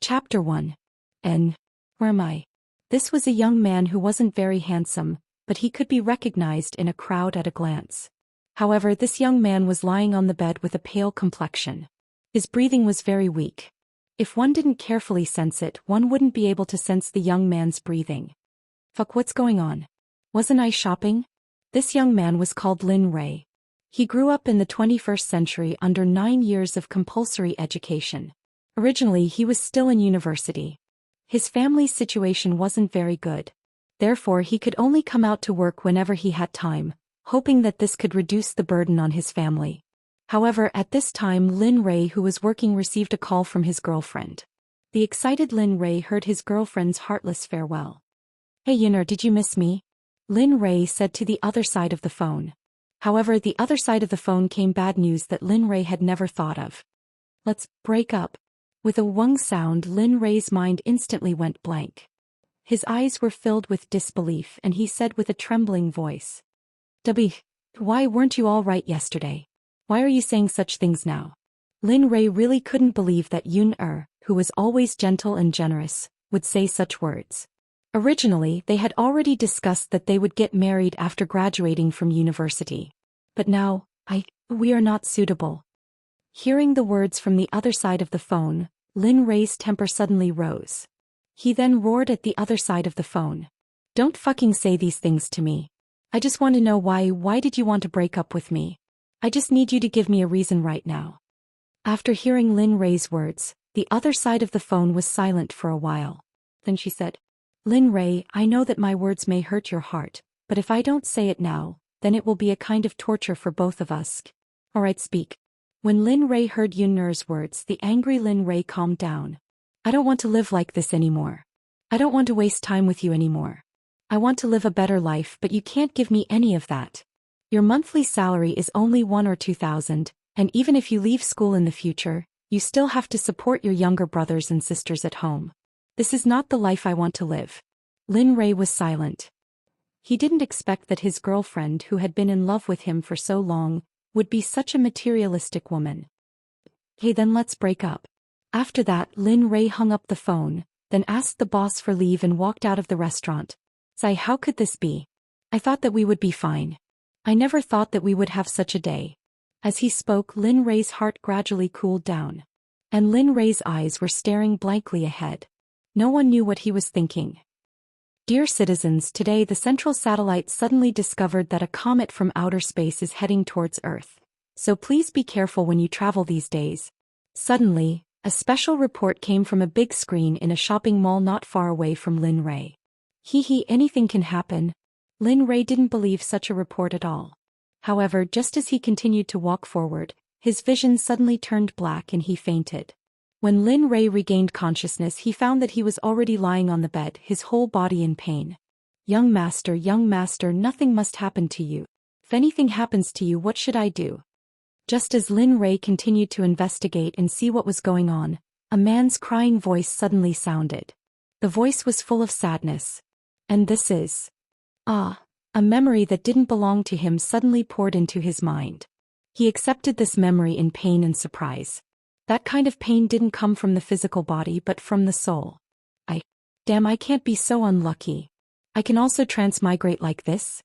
Chapter 1. Where am I? This was a young man who wasn't very handsome, but he could be recognized in a crowd at a glance. However, this young man was lying on the bed with a pale complexion. His breathing was very weak. If one didn't carefully sense it, one wouldn't be able to sense the young man's breathing. Fuck, what's going on? Wasn't I shopping? This young man was called Lin Ray. He grew up in the 21st century under 9 years of compulsory education. Originally, he was still in university. His family's situation wasn't very good. Therefore, he could only come out to work whenever he had time, hoping that this could reduce the burden on his family. However, at this time, Lin Ray, who was working, received a call from his girlfriend. The excited Lin Ray heard his girlfriend's heartless farewell. "Hey Yunner, did you miss me?" Lin Ray said to the other side of the phone. However, the other side of the phone came bad news that Lin Ray had never thought of. "Let's break up." With a wung sound, Lin Ray's mind instantly went blank. His eyes were filled with disbelief and he said with a trembling voice, why weren't you all right yesterday? Why are you saying such things now?" Lin Ray really couldn't believe that Yun-er, who was always gentle and generous, would say such words. Originally, they had already discussed that they would get married after graduating from university. But now, we are not suitable. Hearing the words from the other side of the phone, Lin Ray's temper suddenly rose. He then roared at the other side of the phone. "Don't fucking say these things to me. I just want to know why did you want to break up with me? I just need you to give me a reason right now." After hearing Lin Ray's words, the other side of the phone was silent for a while. Then she said, "Lin Ray, I know that my words may hurt your heart, but if I don't say it now, then it will be a kind of torture for both of us. Alright, speak." When Lin Ray heard Yunner's words, the angry Lin Ray calmed down. "I don't want to live like this anymore. I don't want to waste time with you anymore. I want to live a better life, but you can't give me any of that. Your monthly salary is only 1 or 2,000, and even if you leave school in the future, you still have to support your younger brothers and sisters at home. This is not the life I want to live." Lin Ray was silent. He didn't expect that his girlfriend, who had been in love with him for so long, would be such a materialistic woman. "Hey, then let's break up." After that, Lin Ray hung up the phone, then asked the boss for leave and walked out of the restaurant. "Say, how could this be? I thought that we would be fine. I never thought that we would have such a day." As he spoke, Lin Ray's heart gradually cooled down. And Lin Ray's eyes were staring blankly ahead. No one knew what he was thinking. Dear citizens, today the central satellite suddenly discovered that a comet from outer space is heading towards Earth. So please be careful when you travel these days. Suddenly, a special report came from a big screen in a shopping mall not far away from Lin Ray. Anything can happen. Lin Ray didn't believe such a report at all. However, just as he continued to walk forward, his vision suddenly turned black and he fainted. When Lin Ray regained consciousness, he found that he was already lying on the bed, his whole body in pain. Young master, nothing must happen to you. If anything happens to you, what should I do?" Just as Lin Ray continued to investigate and see what was going on, a man's crying voice suddenly sounded. The voice was full of sadness. And this is... a memory that didn't belong to him suddenly poured into his mind. He accepted this memory in pain and surprise. That kind of pain didn't come from the physical body but from the soul. I can't be so unlucky. I can also transmigrate like this?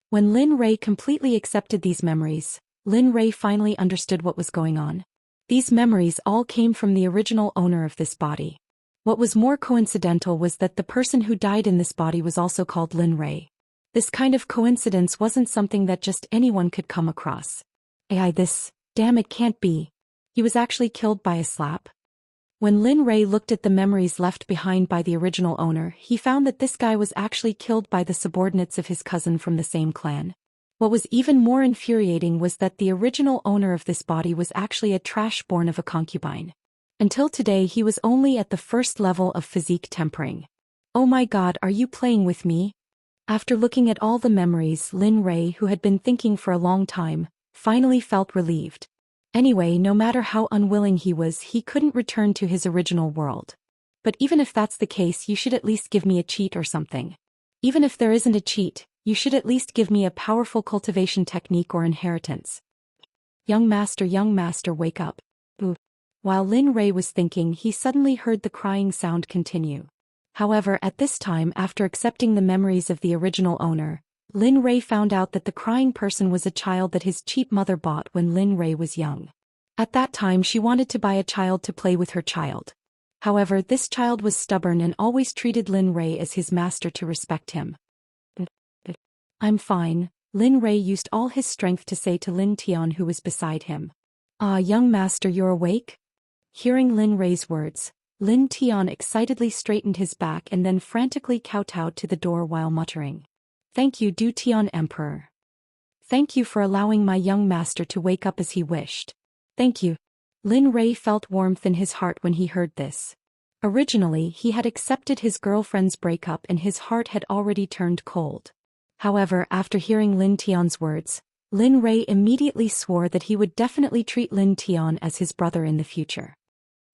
When Lin Ray completely accepted these memories, Lin Ray finally understood what was going on. These memories all came from the original owner of this body. What was more coincidental was that the person who died in this body was also called Lin Ray. This kind of coincidence wasn't something that just anyone could come across. It can't be. He was actually killed by a slap. When Lin Ray looked at the memories left behind by the original owner, he found that this guy was actually killed by the subordinates of his cousin from the same clan. What was even more infuriating was that the original owner of this body was actually a trash born of a concubine. Until today, he was only at the first level of physique tempering. Oh my god, are you playing with me? After looking at all the memories, Lin Ray, who had been thinking for a long time, finally felt relieved. Anyway, no matter how unwilling he was, he couldn't return to his original world. But even if that's the case, you should at least give me a cheat or something. Even if there isn't a cheat, you should at least give me a powerful cultivation technique or inheritance. Young master, wake up. While Lin Rei was thinking, he suddenly heard the crying sound continue. However, at this time, after accepting the memories of the original owner, Lin Rei found out that the crying person was a child that his cheap mother bought when Lin Rei was young. At that time, she wanted to buy a child to play with her child. However, this child was stubborn and always treated Lin Rei as his master to respect him. "I'm fine," Lin Rei used all his strength to say to Lin Tian, who was beside him. "Ah, young master, you're awake?" Hearing Lin Rei's words, Lin Tian excitedly straightened his back and then frantically kowtowed to the door while muttering, "Thank you, Du Tian Emperor. Thank you for allowing my young master to wake up as he wished. Thank you." Lin Rei felt warmth in his heart when he heard this. Originally, he had accepted his girlfriend's breakup and his heart had already turned cold. However, after hearing Lin Tian's words, Lin Rei immediately swore that he would definitely treat Lin Tian as his brother in the future.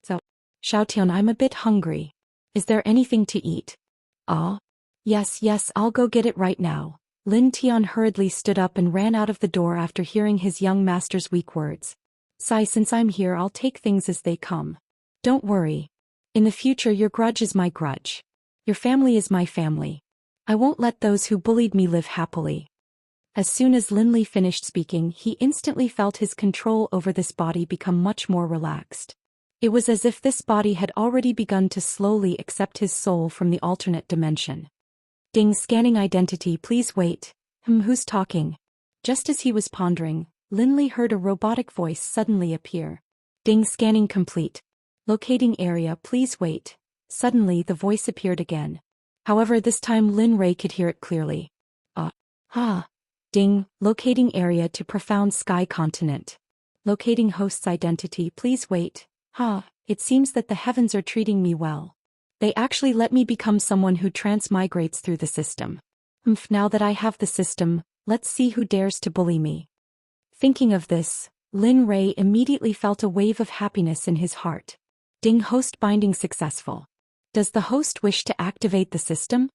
"So, Xiao Tian, I'm a bit hungry. Is there anything to eat?" "Ah? Yes, I'll go get it right now." Lin Tian hurriedly stood up and ran out of the door after hearing his young master's weak words. "Sai, since I'm here, I'll take things as they come. Don't worry. In the future, your grudge is my grudge. Your family is my family. I won't let those who bullied me live happily." As soon as Lin Li finished speaking, he instantly felt his control over this body become much more relaxed. It was as if this body had already begun to slowly accept his soul from the alternate dimension. "Ding, scanning identity, please wait. Who's talking?" Just as he was pondering, Lin Li heard a robotic voice suddenly appear. "Ding, scanning complete. Locating area, please wait." Suddenly the voice appeared again. However, this time Lin Rei could hear it clearly. Ding, locating area to profound sky continent. Locating host's identity, please wait. It seems that the heavens are treating me well. They actually let me become someone who transmigrates through the system. Now that I have the system, let's see who dares to bully me. Thinking of this, Lin Rei immediately felt a wave of happiness in his heart. Ding, host binding successful. Does the host wish to activate the system?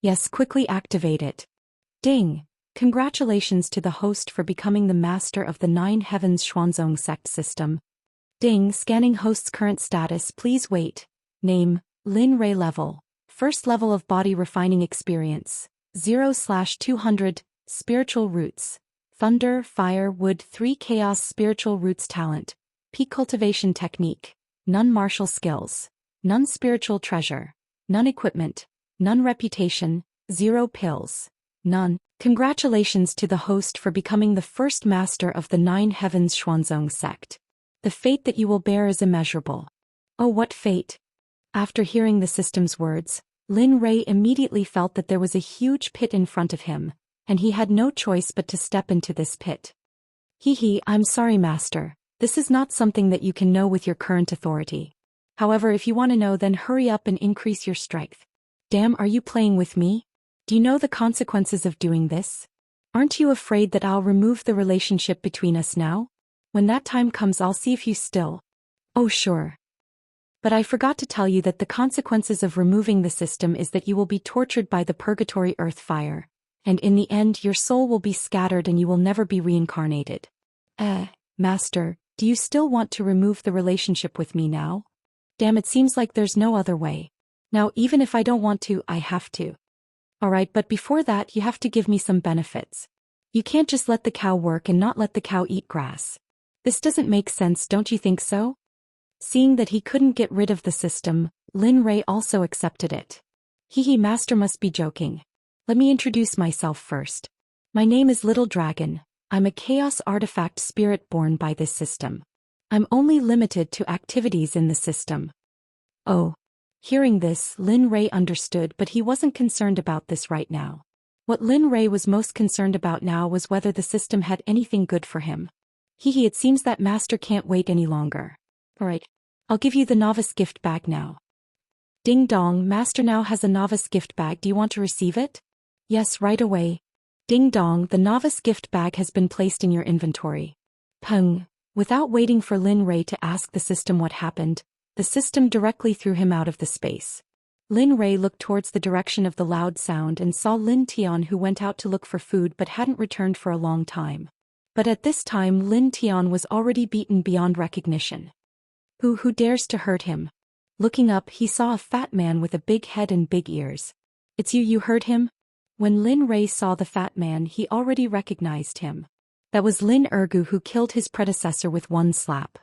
Yes, quickly activate it. Ding. Congratulations to the host for becoming the master of the 9 Heavens Xuanzong Sect system. Ding, scanning host's current status, please wait. Name, Lin Rei level. First level of body refining experience, 0/200, spiritual roots. Thunder, fire, wood, 3 chaos spiritual roots talent. Peak cultivation technique. None martial skills. None spiritual treasure. None equipment. None reputation. 0 pills. None. Congratulations to the host for becoming the first master of the 9 Heavens Xuanzong Sect. The fate that you will bear is immeasurable. Oh, what fate! After hearing the system's words, Lin Rei immediately felt that there was a huge pit in front of him, and he had no choice but to step into this pit. I'm sorry, master. This is not something that you can know with your current authority. However, if you want to know, then hurry up and increase your strength. Damn, are you playing with me? Do you know the consequences of doing this? Aren't you afraid that I'll remove the relationship between us now? When that time comes, I'll see if you still. Oh, sure. But I forgot to tell you that the consequences of removing the system is that you will be tortured by the purgatory earth fire, and in the end your soul will be scattered and you will never be reincarnated. Master, do you still want to remove the relationship with me now? Damn, it seems like there's no other way. Now, even if I don't want to, I have to. Alright, but before that you have to give me some benefits. You can't just let the cow work and not let the cow eat grass. This doesn't make sense, don't you think so? Seeing that he couldn't get rid of the system, Lin Rei also accepted it. Master must be joking. Let me introduce myself first. My name is Little Dragon. I'm a chaos artifact spirit born by this system. I'm only limited to activities in the system. Oh. Hearing this, Lin Rei understood, but he wasn't concerned about this right now. What Lin Rei was most concerned about now was whether the system had anything good for him. It seems that master can't wait any longer. Alright. I'll give you the novice gift bag now. Ding dong, master now has a novice gift bag. Do you want to receive it? Yes, right away. Ding dong, the novice gift bag has been placed in your inventory. Peng. Without waiting for Lin Rei to ask the system what happened, the system directly threw him out of the space. Lin Rei looked towards the direction of the loud sound and saw Lin Tian, who went out to look for food but hadn't returned for a long time. But at this time Lin Tian was already beaten beyond recognition. Who dares to hurt him? Looking up, he saw a fat man with a big head and big ears. It's you heard him? When Lin Ray saw the fat man, he already recognized him. That was Lin Ergu, who killed his predecessor with one slap.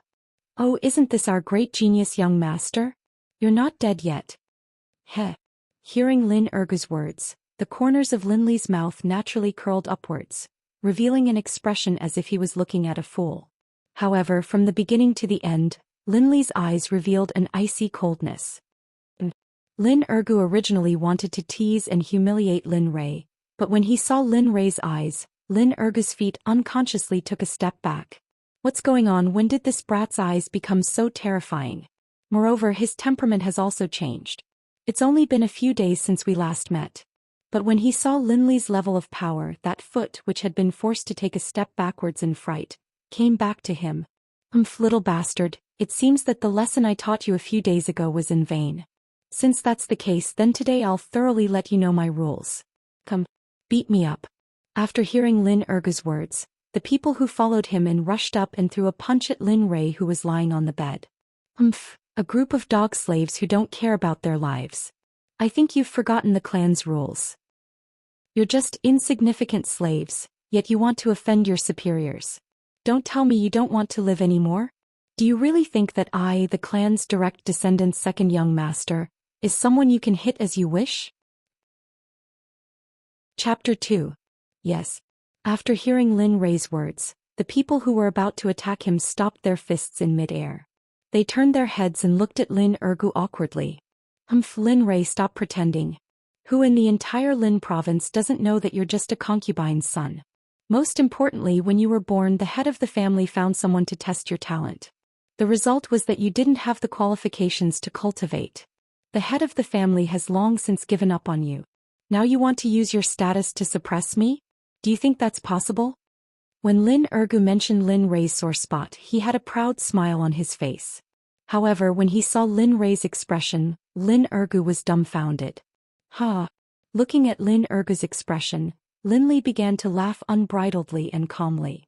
Oh, isn't this our great genius, young master? You're not dead yet. Heh. Hearing Lin Ergu's words, the corners of Lin Li's mouth naturally curled upwards, revealing an expression as if he was looking at a fool. However, from the beginning to the end, Lin Li's eyes revealed an icy coldness. Lin Ergu originally wanted to tease and humiliate Lin Ray, but when he saw Lin Ray's eyes, Lin Ergu's feet unconsciously took a step back. What's going on? When did this brat's eyes become so terrifying? Moreover, his temperament has also changed. It's only been a few days since we last met. But when he saw Lin Li's level of power, that foot, which had been forced to take a step backwards in fright, came back to him. Little bastard, it seems that the lesson I taught you a few days ago was in vain. Since that's the case, then today I'll thoroughly let you know my rules. Come, beat me up. After hearing Lin Ergu's words, the people who followed him in rushed up and threw a punch at Lin Ray, who was lying on the bed. A group of dog slaves who don't care about their lives. I think you've forgotten the clan's rules. You're just insignificant slaves, yet you want to offend your superiors. Don't tell me you don't want to live anymore? Do you really think that I, the clan's direct descendant's second young master, is someone you can hit as you wish? Chapter 2. Yes. After hearing Lin Ray's words, the people who were about to attack him stopped their fists in mid-air. They turned their heads and looked at Lin Ergu awkwardly. Lin Ray, stop pretending. Who in the entire Lin province doesn't know that you're just a concubine's son? Most importantly, when you were born, the head of the family found someone to test your talent. The result was that you didn't have the qualifications to cultivate. The head of the family has long since given up on you. Now you want to use your status to suppress me? Do you think that's possible? When Lin Ergu mentioned Lin Ray's sore spot, he had a proud smile on his face. However, when he saw Lin Ray's expression, Lin Ergu was dumbfounded. Looking at Lin Ergu's expression, Lin Li began to laugh unbridledly and calmly.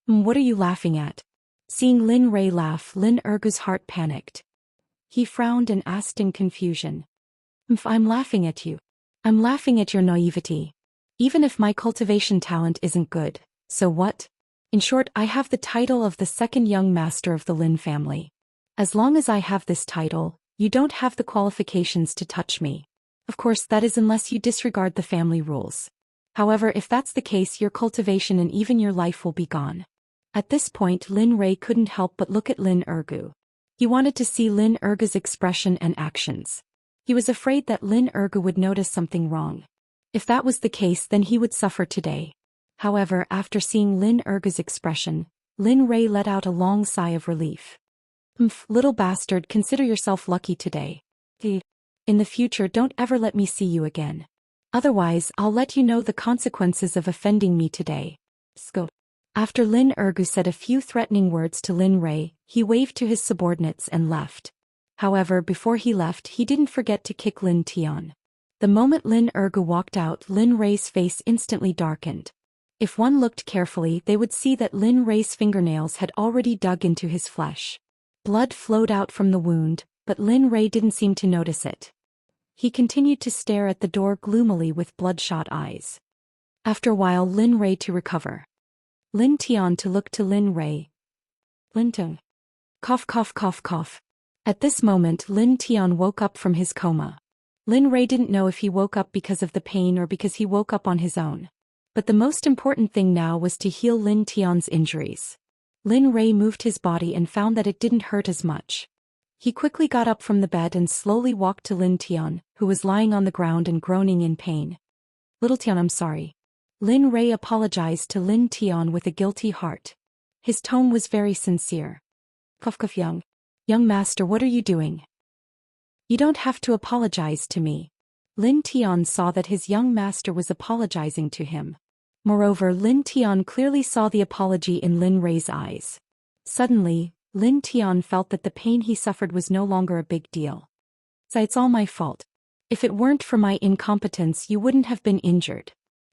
What are you laughing at? Seeing Lin Ray laugh, Lin Ergu's heart panicked. He frowned and asked in confusion. I'm laughing at you. I'm laughing at your naivety. Even if my cultivation talent isn't good, so what? In short, I have the title of the second young master of the Lin family. As long as I have this title, you don't have the qualifications to touch me. Of course, that is unless you disregard the family rules. However, if that's the case, your cultivation and even your life will be gone. At this point, Lin Ray couldn't help but look at Lin Ergu. He wanted to see Lin Ergu's expression and actions. He was afraid that Lin Ergu would notice something wrong. If that was the case, then he would suffer today. However, after seeing Lin Ergu's expression, Lin Ray let out a long sigh of relief. Little bastard, consider yourself lucky today. In the future, don't ever let me see you again. Otherwise, I'll let you know the consequences of offending me today. After Lin Ergu said a few threatening words to Lin Ray, he waved to his subordinates and left. However, before he left, he didn't forget to kick Lin Tian. The moment Lin Ergu walked out, Lin Ray's face instantly darkened. If one looked carefully, they would see that Lin Ray's fingernails had already dug into his flesh. Blood flowed out from the wound, but Lin Ray didn't seem to notice it. He continued to stare at the door gloomily with bloodshot eyes. After a while, Lin Ray to recover. Lin Tian to look to Lin Ray. Lin Tung. Cough, cough, cough, cough. At this moment, Lin Tian woke up from his coma. Lin Ray didn't know if he woke up because of the pain or because he woke up on his own. But the most important thing now was to heal Lin Tian's injuries. Lin Ray moved his body and found that it didn't hurt as much. He quickly got up from the bed and slowly walked to Lin Tian, who was lying on the ground and groaning in pain. Little Tian, I'm sorry. Lin Ray apologized to Lin Tian with a guilty heart. His tone was very sincere. Cough, cough, young master, what are you doing? You don't have to apologize to me. Lin Tian saw that his young master was apologizing to him. Moreover, Lin Tian clearly saw the apology in Lin Ray's eyes. Suddenly, Lin Tian felt that the pain he suffered was no longer a big deal. It's all my fault. If it weren't for my incompetence, you wouldn't have been injured.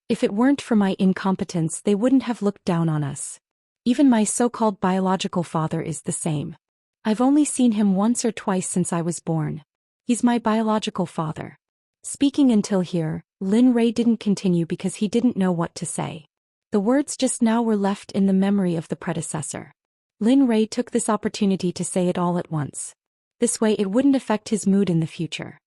If it weren't for my incompetence, they wouldn't have looked down on us. Even my so-called biological father is the same. I've only seen him once or twice since I was born. He's my biological father. Speaking until here, Lin Ray didn't continue because he didn't know what to say. The words just now were left in the memory of the predecessor. Lin Ray took this opportunity to say it all at once. This way it wouldn't affect his mood in the future.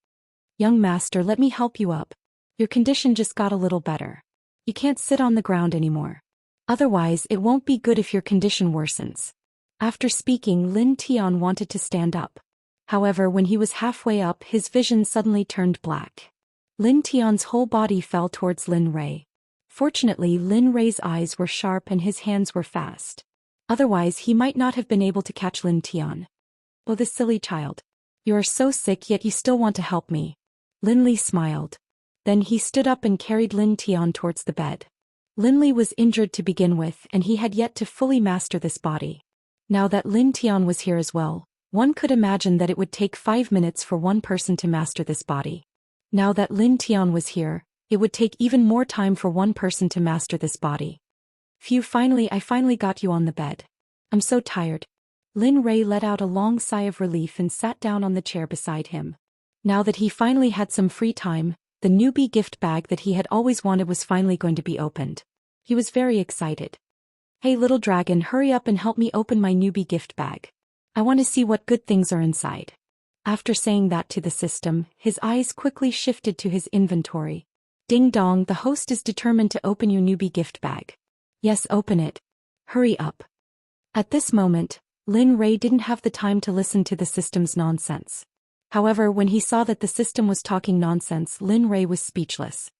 Young master, let me help you up. Your condition just got a little better. You can't sit on the ground anymore. Otherwise, it won't be good if your condition worsens. After speaking, Lin Tian wanted to stand up. However, when he was halfway up, his vision suddenly turned black. Lin Tian's whole body fell towards Lin Ray. Fortunately, Lin Ray's eyes were sharp and his hands were fast. Otherwise, he might not have been able to catch Lin Tian. Oh, this silly child. You are so sick yet you still want to help me. Lin Li smiled. Then he stood up and carried Lin Tian towards the bed. Lin Li was injured to begin with and he had yet to fully master this body. Now that Lin Tian was here as well, one could imagine that it would take 5 minutes for one person to master this body. Now that Lin Tian was here, it would take even more time for one person to master this body. Phew, I finally got you on the bed. I'm so tired. Lin Ray let out a long sigh of relief and sat down on the chair beside him. Now that he finally had some free time, the newbie gift bag that he had always wanted was finally going to be opened. He was very excited. Hey little dragon, hurry up and help me open my newbie gift bag. I want to see what good things are inside. After saying that to the system, his eyes quickly shifted to his inventory. Ding dong, the host is determined to open your newbie gift bag. Yes, open it. Hurry up. At this moment, Lin Ray didn't have the time to listen to the system's nonsense. However, when he saw that the system was talking nonsense, Lin Ray was speechless.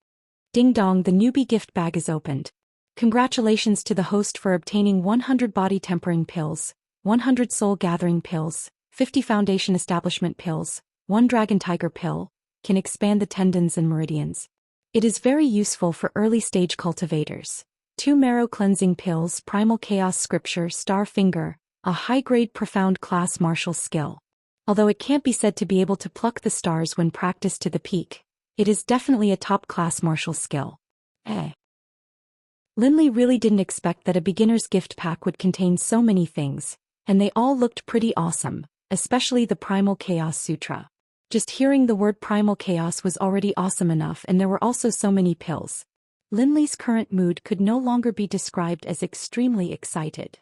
Ding dong, the newbie gift bag is opened. Congratulations to the host for obtaining 100 body tempering pills, 100 soul gathering pills, 50 foundation establishment pills, 1 dragon tiger pill, can expand the tendons and meridians. It is very useful for early stage cultivators. 2 marrow cleansing pills, primal chaos scripture, star finger, a high-grade profound class martial skill. Although it can't be said to be able to pluck the stars when practiced to the peak, it is definitely a top-class martial skill. Lin Li really didn't expect that a beginner's gift pack would contain so many things, and they all looked pretty awesome, especially the Primal Chaos Sutra. Just hearing the word Primal Chaos was already awesome enough, and there were also so many pills. Lin Li's current mood could no longer be described as extremely excited.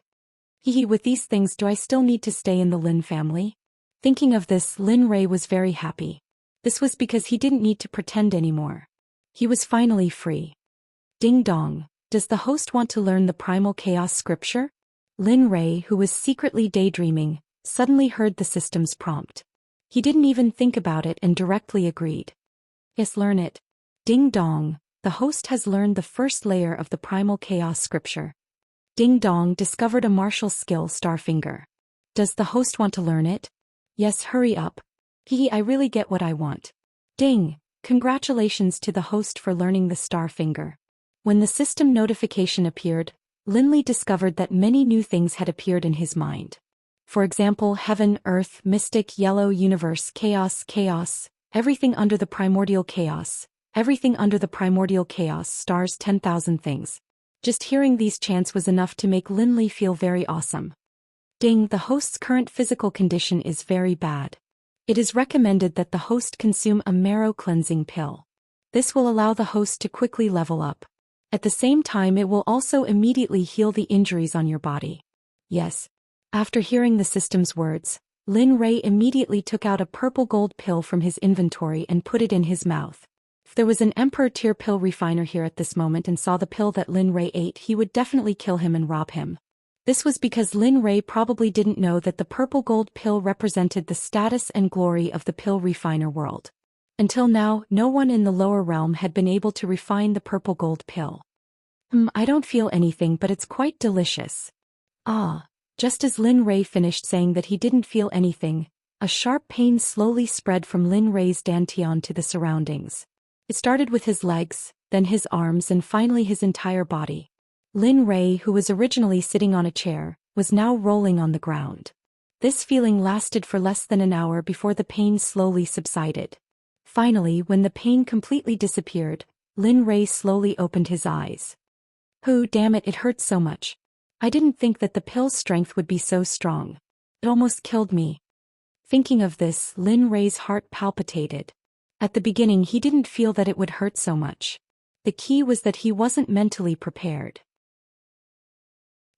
Hehe, with these things do I still need to stay in the Lin family? Thinking of this, Lin Ray was very happy. This was because he didn't need to pretend anymore. He was finally free. Ding dong, does the host want to learn the Primal Chaos scripture? Lin Ray, who was secretly daydreaming, suddenly heard the system's prompt. He didn't even think about it and directly agreed. Yes, learn it. Ding dong, the host has learned the first layer of the Primal Chaos scripture. Ding dong, discovered a martial skill, star finger. Does the host want to learn it? Yes, hurry up. I really get what I want. Ding, congratulations to the host for learning the star finger. When the system notification appeared, Lin Li discovered that many new things had appeared in his mind. For example, heaven, earth, mystic, yellow, universe, chaos, chaos, everything under the primordial chaos, everything under the primordial chaos, stars, 10,000 things. Just hearing these chants was enough to make Lin Li feel very awesome. Ding, the host's current physical condition is very bad. It is recommended that the host consume a marrow cleansing pill. This will allow the host to quickly level up. At the same time, it will also immediately heal the injuries on your body. Yes. After hearing the system's words, Lin Ray immediately took out a purple gold pill from his inventory and put it in his mouth. If there was an Emperor tier pill refiner here at this moment and saw the pill that Lin Ray ate, he would definitely kill him and rob him. This was because Lin Ray probably didn't know that the purple gold pill represented the status and glory of the pill refiner world. Until now, no one in the lower realm had been able to refine the purple gold pill. I don't feel anything, but it's quite delicious. Ah. Just as Lin Ray finished saying that he didn't feel anything, a sharp pain slowly spread from Lin Ray's dantian to the surroundings. It started with his legs, then his arms and finally his entire body. Lin Ray, who was originally sitting on a chair, was now rolling on the ground. This feeling lasted for less than an hour before the pain slowly subsided. Finally, when the pain completely disappeared, Lin Ray slowly opened his eyes. Oh, damn it, it hurts so much. I didn't think that the pill's strength would be so strong. It almost killed me. Thinking of this, Lin Rei's heart palpitated. At the beginning he didn't feel that it would hurt so much. The key was that he wasn't mentally prepared.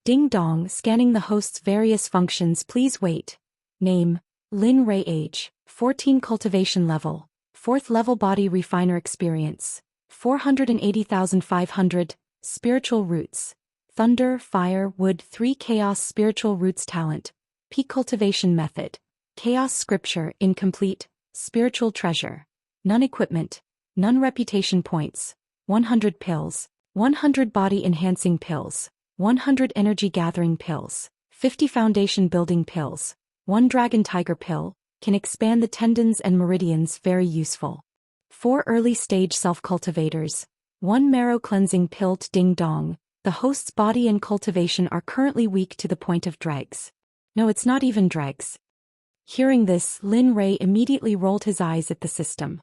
Ding dong, scanning the host's various functions. Please wait. Name, Lin Rei. Age, 14. Cultivation level, 4th level. Body refiner experience, 480,500. Spiritual roots, thunder, fire, wood. 3. Chaos spiritual roots. Talent, peak. Cultivation method, chaos. Scripture, incomplete. Spiritual treasure, none. Equipment, none. Reputation points, 100 pills, 100 body enhancing pills, 100 energy gathering pills, 50 foundation building pills, 1 dragon tiger pill, can expand the tendons and meridians. Very useful. 4 early stage self-cultivators, 1 marrow cleansing pill. Ding dong, the host's body and cultivation are currently weak to the point of dregs. No, it's not even dregs. Hearing this, Lin Rei immediately rolled his eyes at the system.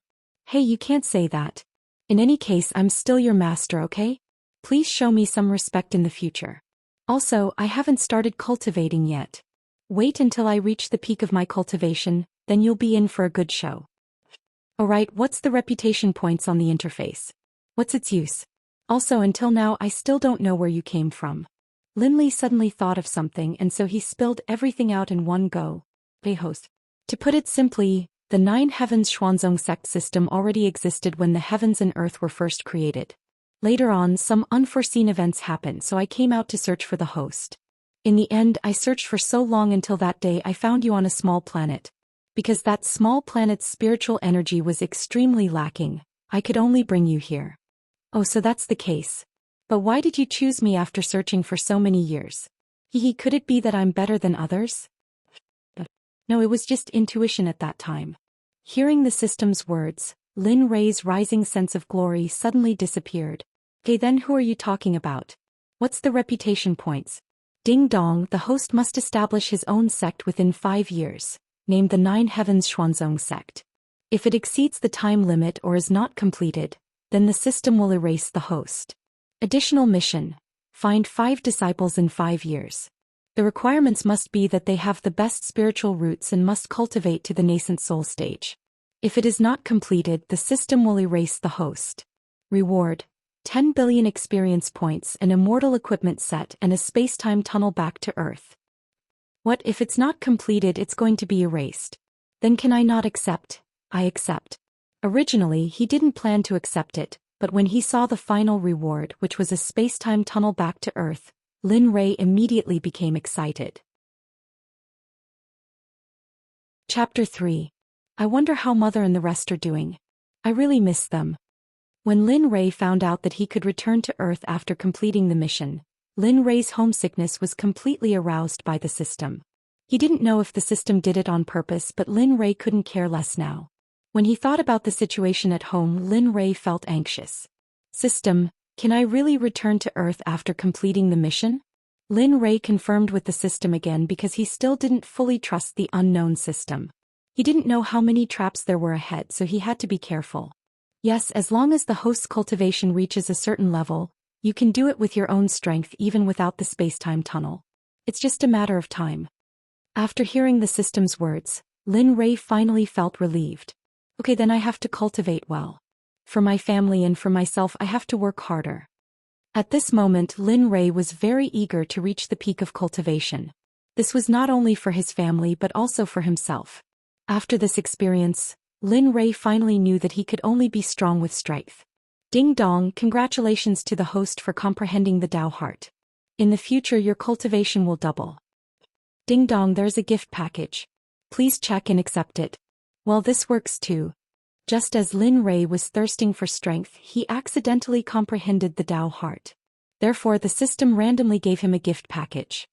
Hey, you can't say that. In any case, I'm still your master, okay? Please show me some respect in the future. Also, I haven't started cultivating yet. Wait until I reach the peak of my cultivation, then you'll be in for a good show. Alright, what's the reputation points on the interface? What's its use? Also, until now I still don't know where you came from. Lin Li suddenly thought of something and so he spilled everything out in one go. Hey host. To put it simply, the 9 Heavens Xuanzong Sect system already existed when the heavens and earth were first created. Later on, some unforeseen events happened, so I came out to search for the host. In the end, I searched for so long until that day I found you on a small planet. Because that small planet's spiritual energy was extremely lacking, I could only bring you here. Oh, so that's the case. But why did you choose me after searching for so many years? Could it be that I'm better than others? No, it was just intuition at that time. Hearing the system's words, Lin Rei's rising sense of glory suddenly disappeared. Okay, then who are you talking about? What's the reputation points? Ding dong, the host must establish his own sect within 5 years, named the 9 Heavens Xuanzong Sect. If it exceeds the time limit or is not completed, then the system will erase the host. Additional mission, find 5 disciples in 5 years. The requirements must be that they have the best spiritual roots and must cultivate to the nascent soul stage. If it is not completed, the system will erase the host. Reward, 10 billion experience points, an immortal equipment set and a space-time tunnel back to Earth. What if it's not completed? It's going to be erased. Then can I not accept? I accept. Originally, he didn't plan to accept it, but when he saw the final reward, which was a space-time tunnel back to Earth, Lin Rei immediately became excited. Chapter 3. I wonder how Mother and the rest are doing. I really miss them. When Lin Rei found out that he could return to Earth after completing the mission, Lin Rei's homesickness was completely aroused by the system. He didn't know if the system did it on purpose, but Lin Rei couldn't care less now. When he thought about the situation at home, Lin Rei felt anxious. System, can I really return to Earth after completing the mission? Lin Rei confirmed with the system again because he still didn't fully trust the unknown system. He didn't know how many traps there were ahead, so he had to be careful. Yes, as long as the host's cultivation reaches a certain level, you can do it with your own strength even without the space-time tunnel. It's just a matter of time. After hearing the system's words, Lin Rei finally felt relieved. Okay, then I have to cultivate well. For my family and for myself, I have to work harder. At this moment, Lin Rei was very eager to reach the peak of cultivation. This was not only for his family but also for himself. After this experience, Lin Rei finally knew that he could only be strong with strength. Ding dong, congratulations to the host for comprehending the Tao heart. In the future your cultivation will double. Ding dong, there's a gift package. Please check and accept it. Well, this works too. Just as Lin Rei was thirsting for strength, he accidentally comprehended the Tao heart. Therefore the system randomly gave him a gift package.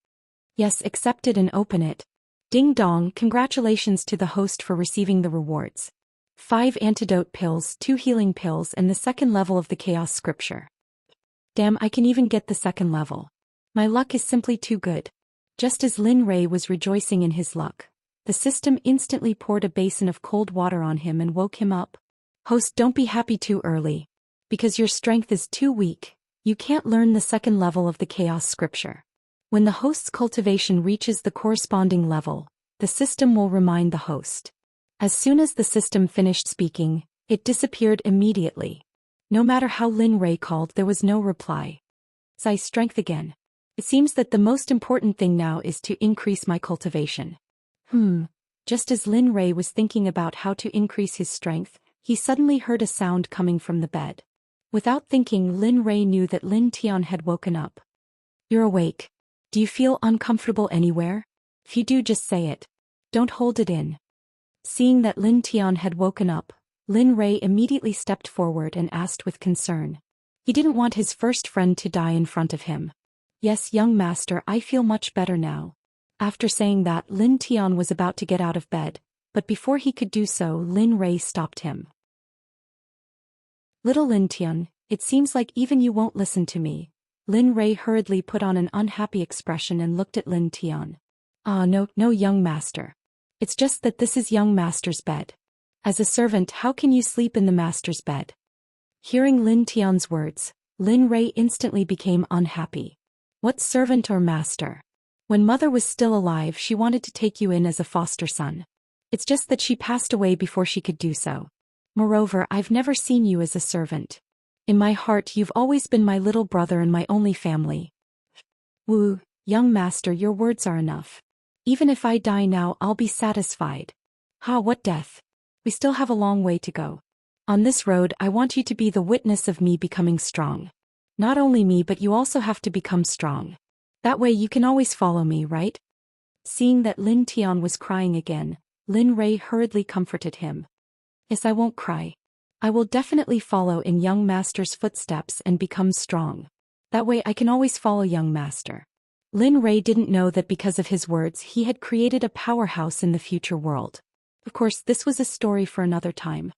Yes, accept it and open it. Ding dong, congratulations to the host for receiving the rewards. 5 antidote pills, 2 healing pills and the second level of the chaos scripture. Damn, I can even get the second level. My luck is simply too good. Just as Lin Rei was rejoicing in his luck, the system instantly poured a basin of cold water on him and woke him up. Host, don't be happy too early. Because your strength is too weak, you can't learn the second level of the chaos scripture. When the host's cultivation reaches the corresponding level, The system will remind the host. As soon as the system finished speaking, it disappeared immediately. No matter how Lin Rei called, there was no reply. Zai strength again. It seems that the most important thing now is to increase my cultivation. Just as Lin Rei was thinking about how to increase his strength, he suddenly heard a sound coming from the bed. Without thinking, Lin Rei knew that Lin Tian had woken up. You're awake. Do you feel uncomfortable anywhere? If you do, just say it. Don't hold it in. Seeing that Lin Tian had woken up, Lin Rei immediately stepped forward and asked with concern. He didn't want his first friend to die in front of him. Yes, young master, I feel much better now. After saying that, Lin Tian was about to get out of bed, but before he could do so, Lin Rei stopped him. Little Lin Tian, it seems like even you won't listen to me. Lin Rei hurriedly put on an unhappy expression and looked at Lin Tian. No, young master. It's just that this is young master's bed. As a servant, how can you sleep in the master's bed? Hearing Lin Tian's words, Lin Rei instantly became unhappy. What servant or master? When mother was still alive, she wanted to take you in as a foster son. It's just that she passed away before she could do so. Moreover, I've never seen you as a servant. In my heart, you've always been my little brother and my only family. Wu, young master, your words are enough. Even if I die now, I'll be satisfied. What death? We still have a long way to go. On this road, I want you to be the witness of me becoming strong. Not only me, but you also have to become strong. That way you can always follow me, right? Seeing that Lin Tian was crying again, Lin Rei hurriedly comforted him. Yes, I won't cry. I will definitely follow in young master's footsteps and become strong. That way I can always follow young master. Lin Rei didn't know that because of his words he had created a powerhouse in the future world. Of course, this was a story for another time.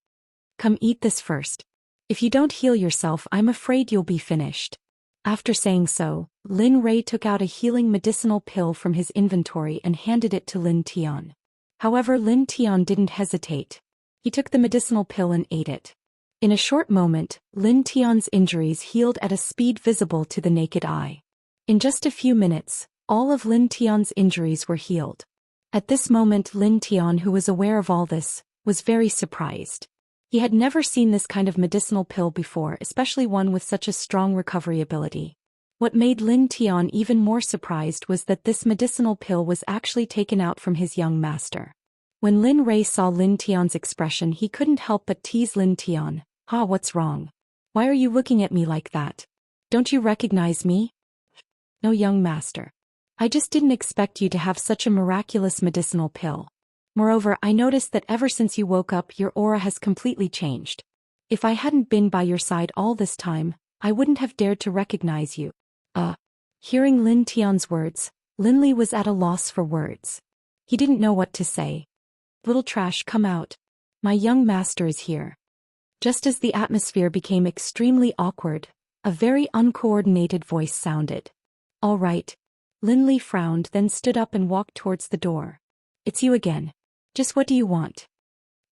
Come, eat this first. If you don't heal yourself, I'm afraid you'll be finished. After saying so, Lin Rei took out a healing medicinal pill from his inventory and handed it to Lin Tian. However, Lin Tian didn't hesitate. He took the medicinal pill and ate it. In a short moment, Lin Tian's injuries healed at a speed visible to the naked eye. In just a few minutes, all of Lin Tian's injuries were healed. At this moment, Lin Tian, who was aware of all this, was very surprised. He had never seen this kind of medicinal pill before, especially one with such a strong recovery ability. What made Lin Tian even more surprised was that this medicinal pill was actually taken out from his young master. When Lin Rei saw Lin Tian's expression, he couldn't help but tease Lin Tian. What's wrong? Why are you looking at me like that? Don't you recognize me? No, young master. I just didn't expect you to have such a miraculous medicinal pill. Moreover, I noticed that ever since you woke up, your aura has completely changed. If I hadn't been by your side all this time, I wouldn't have dared to recognize you. Hearing Lin Tian's words, Lin Li was at a loss for words. He didn't know what to say. Little trash, come out. My young master is here. Just as the atmosphere became extremely awkward, a very uncoordinated voice sounded. All right. Lin Li frowned, then stood up and walked towards the door. It's you again. Just what do you want?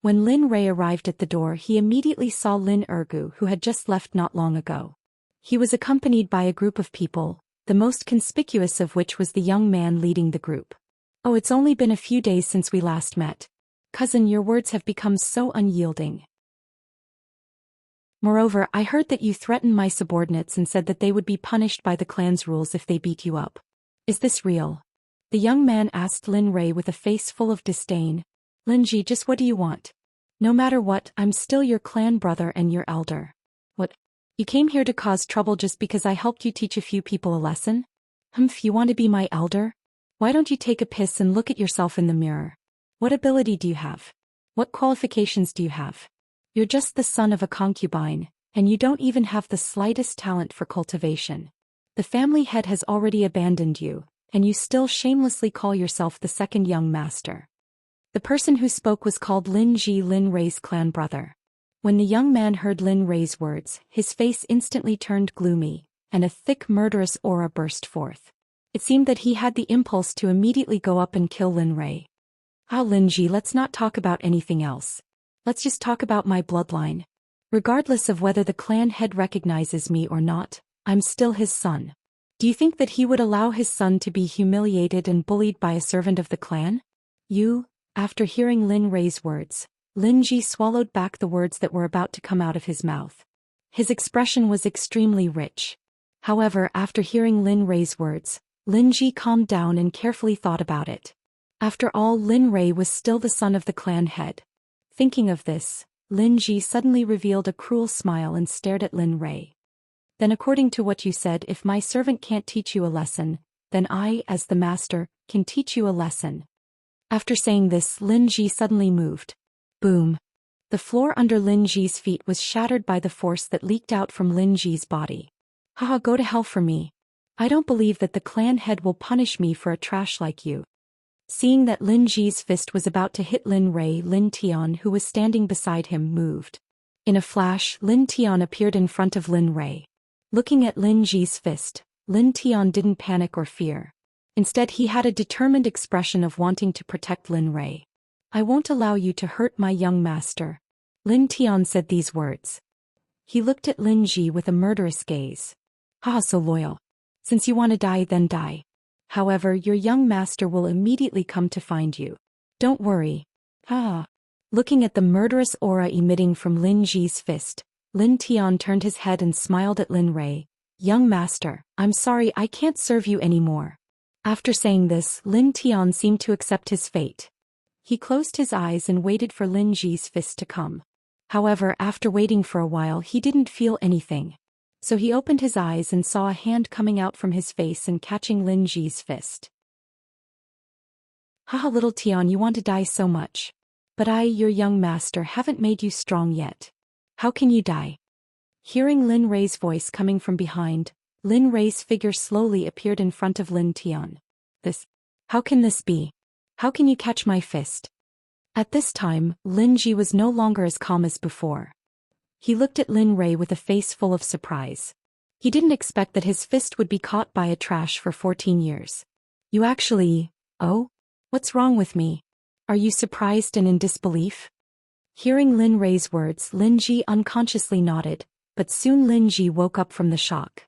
When Lin Rei arrived at the door, he immediately saw Lin Ergu, who had just left not long ago. He was accompanied by a group of people, the most conspicuous of which was the young man leading the group. It's only been a few days since we last met. Cousin, your words have become so unyielding. Moreover, I heard that you threatened my subordinates and said that they would be punished by the clan's rules if they beat you up. Is this real? The young man asked Lin Rei with a face full of disdain. Linji, just what do you want? No matter what, I'm still your clan brother and your elder. What? You came here to cause trouble just because I helped you teach a few people a lesson? You want to be my elder? Why don't you take a piss and look at yourself in the mirror? What ability do you have? What qualifications do you have? You're just the son of a concubine, and you don't even have the slightest talent for cultivation. The family head has already abandoned you, and you still shamelessly call yourself the second young master. The person who spoke was called Lin Ji, Lin Rei's clan brother. When the young man heard Lin Rei's words, his face instantly turned gloomy, and a thick murderous aura burst forth. It seemed that he had the impulse to immediately go up and kill Lin Rei. Lin Ji, let's not talk about anything else. Let's just talk about my bloodline. Regardless of whether the clan head recognizes me or not, I'm still his son. Do you think that he would allow his son to be humiliated and bullied by a servant of the clan? You, after hearing Lin Rei's words, Lin Ji swallowed back the words that were about to come out of his mouth. His expression was extremely rich. However, after hearing Lin Rei's words, Lin Ji calmed down and carefully thought about it. After all, Lin Rei was still the son of the clan head. Thinking of this, Lin Ji suddenly revealed a cruel smile and stared at Lin Rei. Then, according to what you said, if my servant can't teach you a lesson, then I, as the master, can teach you a lesson. After saying this, Lin Ji suddenly moved. Boom. The floor under Lin Ji's feet was shattered by the force that leaked out from Lin Ji's body. Haha, go to hell for me. I don't believe that the clan head will punish me for a trash like you. Seeing that Lin Ji's fist was about to hit Lin Rei, Lin Tian, who was standing beside him, moved. In a flash, Lin Tian appeared in front of Lin Rei. Looking at Lin Ji's fist, Lin Tian didn't panic or fear. Instead, he had a determined expression of wanting to protect Lin Rei. I won't allow you to hurt my young master. Lin Tian said these words. He looked at Lin Ji with a murderous gaze. Haha, so loyal. Since you want to die, then die. However, your young master will immediately come to find you. Don't worry. Haha. Looking at the murderous aura emitting from Lin Ji's fist, Lin Tian turned his head and smiled at Lin Rei. Young master, I'm sorry I can't serve you anymore. After saying this, Lin Tian seemed to accept his fate. He closed his eyes and waited for Lin Ji's fist to come. However, after waiting for a while, he didn't feel anything. So he opened his eyes and saw a hand coming out from his face and catching Lin Ji's fist. Haha, little Tian, you want to die so much. But I, your young master, haven't made you strong yet. How can you die? Hearing Lin Rei's voice coming from behind, Lin Rei's figure slowly appeared in front of Lin Tian. How can this be? How can you catch my fist? At this time, Lin Ji was no longer as calm as before. He looked at Lin Rei with a face full of surprise. He didn't expect that his fist would be caught by a trash for 14 years. You actually... Oh? What's wrong with me? Are you surprised and in disbelief? Hearing Lin Rei's words, Lin Ji unconsciously nodded, but soon Lin Ji woke up from the shock.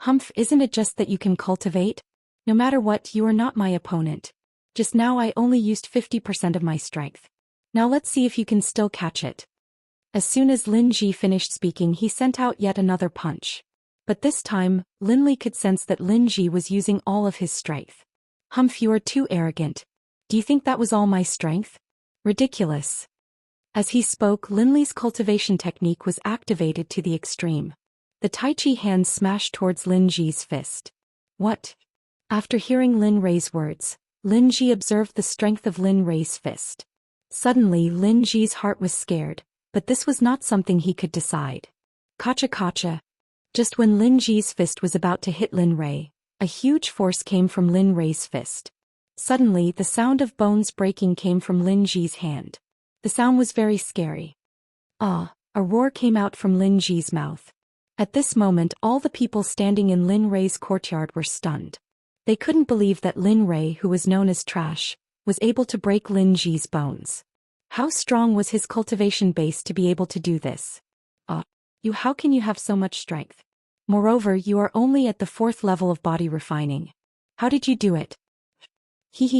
Humph, isn't it just that you can cultivate? No matter what, you are not my opponent. Just now I only used 50% of my strength. Now let's see if you can still catch it. As soon as Lin Ji finished speaking, he sent out yet another punch. But this time, Lin Li could sense that Lin Ji was using all of his strength. Humph, you are too arrogant. Do you think that was all my strength? Ridiculous. As he spoke, Lin Li's cultivation technique was activated to the extreme. The Tai Chi hand smashed towards Lin Ji's fist. What? After hearing Lin Rei's words, Lin Ji observed the strength of Lin Rei's fist. Suddenly, Lin Ji's heart was scared, but this was not something he could decide. Kacha kacha. Just when Lin Ji's fist was about to hit Lin Rei, a huge force came from Lin Rei's fist. Suddenly, the sound of bones breaking came from Lin Ji's hand. The sound was very scary. Ah! A roar came out from Lin Ji's mouth. At this moment, all the people standing in Lin Rei's courtyard were stunned. They couldn't believe that Lin Rei, who was known as Trash, was able to break Lin Ji's bones. How strong was his cultivation base to be able to do this? How can you have so much strength? Moreover, you are only at the 4th level of body refining. How did you do it?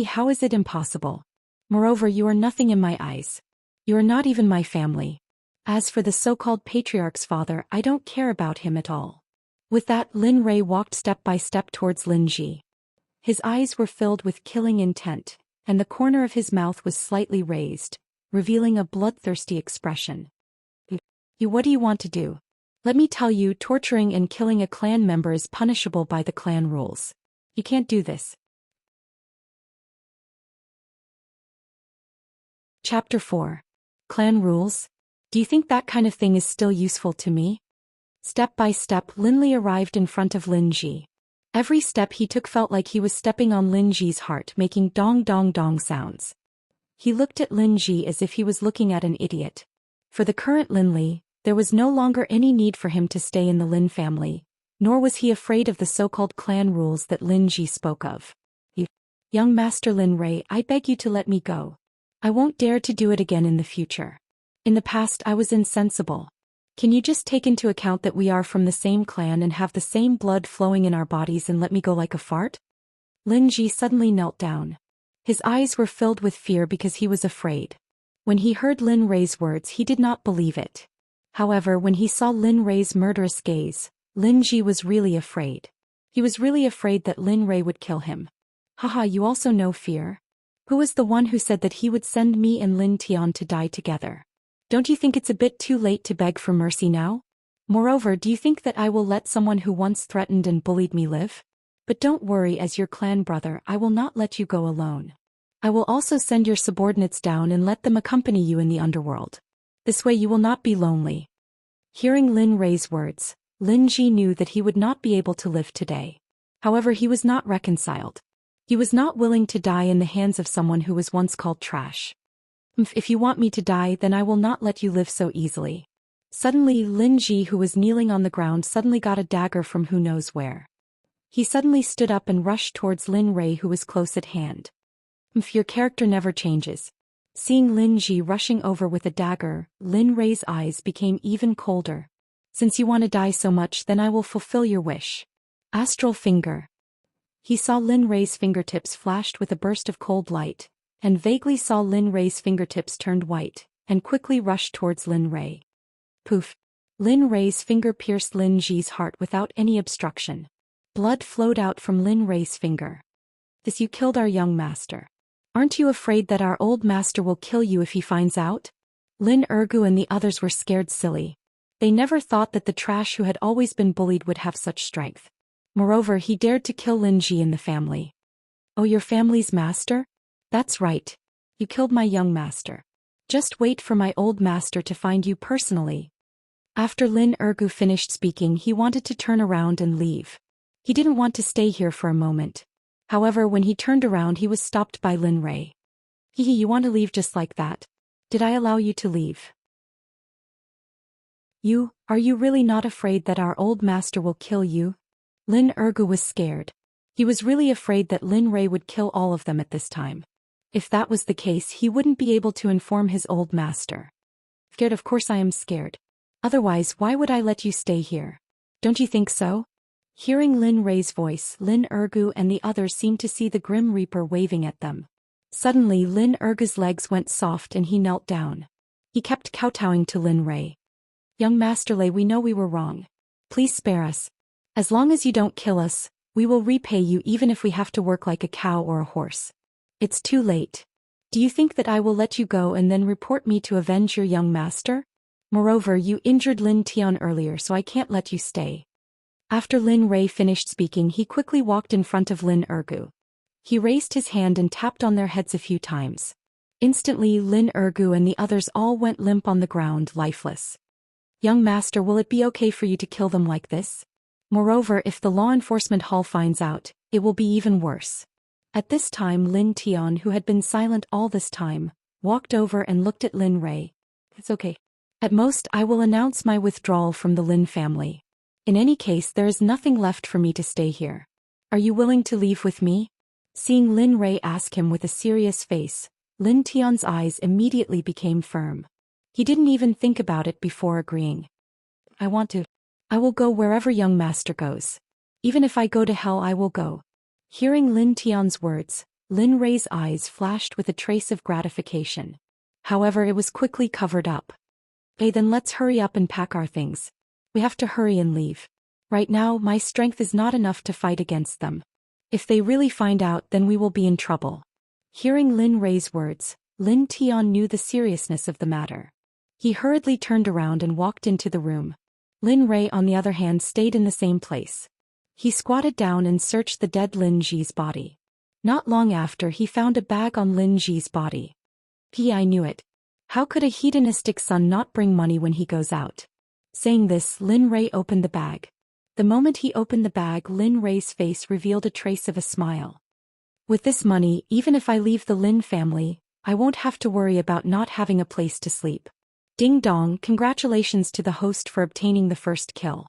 How is it impossible? Moreover, you are nothing in my eyes. You are not even my family. As for the so-called patriarch's father, I don't care about him at all. With that, Lin Rei walked step by step towards Lin Ji. His eyes were filled with killing intent, and the corner of his mouth was slightly raised, revealing a bloodthirsty expression. What do you want to do? Let me tell you, torturing and killing a clan member is punishable by the clan rules. You can't do this. Chapter 4. Clan Rules? Do you think that kind of thing is still useful to me? Step by step, Lin Li arrived in front of Lin Ji. Every step he took felt like he was stepping on Lin Ji's heart, making dong dong dong sounds. He looked at Lin Ji as if he was looking at an idiot. For the current Lin Li, there was no longer any need for him to stay in the Lin family, nor was he afraid of the so-called clan rules that Lin Ji spoke of. Young Master Lin Rei, I beg you to let me go. I won't dare to do it again in the future. In the past I was insensible. Can you just take into account that we are from the same clan and have the same blood flowing in our bodies and let me go like a fart? Lin Ji suddenly knelt down. His eyes were filled with fear because he was afraid. When he heard Lin Rei's words, he did not believe it. However, when he saw Lin Rei's murderous gaze, Lin Ji was really afraid. He was really afraid that Lin Rei would kill him. Haha, you also know fear? Who was the one who said that he would send me and Lin Tian to die together? Don't you think it's a bit too late to beg for mercy now? Moreover, do you think that I will let someone who once threatened and bullied me live? But don't worry, as your clan brother, I will not let you go alone. I will also send your subordinates down and let them accompany you in the underworld. This way you will not be lonely. Hearing Lin Rei's words, Lin Ji knew that he would not be able to live today. However, he was not reconciled. He was not willing to die in the hands of someone who was once called trash. If you want me to die, then I will not let you live so easily. Suddenly, Lin Ji, who was kneeling on the ground, suddenly got a dagger from who knows where. He suddenly stood up and rushed towards Lin Rei, who was close at hand. Your character never changes. Seeing Lin Ji rushing over with a dagger, Lin Rei's eyes became even colder. Since you want to die so much, then I will fulfill your wish. Astral finger. He saw Lin Rei's fingertips flashed with a burst of cold light, and vaguely saw Lin Rei's fingertips turned white, and quickly rushed towards Lin Rei. Poof. Lin Rei's finger pierced Lin Ji's heart without any obstruction. Blood flowed out from Lin Rei's finger. This, you killed our young master. Aren't you afraid that our old master will kill you if he finds out? Lin Ergu and the others were scared silly. They never thought that the trash who had always been bullied would have such strength. Moreover, he dared to kill Lin Ji and the family. Oh, your family's master? That's right. You killed my young master. Just wait for my old master to find you personally. After Lin Ergu finished speaking, he wanted to turn around and leave. He didn't want to stay here for a moment. However, when he turned around, he was stopped by Lin Rei. Hehe, you want to leave just like that? Did I allow you to leave? Are you really not afraid that our old master will kill you? Lin Ergu was scared. He was really afraid that Lin Rei would kill all of them at this time. If that was the case, he wouldn't be able to inform his old master. Scared? Of course I am scared. Otherwise, why would I let you stay here? Don't you think so? Hearing Lin Rei's voice, Lin Ergu and the others seemed to see the Grim Reaper waving at them. Suddenly, Lin Ergu's legs went soft and he knelt down. He kept kowtowing to Lin Rei. Young Master Lei, we know we were wrong. Please spare us. As long as you don't kill us, we will repay you even if we have to work like a cow or a horse. It's too late. Do you think that I will let you go and then report me to avenge your young master? Moreover, you injured Lin Tian earlier, so I can't let you stay. After Lin Rei finished speaking, he quickly walked in front of Lin Ergu. He raised his hand and tapped on their heads a few times. Instantly, Lin Ergu and the others all went limp on the ground, lifeless. Young master, will it be okay for you to kill them like this? Moreover, if the law enforcement hall finds out, it will be even worse. At this time, Lin Tian, who had been silent all this time, walked over and looked at Lin Rei. It's okay. At most, I will announce my withdrawal from the Lin family. In any case, there is nothing left for me to stay here. Are you willing to leave with me? Seeing Lin Rei ask him with a serious face, Lin Tian's eyes immediately became firm. He didn't even think about it before agreeing. I will go wherever young master goes. Even if I go to hell, I will go. Hearing Lin Tian's words, Lin Rei's eyes flashed with a trace of gratification. However, it was quickly covered up. Hey, then let's hurry up and pack our things. We have to hurry and leave. Right now, my strength is not enough to fight against them. If they really find out, then we will be in trouble. Hearing Lin Rei's words, Lin Tian knew the seriousness of the matter. He hurriedly turned around and walked into the room. Lin Rei, on the other hand, stayed in the same place. He squatted down and searched the dead Lin Ji's body. Not long after, he found a bag on Lin Ji's body. I knew it. How could a hedonistic son not bring money when he goes out? Saying this, Lin Rei opened the bag. The moment he opened the bag, Lin Rei's face revealed a trace of a smile. With this money, even if I leave the Lin family, I won't have to worry about not having a place to sleep. Ding dong, congratulations to the host for obtaining the first kill.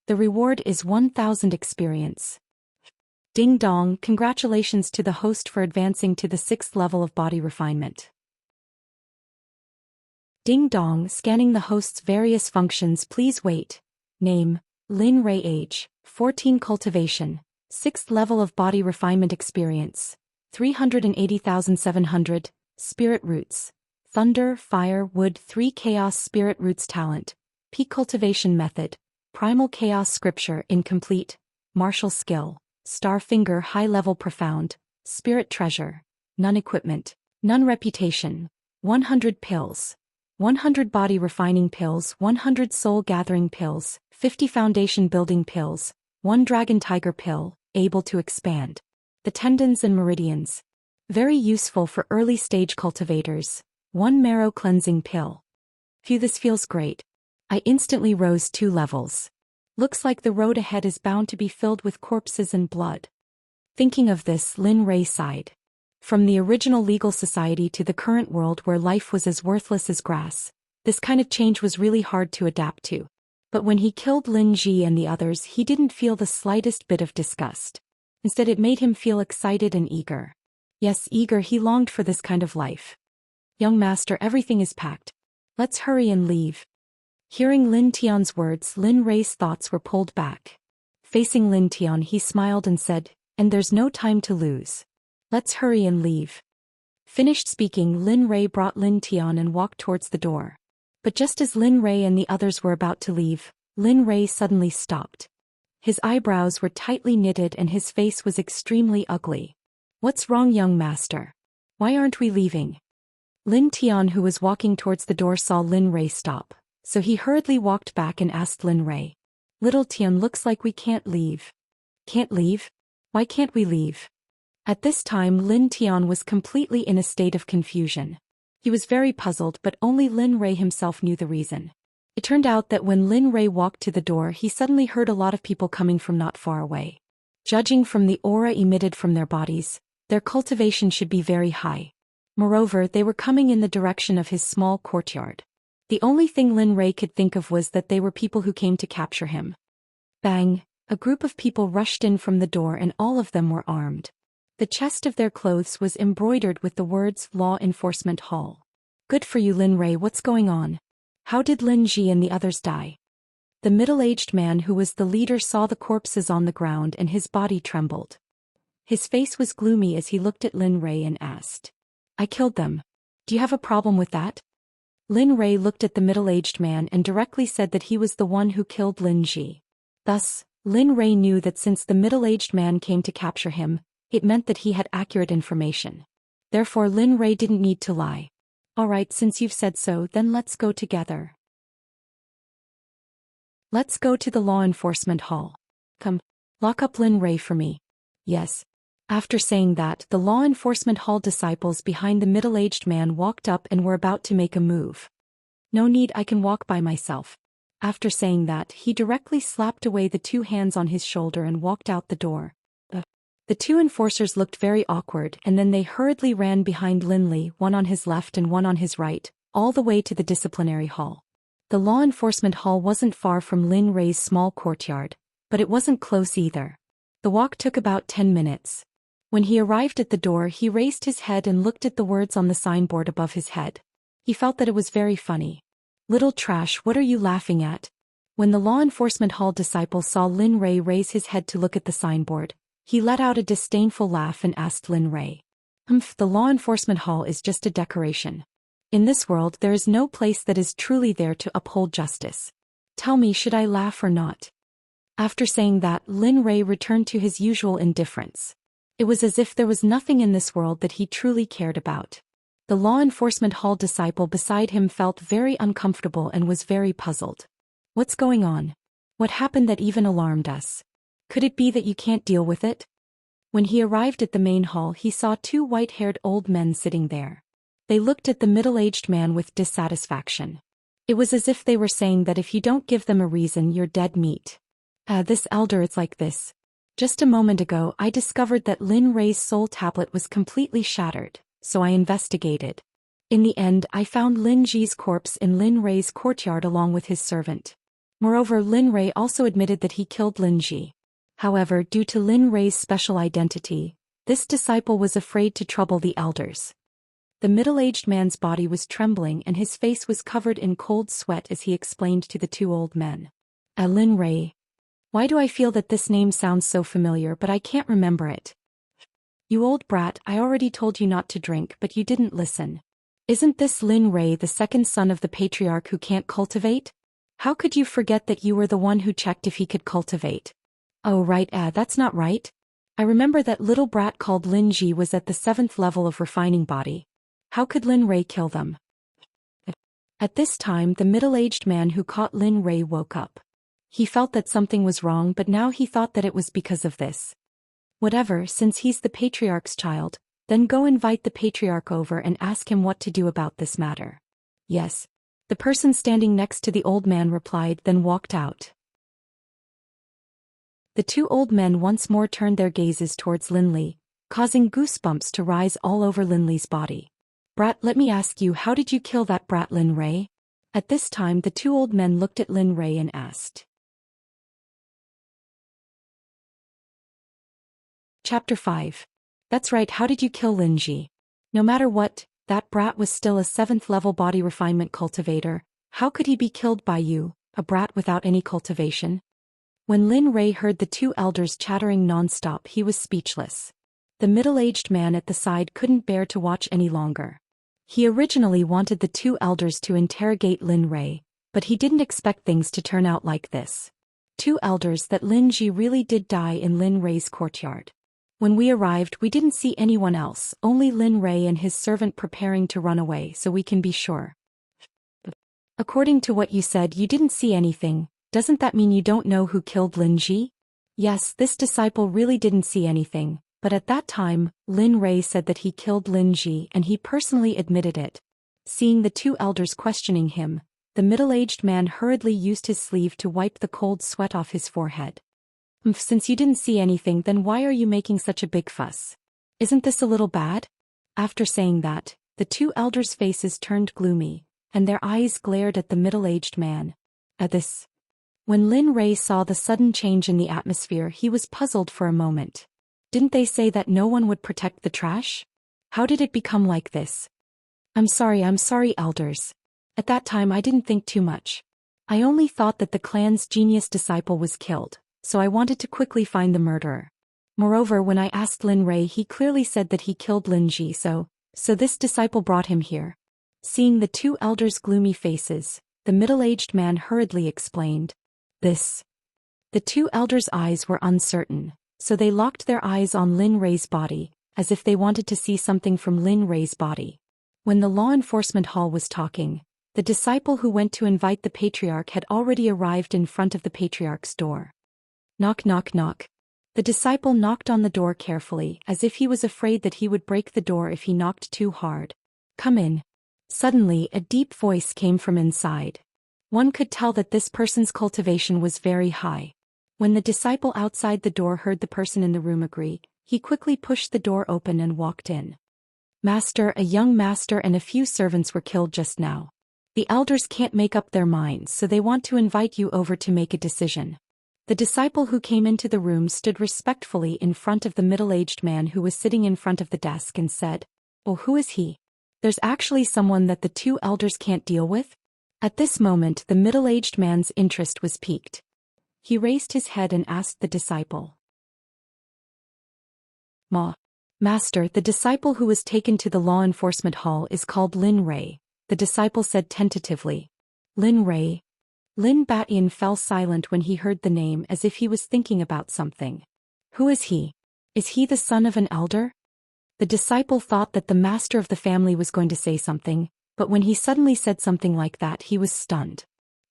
The reward is 1000 experience. Ding dong, congratulations to the host for advancing to the 6th level of body refinement. Ding dong, scanning the host's various functions. Please wait. Name, Lin Rei. Age, 14. Cultivation, 6th level of body refinement experience, 380,700, spirit roots. Thunder, fire, wood, 3 chaos spirit roots talent. Peak cultivation method. Primal chaos scripture incomplete. Martial skill. Star finger high level profound. Spirit treasure. None equipment. None reputation. 100 pills. 100 body refining pills, 100 soul gathering pills, 50 foundation building pills, 1 dragon tiger pill, able to expand the tendons and meridians. Very useful for early stage cultivators. 1 marrow cleansing pill. Phew, this feels great. I instantly rose 2 levels. Looks like the road ahead is bound to be filled with corpses and blood. Thinking of this, Lin Ray sighed. From the original legal society to the current world where life was as worthless as grass, this kind of change was really hard to adapt to. But when he killed Lin Ji and the others, he didn't feel the slightest bit of disgust. Instead, it made him feel excited and eager. Yes, eager, he longed for this kind of life. Young master, everything is packed. Let's hurry and leave. Hearing Lin Tian's words, Lin Ray's thoughts were pulled back. Facing Lin Tian, he smiled and said, "And there's no time to lose. Let's hurry and leave." Finished speaking, Lin Ray brought Lin Tian and walked towards the door. But just as Lin Ray and the others were about to leave, Lin Ray suddenly stopped. His eyebrows were tightly knitted and his face was extremely ugly. "What's wrong, young master? Why aren't we leaving?" Lin Tian, who was walking towards the door, saw Lin Ray stop, so he hurriedly walked back and asked Lin Ray, "Little Tian, looks like we can't leave." "Can't leave? Why can't we leave?" At this time, Lin Tian was completely in a state of confusion. He was very puzzled, but only Lin Ray himself knew the reason. It turned out that when Lin Ray walked to the door, he suddenly heard a lot of people coming from not far away. Judging from the aura emitted from their bodies, their cultivation should be very high. Moreover, they were coming in the direction of his small courtyard. The only thing Lin Ray could think of was that they were people who came to capture him. Bang! A group of people rushed in from the door and all of them were armed. The chest of their clothes was embroidered with the words Law Enforcement Hall. "Good for you, Lin Ray, what's going on? How did Lin Ji and the others die?" The middle-aged man who was the leader saw the corpses on the ground and his body trembled. His face was gloomy as he looked at Lin Ray and asked, "I killed them. Do you have a problem with that?" Lin Ray looked at the middle-aged man and directly said that he was the one who killed Lin Ji. Thus, Lin Ray knew that since the middle-aged man came to capture him, it meant that he had accurate information. Therefore, Lin Ray didn't need to lie. "All right, since you've said so, then let's go together. Let's go to the law enforcement hall. Come, lock up Lin Ray for me." "Yes." After saying that, the law enforcement hall disciples behind the middle-aged man walked up and were about to make a move. "No need, I can walk by myself." After saying that, he directly slapped away the 2 hands on his shoulder and walked out the door. The 2 enforcers looked very awkward and then they hurriedly ran behind Lin Li, one on his left and one on his right, all the way to the disciplinary hall. The law enforcement hall wasn't far from Lin Ray's small courtyard, but it wasn't close either. The walk took about 10 minutes. When he arrived at the door, he raised his head and looked at the words on the signboard above his head. He felt that it was very funny. "Little trash, what are you laughing at?" When the law enforcement hall disciple saw Lin Ray raise his head to look at the signboard, he let out a disdainful laugh and asked Lin Ray, The law enforcement hall is just a decoration. In this world there is no place that is truly there to uphold justice. Tell me, should I laugh or not?" After saying that, Lin Ray returned to his usual indifference. It was as if there was nothing in this world that he truly cared about. The law enforcement hall disciple beside him felt very uncomfortable and was very puzzled. "What's going on? What happened that even alarmed us? Could it be that you can't deal with it?" When he arrived at the main hall, he saw 2 white-haired old men sitting there. They looked at the middle-aged man with dissatisfaction. It was as if they were saying that if you don't give them a reason, you're dead meat. This elder, it's like this. Just a moment ago, I discovered that Lin Ray's soul tablet was completely shattered, so I investigated. In the end, I found Lin Ji's corpse in Lin Ray's courtyard along with his servant. Moreover, Lin Ray also admitted that he killed Lin Ji. However, due to Lin Ray's special identity, this disciple was afraid to trouble the elders. The middle-aged man's body was trembling and his face was covered in cold sweat as he explained to the 2 old men. Lin Ray. Why do I feel that this name sounds so familiar but I can't remember it? You old brat, I already told you not to drink but you didn't listen. Isn't this Lin Ray the second son of the patriarch who can't cultivate? How could you forget that you were the one who checked if he could cultivate? Oh right, that's not right. I remember that little brat called Lin Ji was at the 7th level of refining body. How could Lin Ray kill them? At this time the middle-aged man who caught Lin Ray woke up. He felt that something was wrong but now he thought that it was because of this. Whatever, since he's the patriarch's child, then go invite the patriarch over and ask him what to do about this matter. Yes. The person standing next to the old man replied, then walked out. The two old men once more turned their gazes towards Linley, causing goosebumps to rise all over Linley's body. Brat, let me ask you, how did you kill that brat Lin Ray? At this time the two old men looked at Lin Ray and asked. Chapter 5. That's right, how did you kill Lin Ji? No matter what, that brat was still a 7th level body refinement cultivator. How could he be killed by you, a brat without any cultivation? When Lin Ray heard the two elders chattering non-stop, he was speechless. The middle-aged man at the side couldn't bear to watch any longer. He originally wanted the two elders to interrogate Lin Ray, but he didn't expect things to turn out like this. Two elders, that Lin Ji really did die in Lin Ray's courtyard. When we arrived we didn't see anyone else, only Lin Ray and his servant preparing to run away, so we can be sure. According to what you said, you didn't see anything. Doesn't that mean you don't know who killed Lin Ji? Yes, this disciple really didn't see anything, but at that time, Lin Ray said that he killed Lin Ji and he personally admitted it. Seeing the two elders questioning him, the middle-aged man hurriedly used his sleeve to wipe the cold sweat off his forehead. Since you didn't see anything, then why are you making such a big fuss? Isn't this a little bad? After saying that, the two elders' faces turned gloomy, and their eyes glared at the middle-aged man. At this, when Lin Ray saw the sudden change in the atmosphere, he was puzzled for a moment. Didn't they say that no one would protect the trash? How did it become like this? I'm sorry, elders. At that time I didn't think too much. I only thought that the clan's genius disciple was killed, so I wanted to quickly find the murderer. Moreover, when I asked Lin Ray, he clearly said that he killed Lin Ji, so this disciple brought him here. Seeing the two elders' gloomy faces, the middle-aged man hurriedly explained. The two elders' eyes were uncertain, so they locked their eyes on Lin Ray's body, as if they wanted to see something from Lin Ray's body. When the law enforcement hall was talking, the disciple who went to invite the patriarch had already arrived in front of the patriarch's door. Knock, knock, knock. The disciple knocked on the door carefully, as if he was afraid that he would break the door if he knocked too hard. Come in. Suddenly, a deep voice came from inside. One could tell that this person's cultivation was very high. When the disciple outside the door heard the person in the room agree, he quickly pushed the door open and walked in. Master, a young master and a few servants were killed just now. The elders can't make up their minds, so they want to invite you over to make a decision. The disciple who came into the room stood respectfully in front of the middle-aged man who was sitting in front of the desk and said, "Oh, who is he? There's actually someone that the two elders can't deal with?" At this moment the middle-aged man's interest was piqued. He raised his head and asked the disciple. Master, the disciple who was taken to the law enforcement hall is called Lin Ray, the disciple said tentatively. Lin Ray. Lin Batian fell silent when he heard the name, as if he was thinking about something. Who is he? Is he the son of an elder? The disciple thought that the master of the family was going to say something, but when he suddenly said something like that, he was stunned.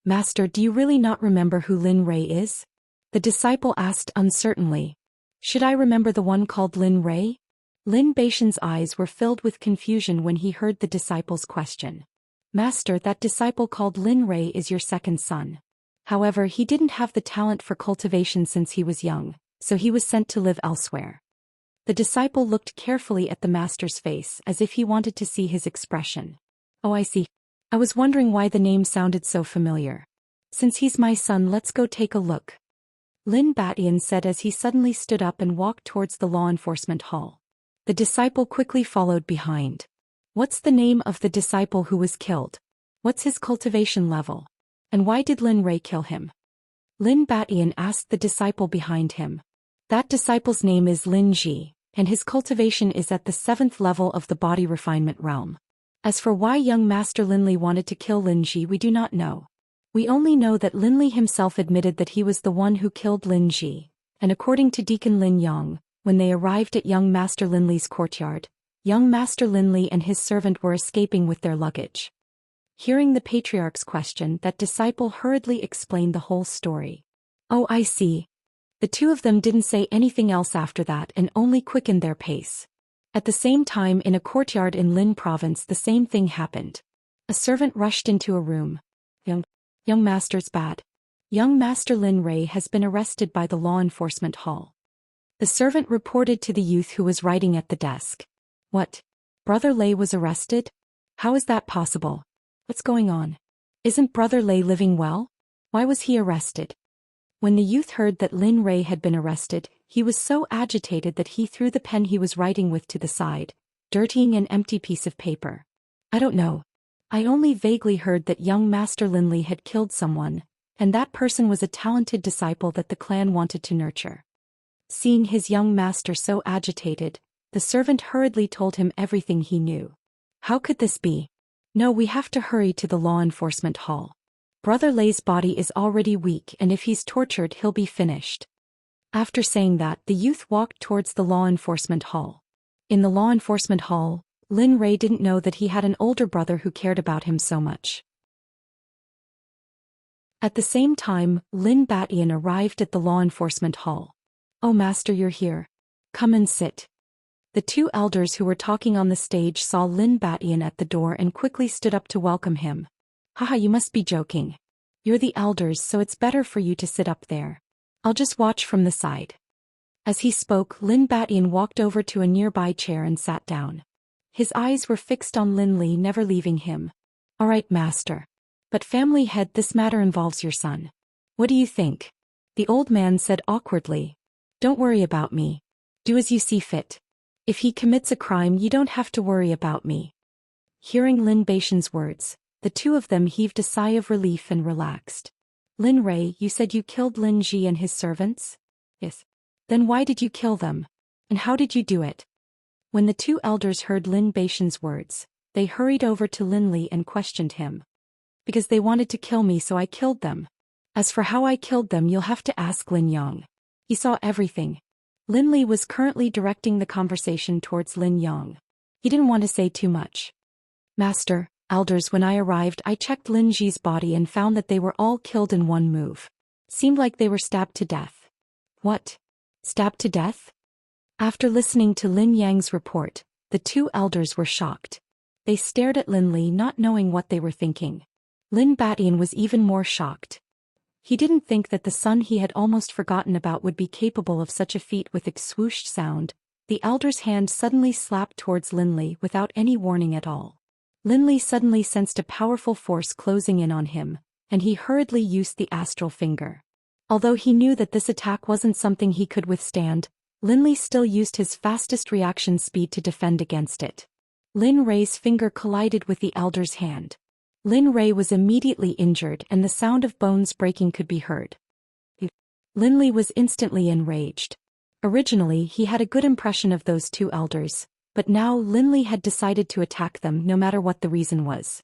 Master, do you really not remember who Lin Ray is? The disciple asked uncertainly. Should I remember the one called Lin Ray? Lin Batian's eyes were filled with confusion when he heard the disciple's question. Master, that disciple called Lin Ray is your second son. However, he didn't have the talent for cultivation since he was young, so he was sent to live elsewhere. The disciple looked carefully at the master's face as if he wanted to see his expression. Oh, I see. I was wondering why the name sounded so familiar. Since he's my son, let's go take a look. Lin Batian said as he suddenly stood up and walked towards the law enforcement hall. The disciple quickly followed behind. What's the name of the disciple who was killed? What's his cultivation level? And why did Lin Ray kill him? Lin Batian asked the disciple behind him. That disciple's name is Lin Ji, and his cultivation is at the 7th level of the body refinement realm. As for why young Master Linley wanted to kill Lin Ji, we do not know. We only know that Linley himself admitted that he was the one who killed Lin Ji, and according to Deacon Lin Yang, when they arrived at young Master Linley's courtyard, young Master Linley and his servant were escaping with their luggage. Hearing the patriarch's question, that disciple hurriedly explained the whole story. Oh, I see. The two of them didn't say anything else after that and only quickened their pace. At the same time, in a courtyard in Lin Province, the same thing happened. A servant rushed into a room. Young Master's bad. Young Master Lin Ray has been arrested by the law enforcement hall. The servant reported to the youth who was writing at the desk. What? Brother Lei was arrested? How is that possible? What's going on? Isn't Brother Lei living well? Why was he arrested? When the youth heard that Lin Ray had been arrested, he was so agitated that he threw the pen he was writing with to the side, dirtying an empty piece of paper. I don't know. I only vaguely heard that young Master Linley had killed someone, and that person was a talented disciple that the clan wanted to nurture. Seeing his young master so agitated, the servant hurriedly told him everything he knew. How could this be? No, we have to hurry to the law enforcement hall. Brother Lei's body is already weak, and if he's tortured he'll be finished. After saying that, the youth walked towards the law enforcement hall. In the law enforcement hall, Lin Ray didn't know that he had an older brother who cared about him so much. At the same time, Lin Batian arrived at the law enforcement hall. Oh, Master, you're here. Come and sit. The two elders who were talking on the stage saw Lin Batian at the door and quickly stood up to welcome him. Haha, you must be joking. You're the elders, so it's better for you to sit up there. I'll just watch from the side. As he spoke, Lin Batian walked over to a nearby chair and sat down. His eyes were fixed on Lin Li, never leaving him. All right, Master. But family head, this matter involves your son. What do you think? The old man said awkwardly. Don't worry about me. Do as you see fit. If he commits a crime, you don't have to worry about me. Hearing Lin Batian's words, the two of them heaved a sigh of relief and relaxed. Lin Ray, you said you killed Lin Ji and his servants? Yes. Then why did you kill them? And how did you do it? When the two elders heard Lin Batian's words, they hurried over to Lin Li and questioned him. Because they wanted to kill me, so I killed them. As for how I killed them, you'll have to ask Lin Yang. He saw everything. Lin Li was currently directing the conversation towards Lin Yang. He didn't want to say too much. Master, elders, when I arrived, I checked Lin Ji's body and found that they were all killed in one move. Seemed like they were stabbed to death. What? Stabbed to death? After listening to Lin Yang's report, the two elders were shocked. They stared at Lin Li, not knowing what they were thinking. Lin Batian was even more shocked. He didn't think that the son he had almost forgotten about would be capable of such a feat. With a swooshed sound, the elder's hand suddenly slapped towards Lin Li without any warning at all. Lin Li suddenly sensed a powerful force closing in on him, and he hurriedly used the astral finger. Although he knew that this attack wasn't something he could withstand, Lin Li still used his fastest reaction speed to defend against it. Lin Ray's finger collided with the elder's hand. Lin Ray was immediately injured and the sound of bones breaking could be heard. Lin Li was instantly enraged. Originally, he had a good impression of those two elders, but now Lin Li had decided to attack them no matter what the reason was.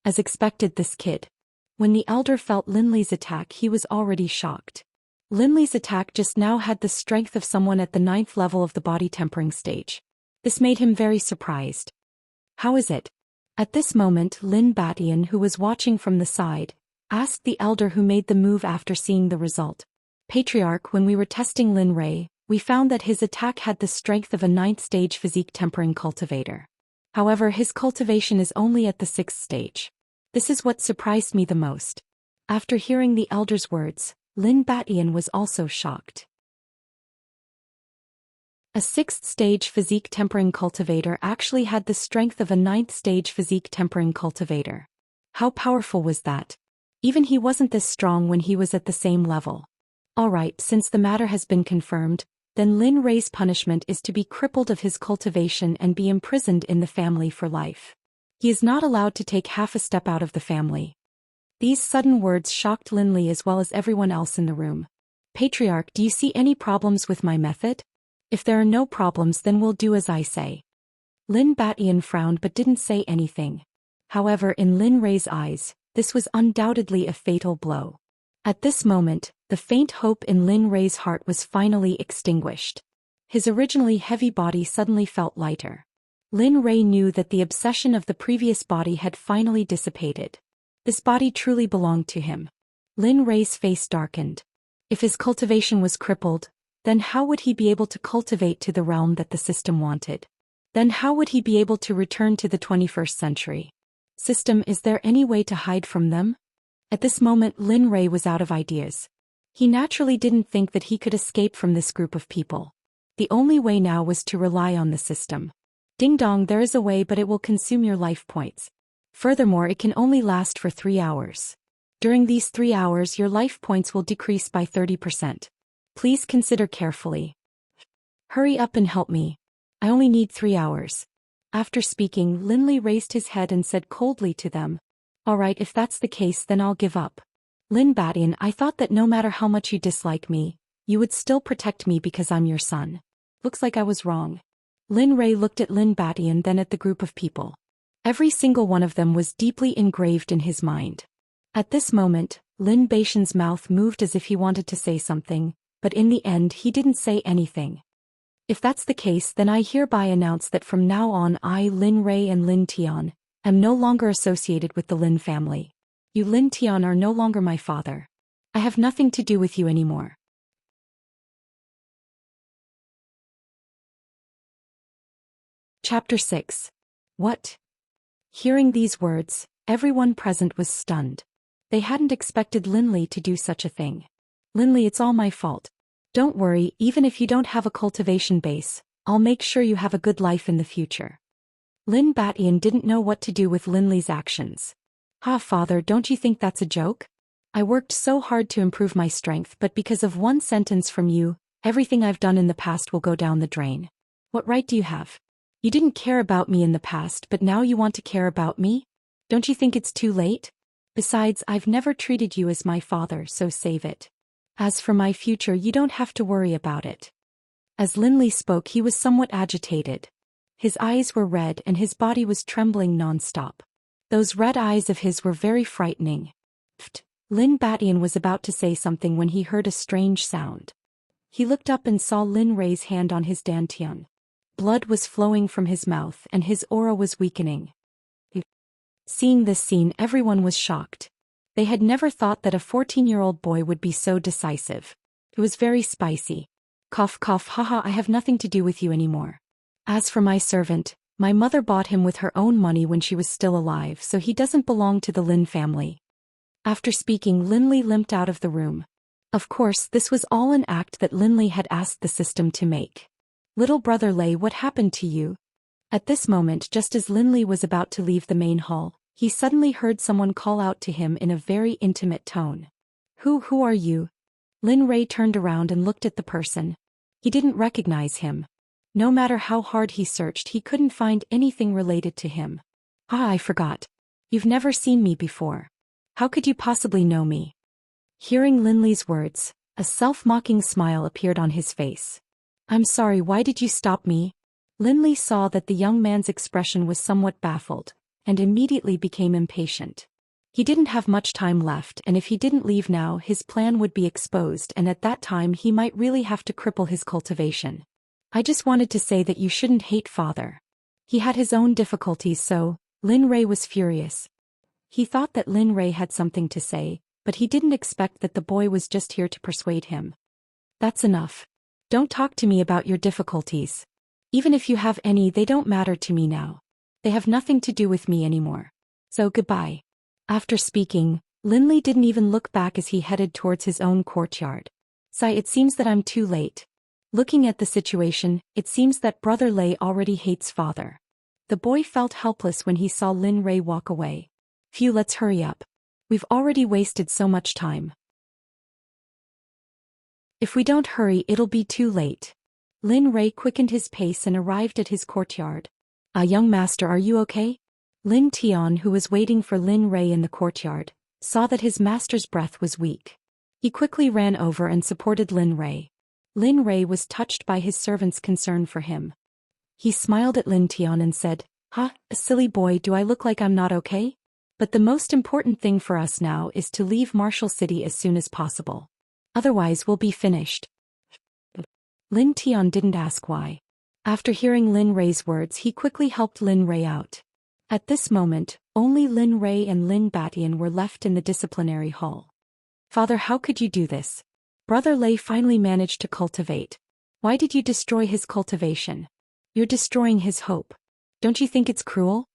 As expected, this kid. When the elder felt Lin Li's attack, he was already shocked. Lin Li's attack just now had the strength of someone at the 9th level of the body tempering stage. This made him very surprised. How is it? At this moment, Lin Batian, who was watching from the side, asked the elder who made the move after seeing the result. Patriarch, when we were testing Lin Ray, we found that his attack had the strength of a 9th stage physique tempering cultivator. However, his cultivation is only at the 6th stage. This is what surprised me the most. After hearing the elder's words, Lin Batian was also shocked. A 6th stage physique tempering cultivator actually had the strength of a 9th stage physique tempering cultivator. How powerful was that? Even he wasn't this strong when he was at the same level. Alright, since the matter has been confirmed, then Lin Ray's punishment is to be crippled of his cultivation and be imprisoned in the family for life. He is not allowed to take half a step out of the family. These sudden words shocked Lin Li as well as everyone else in the room. Patriarch, do you see any problems with my method? If there are no problems, then we'll do as I say. Lin Batian frowned but didn't say anything. However, in Lin Rei's eyes, this was undoubtedly a fatal blow. At this moment, the faint hope in Lin Rei's heart was finally extinguished. His originally heavy body suddenly felt lighter. Lin Rei knew that the obsession of the previous body had finally dissipated. This body truly belonged to him. Lin Rei's face darkened. If his cultivation was crippled, then how would he be able to cultivate to the realm that the system wanted? Then how would he be able to return to the 21st century? System, is there any way to hide from them? At this moment, Lin Rei was out of ideas. He naturally didn't think that he could escape from this group of people. The only way now was to rely on the system. Ding dong, there is a way, but it will consume your life points. Furthermore, it can only last for 3 hours. During these 3 hours, your life points will decrease by 30%. Please consider carefully. Hurry up and help me. I only need 3 hours. After speaking, Linley raised his head and said coldly to them, "Alright, if that's the case, then I'll give up. Lin Batian, I thought that no matter how much you dislike me, you would still protect me because I'm your son. Looks like I was wrong." Lin Rei looked at Lin Batian, then at the group of people. Every single one of them was deeply engraved in his mind. At this moment, Lin Batian's mouth moved as if he wanted to say something, but in the end he didn't say anything. "If that's the case, then I hereby announce that from now on I, Lin Rei and Lin Tian, am no longer associated with the Lin family. You Lin Tian are no longer my father. I have nothing to do with you anymore." Chapter 6. What? Hearing these words, everyone present was stunned. They hadn't expected Linley to do such a thing. "Linley, it's all my fault. Don't worry, even if you don't have a cultivation base, I'll make sure you have a good life in the future." Lin Batian didn't know what to do with Linley's actions. Father, don't you think that's a joke? I worked so hard to improve my strength, but because of one sentence from you, everything I've done in the past will go down the drain. What right do you have? You didn't care about me in the past, but now you want to care about me? Don't you think it's too late? Besides, I've never treated you as my father, so save it. As for my future, you don't have to worry about it." As Linley spoke, he was somewhat agitated. His eyes were red and his body was trembling non-stop. Those red eyes of his were very frightening. Lin Batian was about to say something when he heard a strange sound. He looked up and saw Lin Rei's hand on his dantian. Blood was flowing from his mouth and his aura was weakening. Seeing this scene, everyone was shocked. They had never thought that a 14-year-old boy would be so decisive. It was very spicy. Cough cough, haha, I have nothing to do with you anymore. As for my servant, my mother bought him with her own money when she was still alive, so he doesn't belong to the Lin family. After speaking, Linley limped out of the room. Of course, this was all an act that Linley had asked the system to make. "Little brother Lei, what happened to you?" At this moment, just as Linley was about to leave the main hall, he suddenly heard someone call out to him in a very intimate tone. Who are you?" Lin Rei turned around and looked at the person. He didn't recognize him. No matter how hard he searched, he couldn't find anything related to him. I forgot. You've never seen me before. How could you possibly know me?" Hearing Linley's words, a self-mocking smile appeared on his face. "I'm sorry, why did you stop me?" Linley saw that the young man's expression was somewhat baffled, and immediately became impatient. He didn't have much time left, and if he didn't leave now, his plan would be exposed, and at that time he might really have to cripple his cultivation. "I just wanted to say that you shouldn't hate father. He had his own difficulties, so..." Lin Rei was furious. He thought that Lin Rei had something to say, but he didn't expect that the boy was just here to persuade him. "That's enough. Don't talk to me about your difficulties. Even if you have any, they don't matter to me now. They have nothing to do with me anymore. So goodbye." After speaking, Linley didn't even look back as he headed towards his own courtyard. "Sigh, it seems that I'm too late. Looking at the situation, it seems that brother Lei already hates father." The boy felt helpless when he saw Lin Rei walk away. "Phew, let's hurry up. We've already wasted so much time. If we don't hurry, it'll be too late." Lin Rei quickened his pace and arrived at his courtyard. Young master, are you okay?" Lin Tian, who was waiting for Lin Rei in the courtyard, saw that his master's breath was weak. He quickly ran over and supported Lin Rei. Lin Rei was touched by his servant's concern for him. He smiled at Lin Tian and said, "Ha, silly boy, do I look like I'm not okay? But the most important thing for us now is to leave Marshall City as soon as possible. Otherwise we'll be finished." Lin Tian didn't ask why. After hearing Lin Rei's words, he quickly helped Lin Rei out. At this moment, only Lin Rei and Lin Batian were left in the disciplinary hall. "Father, how could you do this? Brother Lei finally managed to cultivate. Why did you destroy his cultivation? You're destroying his hope. Don't you think it's cruel?"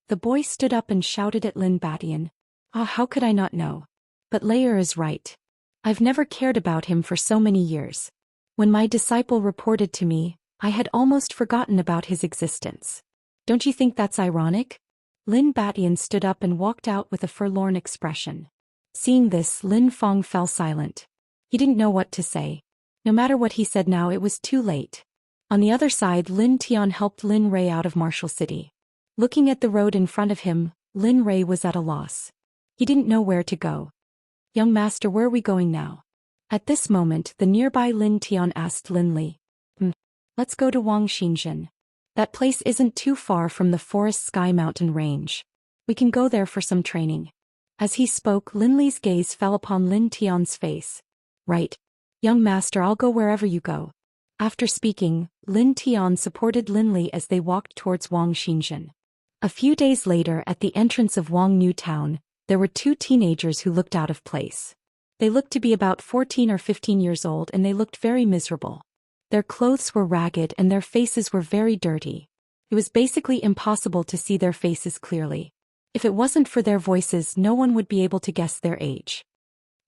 The boy stood up and shouted at Lin Batian. "Ah, how could I not know? But Leier is right. I've never cared about him for so many years. When my disciple reported to me, I had almost forgotten about his existence. Don't you think that's ironic?" Lin Batian stood up and walked out with a forlorn expression. Seeing this, Lin Fong fell silent. He didn't know what to say. No matter what he said now, it was too late. On the other side, Lin Tian helped Lin Rei out of Marshall City. Looking at the road in front of him, Lin Rei was at a loss. He didn't know where to go. "Young master, where are we going now?" At this moment, the nearby Lin Tian asked Lin Li. Let's go to Wang Xinjian. That place isn't too far from the Forest Sky Mountain Range. We can go there for some training." As he spoke, Lin Li's gaze fell upon Lin Tian's face. "Right. Young master, I'll go wherever you go." After speaking, Lin Tian supported Lin Li as they walked towards Wang Xinjian. A few days later, at the entrance of Wang New Town, there were two teenagers who looked out of place. They looked to be about 14 or 15 years old, and they looked very miserable. Their clothes were ragged and their faces were very dirty. It was basically impossible to see their faces clearly. If it wasn't for their voices, no one would be able to guess their age.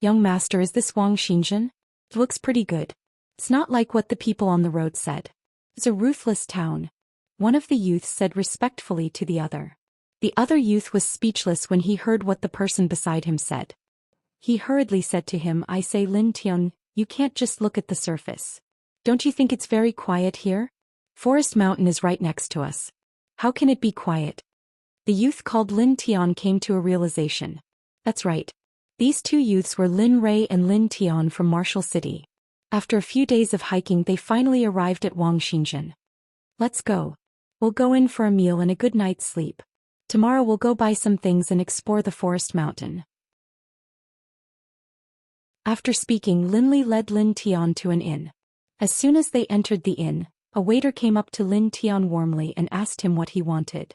"Young master, is this Wang Xinjian? It looks pretty good. It's not like what the people on the road said. It's a ruthless town," one of the youths said respectfully to the other. The other youth was speechless when he heard what the person beside him said. He hurriedly said to him, "I say, Lin Tian, you can't just look at the surface. Don't you think it's very quiet here? Forest Mountain is right next to us. How can it be quiet?" The youth called Lin Tian came to a realization. That's right. These two youths were Lin Rei and Lin Tian from Marshall City. After a few days of hiking, they finally arrived at Wang Xinjian. "Let's go. We'll go in for a meal and a good night's sleep. Tomorrow we'll go buy some things and explore the Forest Mountain." After speaking, Lin Li led Lin Tian to an inn. As soon as they entered the inn, a waiter came up to Lin Tian warmly and asked him what he wanted.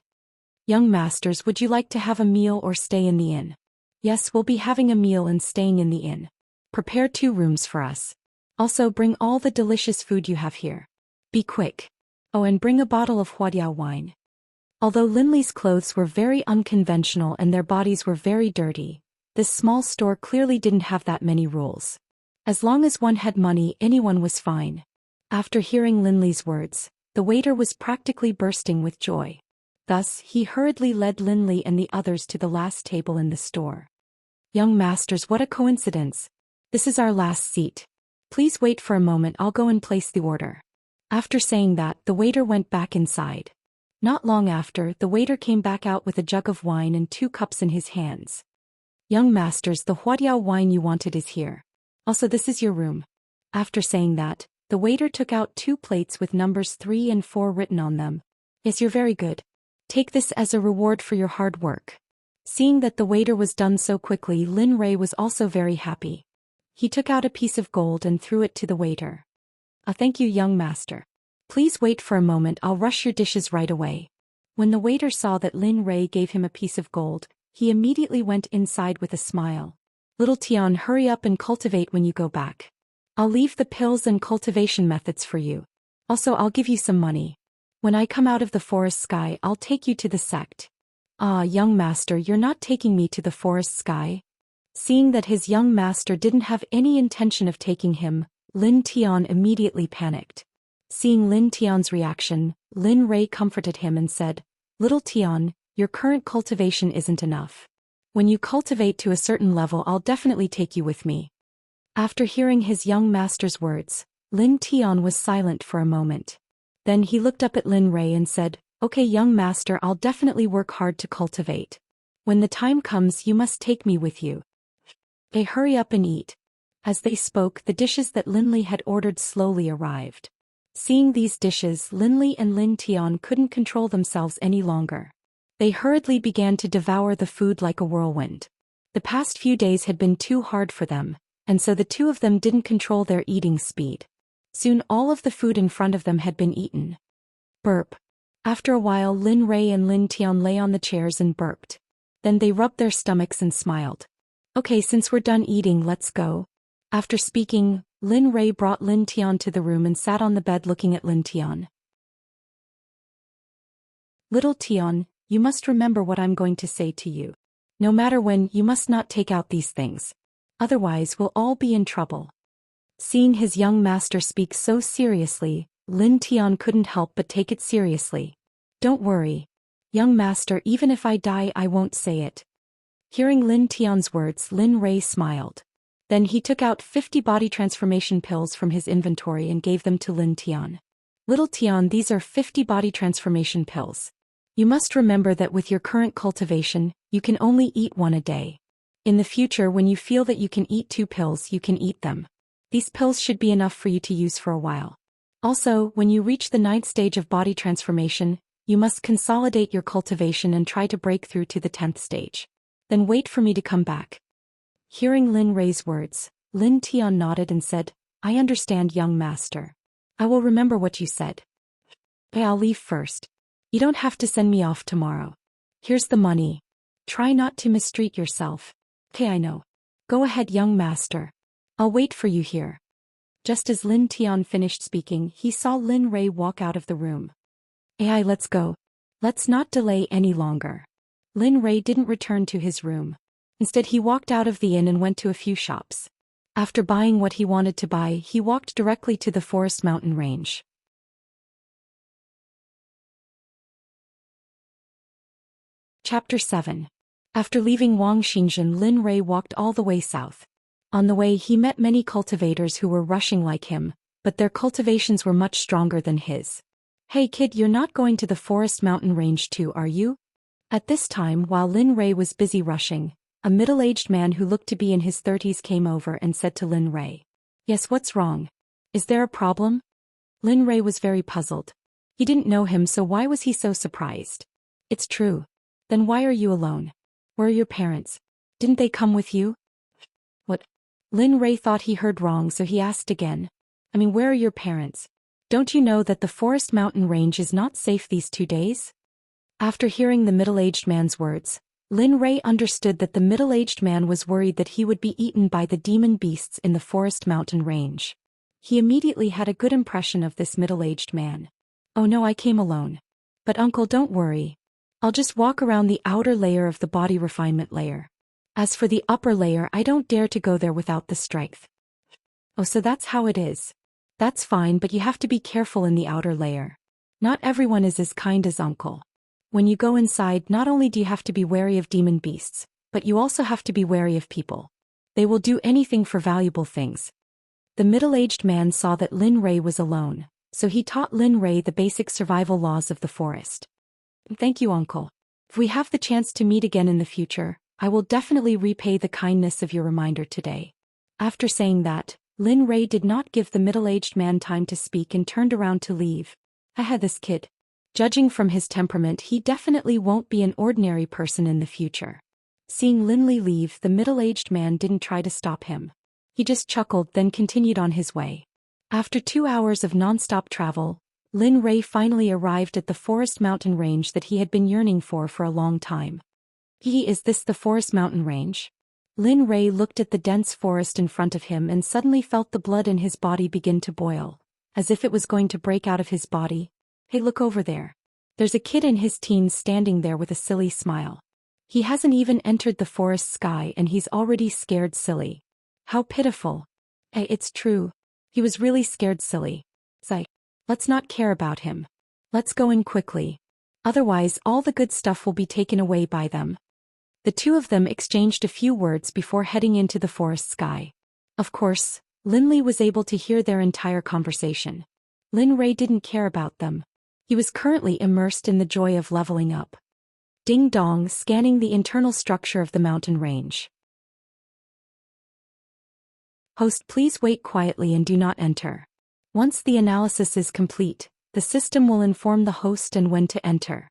"Young masters, would you like to have a meal or stay in the inn?" "Yes, we'll be having a meal and staying in the inn. Prepare 2 rooms for us. Also bring all the delicious food you have here. Be quick. Oh, and bring a bottle of Huadiao wine." Although Lin Li's clothes were very unconventional and their bodies were very dirty, this small store clearly didn't have that many rules. As long as one had money, anyone was fine. After hearing Lin Li's words, the waiter was practically bursting with joy. Thus, he hurriedly led Lin Li and the others to the last table in the store. "Young masters, what a coincidence. This is our last seat. Please wait for a moment, I'll go and place the order." After saying that, the waiter went back inside. Not long after, the waiter came back out with a jug of wine and 2 cups in his hands. "Young masters, the Huadiao wine you wanted is here. Also, this is your room." After saying that, the waiter took out 2 plates with numbers 3 and 4 written on them. "Yes, you're very good. Take this as a reward for your hard work." Seeing that the waiter was done so quickly, Lin Rei was also very happy. He took out a piece of gold and threw it to the waiter. Thank you, young master. Please wait for a moment, I'll rush your dishes right away." When the waiter saw that Lin Rei gave him a piece of gold, he immediately went inside with a smile. "Little Tian, hurry up and cultivate when you go back. I'll leave the pills and cultivation methods for you. Also, I'll give you some money. When I come out of the forest sky, I'll take you to the sect." "Ah, young master, you're not taking me to the forest sky?" Seeing that his young master didn't have any intention of taking him, Lin Tian immediately panicked. Seeing Lin Tian's reaction, Lin Rei comforted him and said, "Little Tian, your current cultivation isn't enough. When you cultivate to a certain level, I'll definitely take you with me." After hearing his young master's words, Lin Tian was silent for a moment. Then he looked up at Lin Rei and said, "Okay, young master, I'll definitely work hard to cultivate. When the time comes, you must take me with you. Okay, hurry up and eat." As they spoke, the dishes that Linley had ordered slowly arrived. Seeing these dishes, Linley and Lin Tian couldn't control themselves any longer. They hurriedly began to devour the food like a whirlwind. The past few days had been too hard for them, and so the two of them didn't control their eating speed. Soon all of the food in front of them had been eaten. Burp. After a while, Lin Rei and Lin Tian lay on the chairs and burped. Then they rubbed their stomachs and smiled. Okay, since we're done eating, let's go. After speaking, Lin Rei brought Lin Tian to the room and sat on the bed looking at Lin Tian. Little Tian, you must remember what I'm going to say to you. No matter when, you must not take out these things. Otherwise, we'll all be in trouble. Seeing his young master speak so seriously, Lin Tian couldn't help but take it seriously. Don't worry. Young master, even if I die, I won't say it. Hearing Lin Tian's words, Lin Rei smiled. Then he took out 50 body transformation pills from his inventory and gave them to Lin Tian. Little Tian, these are 50 body transformation pills. You must remember that with your current cultivation, you can only eat one a day. In the future, when you feel that you can eat 2 pills, you can eat them. These pills should be enough for you to use for a while. Also, when you reach the 9th stage of body transformation, you must consolidate your cultivation and try to break through to the 10th stage. Then wait for me to come back. Hearing Lin Rei's words, Lin Tian nodded and said, I understand, young master. I will remember what you said. But I'll leave first. You don't have to send me off tomorrow. Here's the money. Try not to mistreat yourself. Okay, I know. Go ahead, young master. I'll wait for you here. Just as Lin Tian finished speaking, he saw Lin Rei walk out of the room. Ai, let's go. Let's not delay any longer. Lin Rei didn't return to his room. Instead, he walked out of the inn and went to a few shops. After buying what he wanted to buy, he walked directly to the forest mountain range. Chapter 7. After leaving Wangxinzhen, Lin Rei walked all the way south. On the way, he met many cultivators who were rushing like him, but their cultivations were much stronger than his. Hey kid, you're not going to the forest mountain range too, are you? At this time, while Lin Rei was busy rushing, a middle-aged man who looked to be in his 30s came over and said to Lin Rei. Yes, what's wrong? Is there a problem? Lin Rei was very puzzled. He didn't know him, so why was he so surprised? It's true. Then why are you alone? Where are your parents? Didn't they come with you? What? Lin Rei thought he heard wrong, so he asked again. Where are your parents? Don't you know that the forest mountain range is not safe these 2 days? After hearing the middle-aged man's words, Lin Rei understood that the middle-aged man was worried that he would be eaten by the demon beasts in the forest mountain range. He immediately had a good impression of this middle-aged man. Oh no, I came alone. But uncle, don't worry. I'll just walk around the outer layer of the body refinement layer. As for the upper layer, I don't dare to go there without the strength. Oh, so that's how it is. That's fine, but you have to be careful in the outer layer. Not everyone is as kind as uncle. When you go inside, not only do you have to be wary of demon beasts, but you also have to be wary of people. They will do anything for valuable things. The middle-aged man saw that Lin Rei was alone, so he taught Lin Rei the basic survival laws of the forest. Thank you, uncle. If we have the chance to meet again in the future, I will definitely repay the kindness of your reminder today. After saying that, Lin Rei did not give the middle-aged man time to speak and turned around to leave. I had this kid. Judging from his temperament, he definitely won't be an ordinary person in the future. Seeing Lin Li leave, the middle-aged man didn't try to stop him. He just chuckled, then continued on his way. After 2 hours of non-stop travel, Lin Rei finally arrived at the forest mountain range that he had been yearning for a long time. Is this the forest mountain range? Lin Rei looked at the dense forest in front of him and suddenly felt the blood in his body begin to boil, as if it was going to break out of his body. Hey, look over there. There's a kid in his teens standing there with a silly smile. He hasn't even entered the forest sky and he's already scared silly. How pitiful. Hey, it's true. He was really scared silly. Let's not care about him. Let's go in quickly. Otherwise, all the good stuff will be taken away by them. The two of them exchanged a few words before heading into the forest sky. Of course, Lin Li was able to hear their entire conversation. Lin Rei didn't care about them. He was currently immersed in the joy of leveling up. Ding dong, scanning the internal structure of the mountain range. Host, please wait quietly and do not enter. Once the analysis is complete, the system will inform the host and when to enter.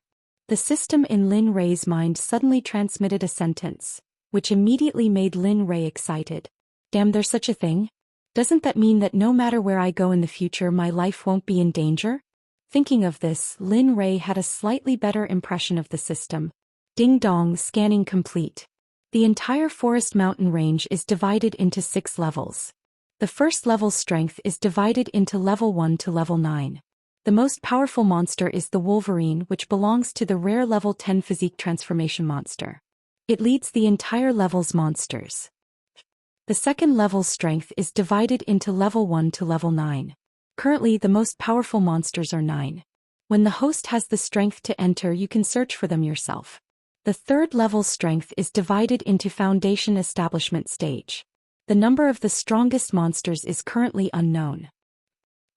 The system in Lin Rei's mind suddenly transmitted a sentence, which immediately made Lin Rei excited. Damn, there's such a thing? Doesn't that mean that no matter where I go in the future my life won't be in danger? Thinking of this, Lin Rei had a slightly better impression of the system. Ding dong, scanning complete. The entire forest mountain range is divided into 6 levels. The first level's strength is divided into level 1 to level 9. The most powerful monster is the Wolverine, which belongs to the rare level 10 physique transformation monster. It leads the entire level's monsters. The second level's strength is divided into level 1 to level 9. Currently the most powerful monsters are 9. When the host has the strength to enter, you can search for them yourself. The third level's strength is divided into Foundation Establishment stage. The number of the strongest monsters is currently unknown.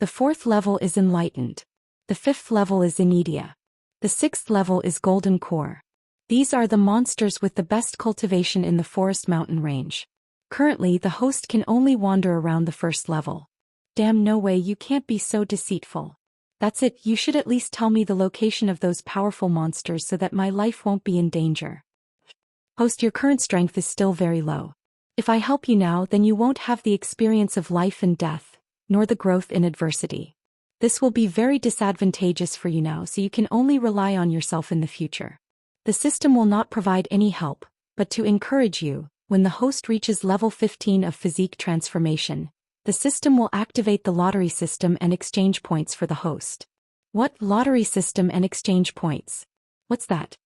The fourth level is Enlightened. The fifth level is Immediate. The sixth level is Golden Core. These are the monsters with the best cultivation in the forest mountain range. Currently the host can only wander around the first level. Damn, no way, you can't be so deceitful. That's it, you should at least tell me the location of those powerful monsters so that my life won't be in danger. Host, your current strength is still very low. If I help you now, then you won't have the experience of life and death, nor the growth in adversity. This will be very disadvantageous for you now, so you can only rely on yourself in the future. The system will not provide any help, but to encourage you, when the host reaches level 15 of physique transformation, the system will activate the lottery system and exchange points for the host. What? Lottery system and exchange points? What's that?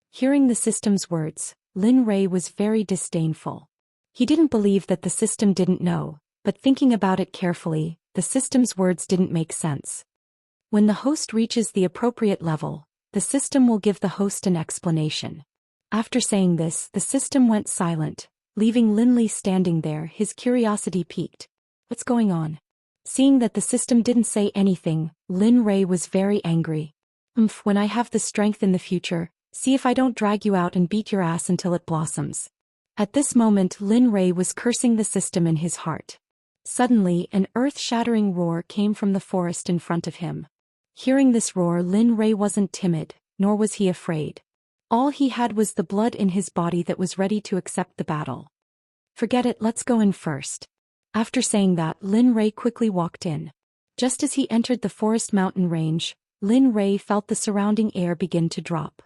Hearing the system's words, Lin Rei was very disdainful. He didn't believe that the system didn't know, but thinking about it carefully, the system's words didn't make sense. When the host reaches the appropriate level, the system will give the host an explanation. After saying this, the system went silent, leaving Lin Li standing there, his curiosity piqued. What's going on? Seeing that the system didn't say anything, Lin Rei was very angry. When I have the strength in the future, see if I don't drag you out and beat your ass until it blossoms. At this moment Lin Rei was cursing the system in his heart. Suddenly an earth-shattering roar came from the forest in front of him. Hearing this roar, Lin Rei wasn't timid, nor was he afraid. All he had was the blood in his body that was ready to accept the battle. Forget it, let's go in first. After saying that, Lin Rei quickly walked in. Just as he entered the forest mountain range, Lin Rei felt the surrounding air begin to drop.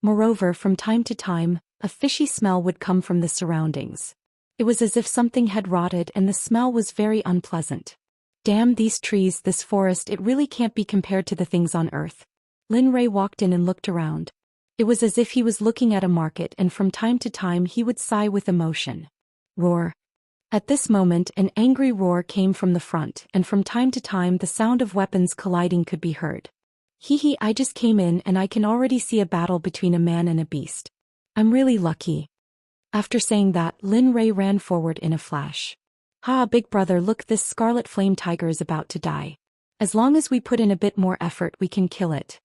Moreover, from time to time, a fishy smell would come from the surroundings. It was as if something had rotted and the smell was very unpleasant. Damn, these trees, this forest, it really can't be compared to the things on Earth. Lin Rei walked in and looked around. It was as if he was looking at a market, and from time to time he would sigh with emotion. Roar. At this moment an angry roar came from the front, and from time to time the sound of weapons colliding could be heard. Hee, I just came in and I can already see a battle between a man and a beast. I'm really lucky. After saying that, Lin Rei ran forward in a flash. Ha, big brother, look, this scarlet flame tiger is about to die. As long as we put in a bit more effort we can kill it.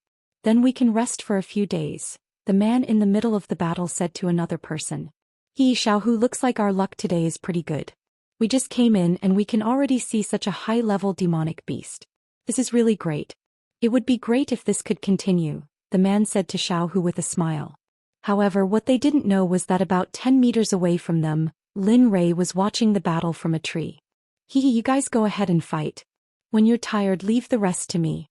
Then we can rest for a few days, the man in the middle of the battle said to another person. Xiaohu, looks like our luck today is pretty good. We just came in and we can already see such a high-level demonic beast. This is really great. It would be great if this could continue, the man said to Xiaohu with a smile. However, what they didn't know was that about 10 meters away from them, Lin Rei was watching the battle from a tree. You guys go ahead and fight. When you're tired, leave the rest to me.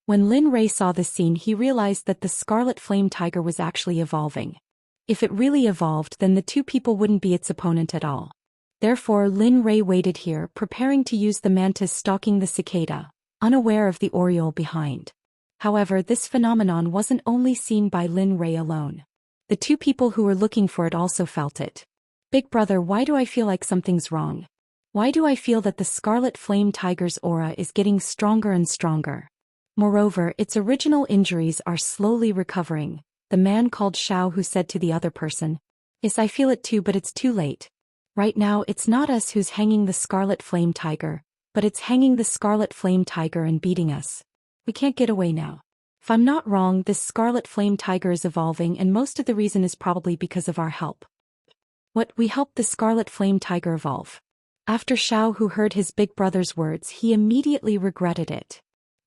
When Lin Rei saw this scene, he realized that the scarlet flame tiger was actually evolving. If it really evolved, then the two people wouldn't be its opponent at all. Therefore Lin Rei waited here, preparing to use the mantis stalking the cicada, unaware of the oriole behind. However, this phenomenon wasn't only seen by Lin Rei alone. The two people who were looking for it also felt it. Big brother, why do I feel like something's wrong? Why do I feel that the scarlet flame tiger's aura is getting stronger and stronger? Moreover, its original injuries are slowly recovering, the man called Xiaohu said to the other person. Yes, I feel it too, but it's too late. Right now it's not us who's hanging the scarlet flame tiger, but it's hanging the scarlet flame tiger and beating us. We can't get away now. If I'm not wrong, this scarlet flame tiger is evolving, and most of the reason is probably because of our help. What, we helped the Scarlet Flame Tiger evolve? After Xiao Hu heard his big brother's words, he immediately regretted it.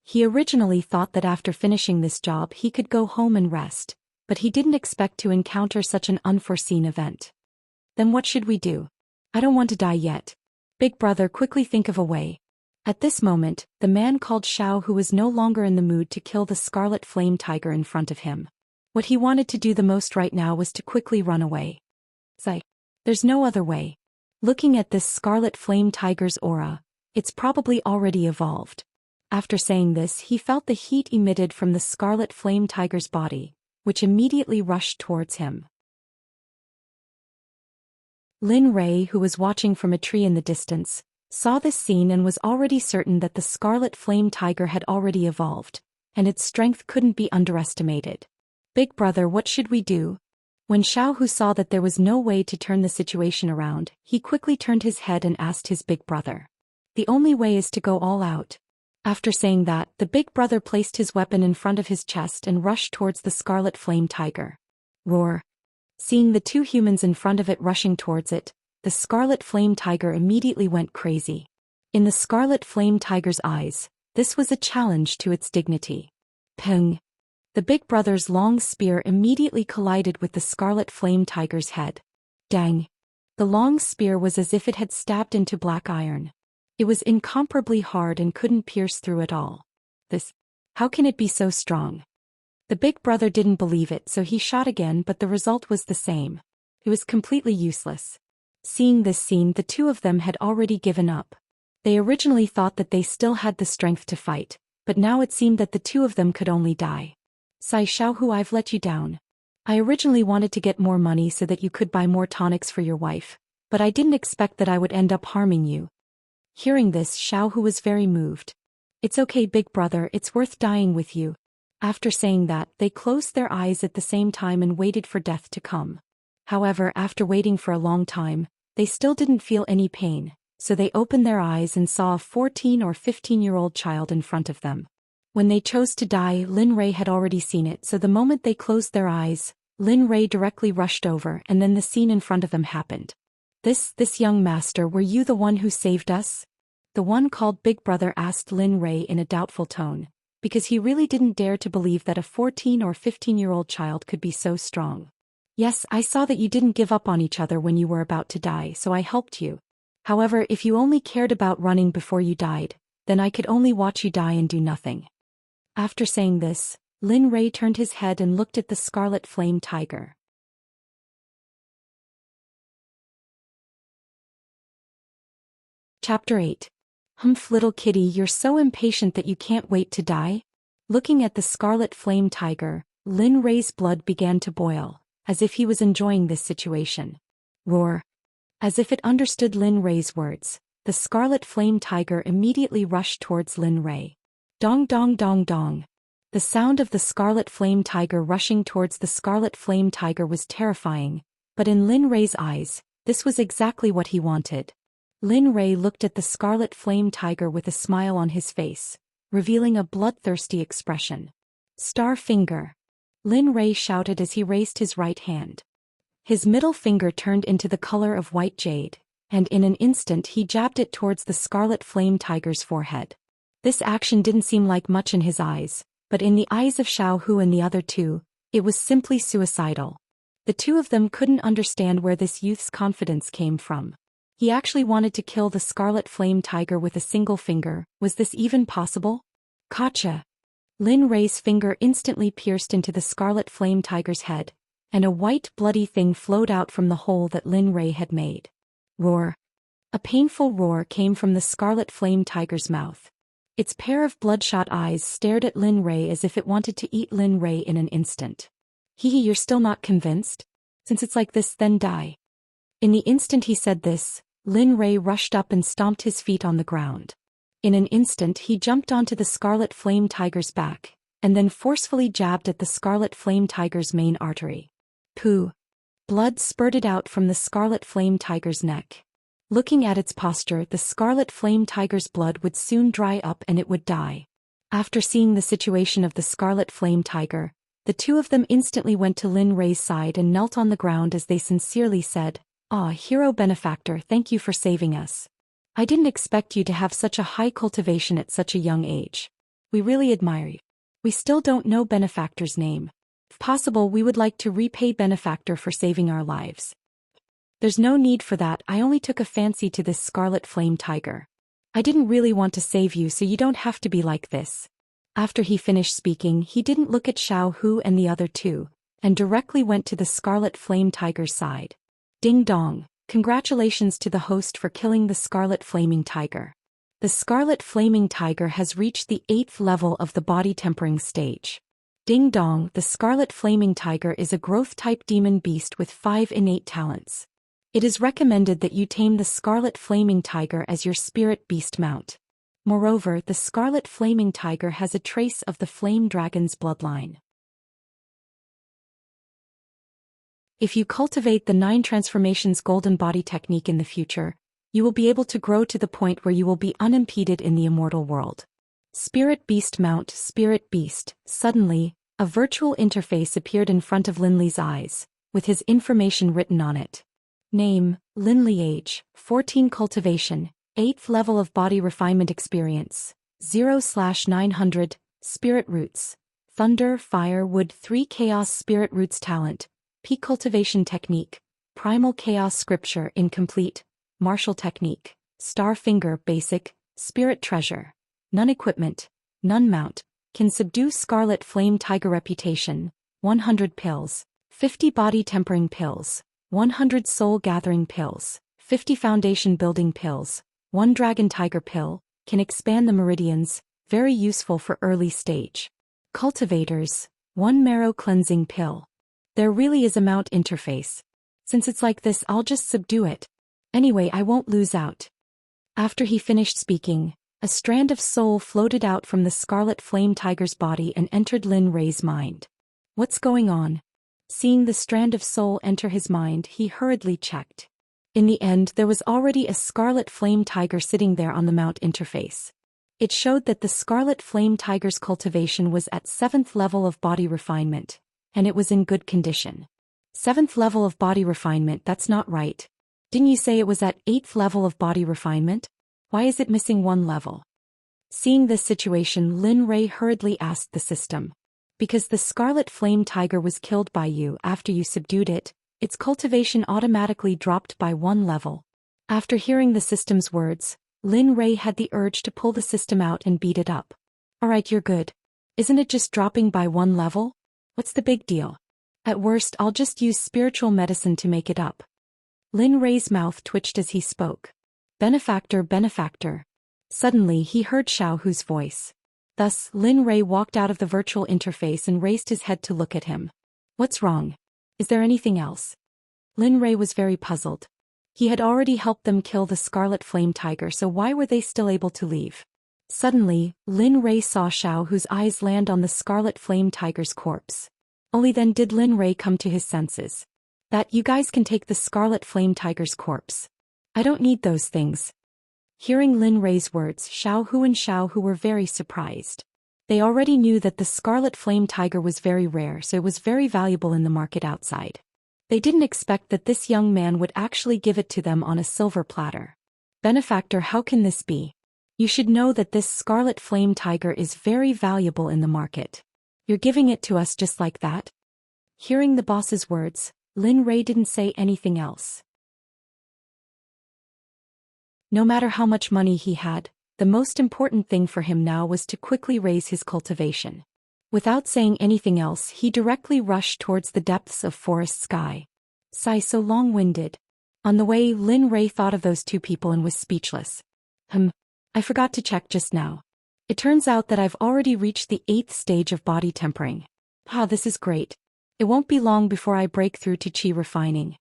He originally thought that after finishing this job he could go home and rest, but he didn't expect to encounter such an unforeseen event. Then what should we do? I don't want to die yet. Big brother, quickly think of a way. At this moment, the man called Xiao Hu was no longer in the mood to kill the Scarlet Flame Tiger in front of him. What he wanted to do the most right now was to quickly run away. There's no other way. Looking at this Scarlet Flame Tiger's aura, it's probably already evolved. After saying this, he felt the heat emitted from the Scarlet Flame Tiger's body, which immediately rushed towards him. Lin Rei, who was watching from a tree in the distance, saw this scene and was already certain that the Scarlet Flame Tiger had already evolved, and its strength couldn't be underestimated. Big brother, what should we do? When Xiao Hu saw that there was no way to turn the situation around, he quickly turned his head and asked his big brother. The only way is to go all out. After saying that, the big brother placed his weapon in front of his chest and rushed towards the Scarlet Flame Tiger. Roar! Seeing the two humans in front of it rushing towards it, the Scarlet Flame Tiger immediately went crazy. In the Scarlet Flame Tiger's eyes, this was a challenge to its dignity. Peng! The big brother's long spear immediately collided with the Scarlet Flame Tiger's head. Dang! The long spear was as if it had stabbed into black iron. It was incomparably hard and couldn't pierce through at all. How can it be so strong? The big brother didn't believe it, so he shot again, but the result was the same. It was completely useless. Seeing this scene, the two of them had already given up. They originally thought that they still had the strength to fight, but now it seemed that the two of them could only die. Xiao Hu, I've let you down. I originally wanted to get more money so that you could buy more tonics for your wife, but I didn't expect that I would end up harming you. Hearing this, Xiao Hu was very moved. It's okay, big brother, it's worth dying with you. After saying that, they closed their eyes at the same time and waited for death to come. However, after waiting for a long time, they still didn't feel any pain, so they opened their eyes and saw a 14 or 15-year-old child in front of them. When they chose to die, Lin Rei had already seen it, so the moment they closed their eyes, Lin Rei directly rushed over, and then the scene in front of them happened. This young master, were you the one who saved us? The one called Big Brother asked Lin Rei in a doubtful tone, because he really didn't dare to believe that a 14 or 15-year-old child could be so strong. Yes, I saw that you didn't give up on each other when you were about to die, so I helped you. However, if you only cared about running before you died, then I could only watch you die and do nothing. After saying this, Lin Rei turned his head and looked at the Scarlet Flame Tiger. Chapter 8. Humph, little kitty, you're so impatient that you can't wait to die? Looking at the Scarlet Flame Tiger, Lin Rei's blood began to boil, as if he was enjoying this situation. Roar! As if it understood Lin Rei's words, the Scarlet Flame Tiger immediately rushed towards Lin Rei. Dong dong dong dong. The sound of the Scarlet Flame Tiger rushing towards the Scarlet Flame Tiger was terrifying, but in Lin Rei's eyes, this was exactly what he wanted. Lin Rei looked at the Scarlet Flame Tiger with a smile on his face, revealing a bloodthirsty expression. Star Finger! Lin Rei shouted as he raised his right hand. His middle finger turned into the color of white jade, and in an instant he jabbed it towards the Scarlet Flame Tiger's forehead. This action didn't seem like much in his eyes, but in the eyes of Xiao Hu and the other two, it was simply suicidal. The two of them couldn't understand where this youth's confidence came from. He actually wanted to kill the Scarlet Flame Tiger with a single finger. Was this even possible? Gotcha! Lin Rei's finger instantly pierced into the Scarlet Flame Tiger's head, and a white bloody thing flowed out from the hole that Lin Rei had made. Roar! A painful roar came from the Scarlet Flame Tiger's mouth. Its pair of bloodshot eyes stared at Lin Rei as if it wanted to eat Lin Rei in an instant. Hee, you're still not convinced? Since it's like this, then die. In the instant he said this, Lin Rei rushed up and stomped his feet on the ground. In an instant he jumped onto the Scarlet Flame Tiger's back, and then forcefully jabbed at the Scarlet Flame Tiger's main artery. Pooh! Blood spurted out from the Scarlet Flame Tiger's neck. Looking at its posture, the Scarlet Flame Tiger's blood would soon dry up and it would die. After seeing the situation of the Scarlet Flame Tiger, the two of them instantly went to Lin Rei's side and knelt on the ground as they sincerely said, Ah, hero benefactor, thank you for saving us. I didn't expect you to have such a high cultivation at such a young age. We really admire you. We still don't know benefactor's name. If possible, we would like to repay benefactor for saving our lives. There's no need for that, I only took a fancy to this scarlet flame tiger. I didn't really want to save you, so you don't have to be like this. After he finished speaking, he didn't look at Xiao Hu and the other two, and directly went to the scarlet flame tiger's side. Ding dong, congratulations to the host for killing the scarlet flaming tiger. The scarlet flaming tiger has reached the 8th level of the body tempering stage. Ding dong, the scarlet flaming tiger is a growth-type demon beast with 5 innate talents. It is recommended that you tame the scarlet flaming tiger as your spirit beast mount. Moreover, the scarlet flaming tiger has a trace of the flame dragon's bloodline. If you cultivate the 9 transformations golden body technique in the future, you will be able to grow to the point where you will be unimpeded in the immortal world. Spirit beast mount, spirit beast. Suddenly, a virtual interface appeared in front of Linley's eyes, with his information written on it. Name, Linley. Age, 14. Cultivation, 8th level of body refinement experience, 0/900, spirit roots, thunder, fire, wood. 3 chaos spirit roots talent, peak cultivation technique, primal chaos scripture incomplete, martial technique, star finger basic, spirit treasure, none equipment, none mount, can subdue scarlet flame tiger reputation, 100 pills, 50 body tempering pills, 100 soul gathering pills, 50 foundation building pills, 1 dragon tiger pill, can expand the meridians, very useful for early stage cultivators, 1 marrow cleansing pill. There really is a mount interface. Since it's like this, I'll just subdue it. Anyway, I won't lose out. After he finished speaking, a strand of soul floated out from the scarlet flame tiger's body and entered Lin Rei's mind. What's going on? Seeing the strand of soul enter his mind, he hurriedly checked. In the end, there was already a scarlet flame tiger sitting there on the mount interface. It showed that the scarlet flame tiger's cultivation was at 7th level of body refinement, and it was in good condition. 7th level of body refinement, that's not right. Didn't you say it was at 8th level of body refinement? Why is it missing 1 level? Seeing this situation, Lin Rei hurriedly asked the system. Because the scarlet flame tiger was killed by you after you subdued it, its cultivation automatically dropped by 1 level. After hearing the system's words, Lin Rei had the urge to pull the system out and beat it up. Alright, you're good. Isn't it just dropping by 1 level? What's the big deal? At worst, I'll just use spiritual medicine to make it up. Lin Rei's mouth twitched as he spoke. Benefactor, benefactor. Suddenly he heard Xiao Hu's voice. Thus, Lin Rei walked out of the virtual interface and raised his head to look at him. What's wrong? Is there anything else? Lin Rei was very puzzled. He had already helped them kill the scarlet flame tiger, so why were they still able to leave? Suddenly, Lin Rei saw Xiao Hu's eyes land on the scarlet flame tiger's corpse. Only then did Lin Rei come to his senses. That you guys can take the scarlet flame tiger's corpse. I don't need those things. Hearing Lin Rei's words, Xiao Hu and Xiao Hu were very surprised. They already knew that the scarlet flame tiger was very rare, so it was very valuable in the market outside. They didn't expect that this young man would actually give it to them on a silver platter. Benefactor, how can this be? You should know that this scarlet flame tiger is very valuable in the market. You're giving it to us just like that? Hearing the boss's words, Lin Rei didn't say anything else. No matter how much money he had, the most important thing for him now was to quickly raise his cultivation. Without saying anything else, he directly rushed towards the depths of forest sky. Sigh, so long-winded. On the way, Lin Rei thought of those 2 people and was speechless. I forgot to check just now. It turns out that I've already reached the 8th stage of body tempering. This is great. It won't be long before I break through to chi refining.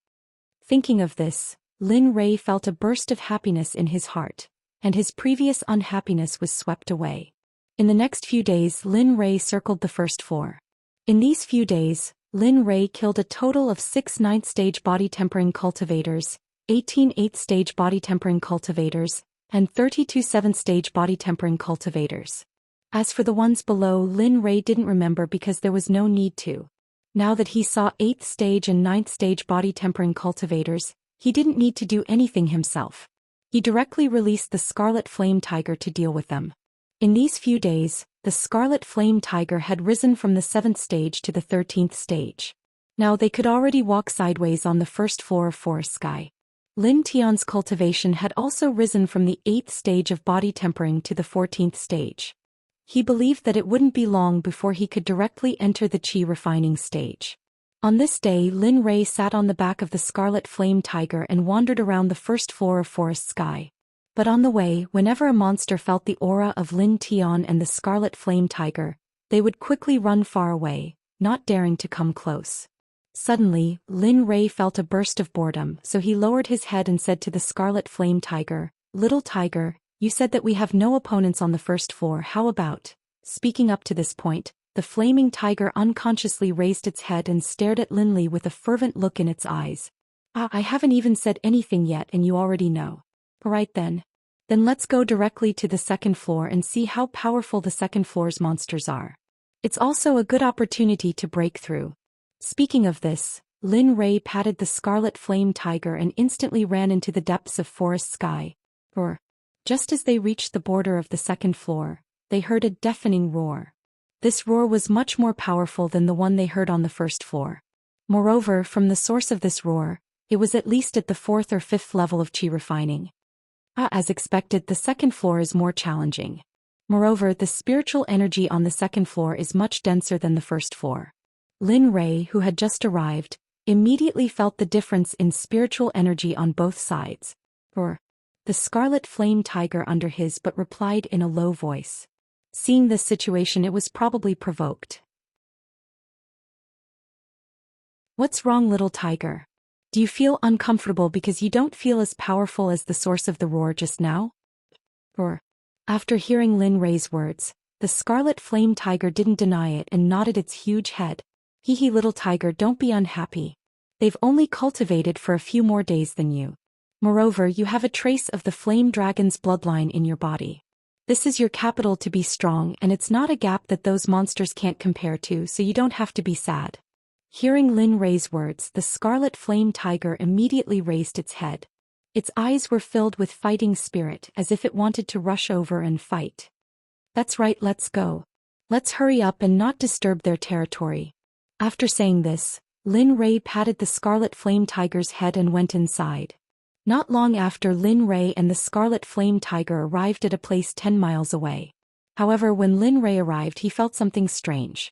Thinking of this, Lin Rei felt a burst of happiness in his heart, and his previous unhappiness was swept away. In the next few days, Lin Rei circled the first floor. In these few days, Lin Rei killed a total of 6 9th-stage body tempering cultivators, 18 8th-stage body tempering cultivators, and 32 7th-stage body tempering cultivators. As for the ones below, Lin Rei didn't remember because there was no need to. Now that he saw 8th-stage and 9th-stage body tempering cultivators, He didn't need to do anything himself. He directly released the Scarlet Flame Tiger to deal with them. In these few days, the Scarlet Flame Tiger had risen from the 7th stage to the 13th stage. Now they could already walk sideways on the first floor of Forest Sky. Lin Tian's cultivation had also risen from the 8th stage of body tempering to the 14th stage. He believed that it wouldn't be long before he could directly enter the Qi refining stage. On this day, Lin Rei sat on the back of the Scarlet Flame Tiger and wandered around the first floor of Forest Sky. But on the way, whenever a monster felt the aura of Lin Tian and the Scarlet Flame Tiger, they would quickly run far away, not daring to come close. Suddenly, Lin Rei felt a burst of boredom, so he lowered his head and said to the Scarlet Flame Tiger, "Little tiger, you said that we have no opponents on the first floor. How about?" Speaking up to this point, the flaming tiger unconsciously raised its head and stared at Lin Li with a fervent look in its eyes. I haven't even said anything yet and you already know. Right then. Then let's go directly to the second floor and see how powerful the second floor's monsters are. It's also a good opportunity to break through." Speaking of this, Lin Rei patted the Scarlet Flame Tiger and instantly ran into the depths of Forest Sky. Just as they reached the border of the second floor, they heard a deafening roar. This roar was much more powerful than the one they heard on the first floor. Moreover, from the source of this roar, it was at least at the 4th or 5th level of Qi refining. As expected, the second floor is more challenging. Moreover, the spiritual energy on the second floor is much denser than the first floor. Lin Rei, who had just arrived, immediately felt the difference in spiritual energy on both sides. The Scarlet Flame Tiger under his but replied in a low voice. Seeing this situation, it was probably provoked. "What's wrong, little tiger? Do you feel uncomfortable because you don't feel as powerful as the source of the roar just now?" After hearing Lin Rei's words, the Scarlet Flame Tiger didn't deny it and nodded its huge head. "Hee little tiger, don't be unhappy. They've only cultivated for a few more days than you. Moreover, you have a trace of the Flame Dragon's bloodline in your body. This is your capital to be strong, and it's not a gap that those monsters can't compare to, so you don't have to be sad." Hearing Lin Rei's words, the Scarlet Flame Tiger immediately raised its head. Its eyes were filled with fighting spirit, as if it wanted to rush over and fight. "That's right, let's go. Let's hurry up and not disturb their territory." After saying this, Lin Rei patted the Scarlet Flame Tiger's head and went inside. Not long after, Lin Rei and the Scarlet Flame Tiger arrived at a place 10 miles away. However, when Lin Rei arrived, he felt something strange.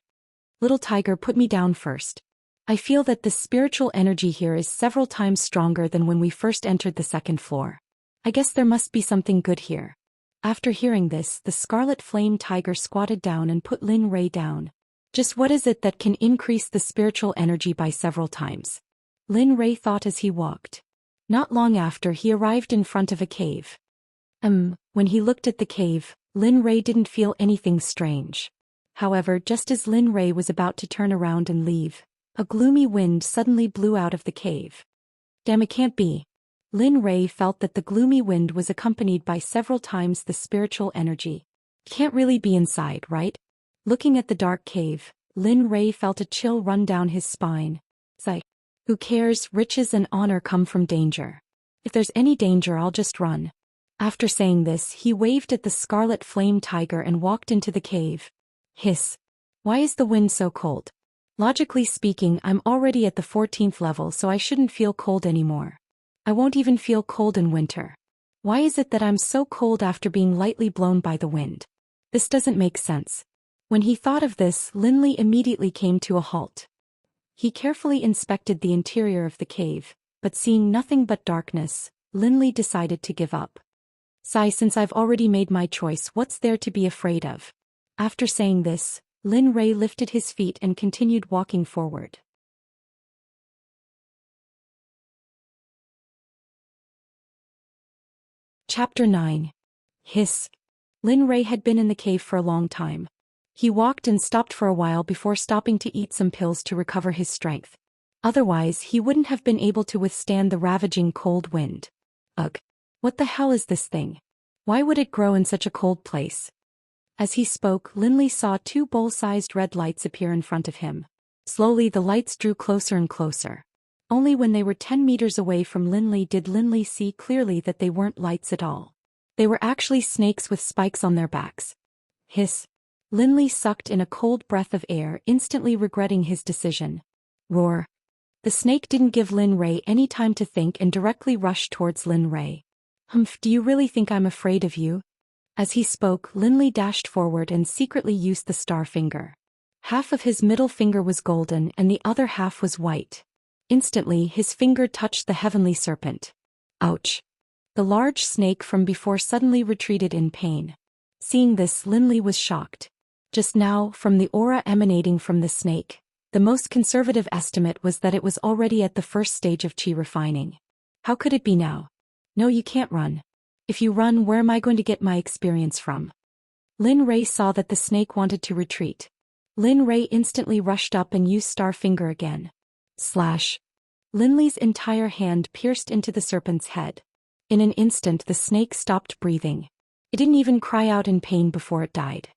"Little tiger, put me down first. I feel that the spiritual energy here is several times stronger than when we first entered the second floor. I guess there must be something good here." After hearing this, the Scarlet Flame Tiger squatted down and put Lin Rei down. "Just what is it that can increase the spiritual energy by several times?" Lin Rei thought as he walked. Not long after, he arrived in front of a cave. When he looked at the cave, Lin Rei didn't feel anything strange. However, just as Lin Rei was about to turn around and leave, a gloomy wind suddenly blew out of the cave. Damn, it can't be. Lin Rei felt that the gloomy wind was accompanied by several times the spiritual energy. Can't really be inside, right? Looking at the dark cave, Lin Rei felt a chill run down his spine. Sigh. Who cares? Riches and honor come from danger. If there's any danger, I'll just run. After saying this, he waved at the Scarlet Flame Tiger and walked into the cave. Hiss. Why is the wind so cold? Logically speaking, I'm already at the 14th level, so I shouldn't feel cold anymore. I won't even feel cold in winter. Why is it that I'm so cold after being lightly blown by the wind? This doesn't make sense. When he thought of this, Lin Li immediately came to a halt. He carefully inspected the interior of the cave, but seeing nothing but darkness, Lin Li decided to give up. Sigh, since I've already made my choice, what's there to be afraid of? After saying this, Lin Rei lifted his feet and continued walking forward. Chapter 9. Hiss. Lin Rei had been in the cave for a long time. He walked and stopped for a while before stopping to eat some pills to recover his strength. Otherwise, he wouldn't have been able to withstand the ravaging cold wind. Ugh. What the hell is this thing? Why would it grow in such a cold place? As he spoke, Lin Li saw two bowl-sized red lights appear in front of him. Slowly, the lights drew closer and closer. Only when they were 10 meters away from Linley did Linley see clearly that they weren't lights at all. They were actually snakes with spikes on their backs. Hiss. Linley sucked in a cold breath of air, instantly regretting his decision. Roar. The snake didn't give Lin Ray any time to think and directly rushed towards Lin Ray. Humph, do you really think I'm afraid of you? As he spoke, Linley dashed forward and secretly used the star finger. Half of his middle finger was golden and the other half was white. Instantly, his finger touched the heavenly serpent. Ouch. The large snake from before suddenly retreated in pain. Seeing this, Linley was shocked. Just now, from the aura emanating from the snake, the most conservative estimate was that it was already at the first stage of chi refining. How could it be now? No, you can't run. If you run, where am I going to get my experience from? Lin Ray saw that the snake wanted to retreat. Lin Ray instantly rushed up and used star finger again. Slash. Linley's entire hand pierced into the serpent's head. In an instant the snake stopped breathing. It didn't even cry out in pain before it died.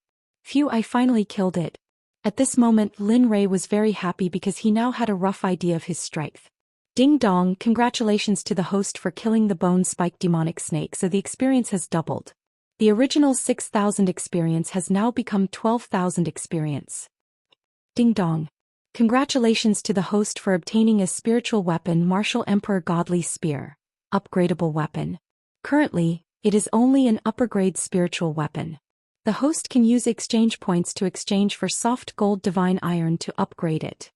Phew, I finally killed it. At this moment Lin Ray was very happy because he now had a rough idea of his strength. Ding dong, congratulations to the host for killing the bone-spiked demonic snake, so the experience has doubled. The original 6,000 experience has now become 12,000 experience. Ding dong. Congratulations to the host for obtaining a spiritual weapon, Martial Emperor Godly Spear. Upgradable weapon. Currently, it is only an upper-grade spiritual weapon. The host can use exchange points to exchange for soft gold divine iron to upgrade it.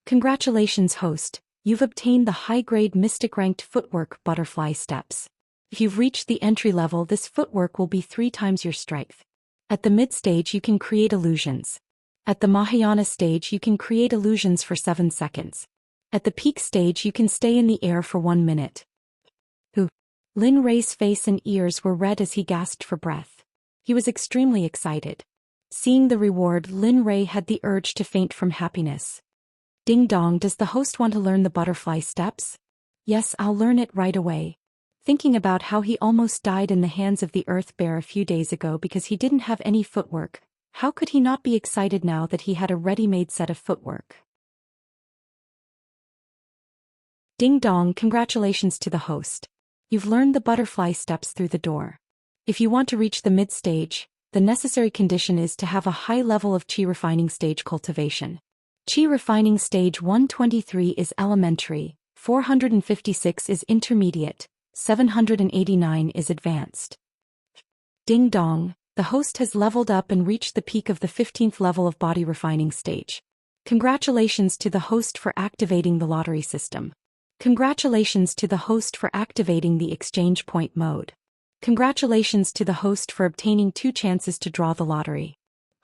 Congratulations host, you've obtained the high-grade mystic-ranked footwork butterfly steps. If you've reached the entry level, this footwork will be 3 times your strength. At the mid-stage you can create illusions. At the Mahayana stage you can create illusions for 7 seconds. At the peak stage you can stay in the air for 1 minute. Lin Ray's face and ears were red as he gasped for breath. He was extremely excited. Seeing the reward, Lin Ray had the urge to faint from happiness. Ding dong, does the host want to learn the butterfly steps? Yes, I'll learn it right away. Thinking about how he almost died in the hands of the Earth Bear a few days ago because he didn't have any footwork, how could he not be excited now that he had a ready-made set of footwork? Ding dong, congratulations to the host. You've learned the butterfly steps through the door. If you want to reach the mid-stage, the necessary condition is to have a high level of chi refining stage cultivation. Chi refining stage 123 is elementary, 456 is intermediate, 789 is advanced. Ding dong, the host has leveled up and reached the peak of the 15th level of body refining stage. Congratulations to the host for activating the lottery system. Congratulations to the host for activating the exchange point mode. Congratulations to the host for obtaining 2 chances to draw the lottery.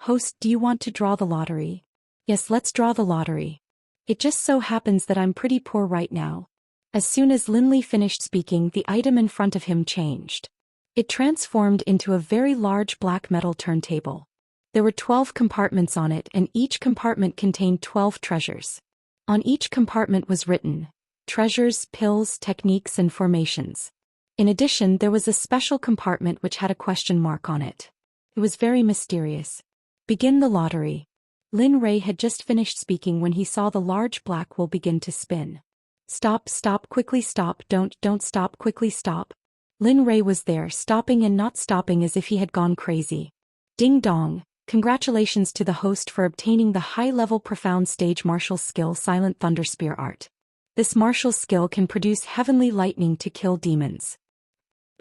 Host, do you want to draw the lottery? Yes, let's draw the lottery. It just so happens that I'm pretty poor right now. As soon as Linley finished speaking, the item in front of him changed. It transformed into a very large black metal turntable. There were 12 compartments on it and each compartment contained 12 treasures. On each compartment was written, treasures, pills, techniques and formations. In addition, there was a special compartment which had a question mark on it. It was very mysterious. Begin the lottery. Lin Ray had just finished speaking when he saw the large black wheel begin to spin. Stop, stop, quickly stop, don't stop, quickly stop. Lin Ray was there, stopping and not stopping as if he had gone crazy. Ding dong, congratulations to the host for obtaining the high-level profound stage martial skill Silent Thunder Spear Art. This martial skill can produce heavenly lightning to kill demons.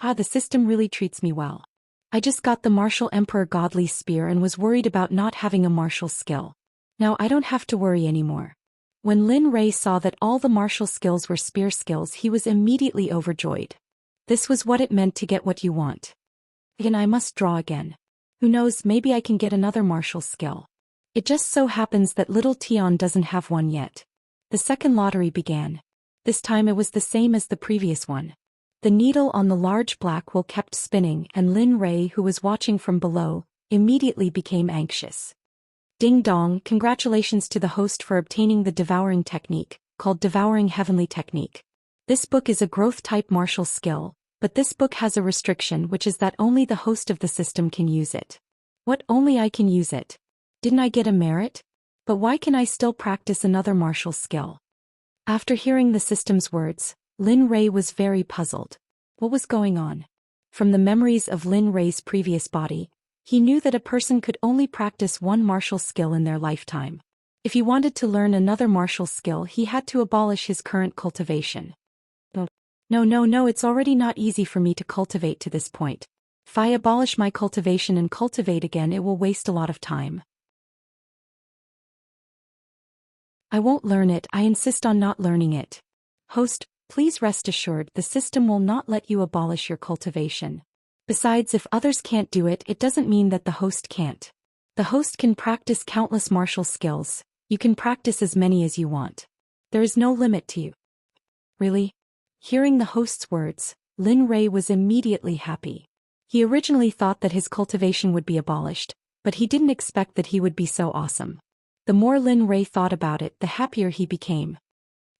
The system really treats me well. I just got the Martial Emperor Godly Spear and was worried about not having a martial skill. Now I don't have to worry anymore. When Lin Ray saw that all the martial skills were spear skills, he was immediately overjoyed. This was what it meant to get what you want. Again, I must draw again. Who knows, maybe I can get another martial skill. It just so happens that little Tion doesn't have one yet. The second lottery began. This time it was the same as the previous one. The needle on the large black wheel kept spinning and Lin Ray, who was watching from below, immediately became anxious. Ding dong, congratulations to the host for obtaining the devouring technique, called Devouring Heavenly Technique. This book is a growth-type martial skill, but this book has a restriction which is that only the host of the system can use it. What, only I can use it? Didn't I get a merit? But why can I still practice another martial skill? After hearing the system's words, Lin Rei was very puzzled. What was going on? From the memories of Lin Rei's previous body, he knew that a person could only practice one martial skill in their lifetime. If he wanted to learn another martial skill, he had to abolish his current cultivation. No, it's already not easy for me to cultivate to this point. If I abolish my cultivation and cultivate again, it will waste a lot of time. I won't learn it, I insist on not learning it. Host, please rest assured the system will not let you abolish your cultivation. Besides, if others can't do it, it doesn't mean that the host can't. The host can practice countless martial skills. You can practice as many as you want. There is no limit to you. Really? Hearing the host's words, Lin Rei was immediately happy. He originally thought that his cultivation would be abolished, but he didn't expect that he would be so awesome. The more Lin Rei thought about it, the happier he became.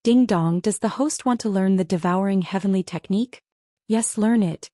Ding dong, does the host want to learn the devouring heavenly technique? Yes, learn it.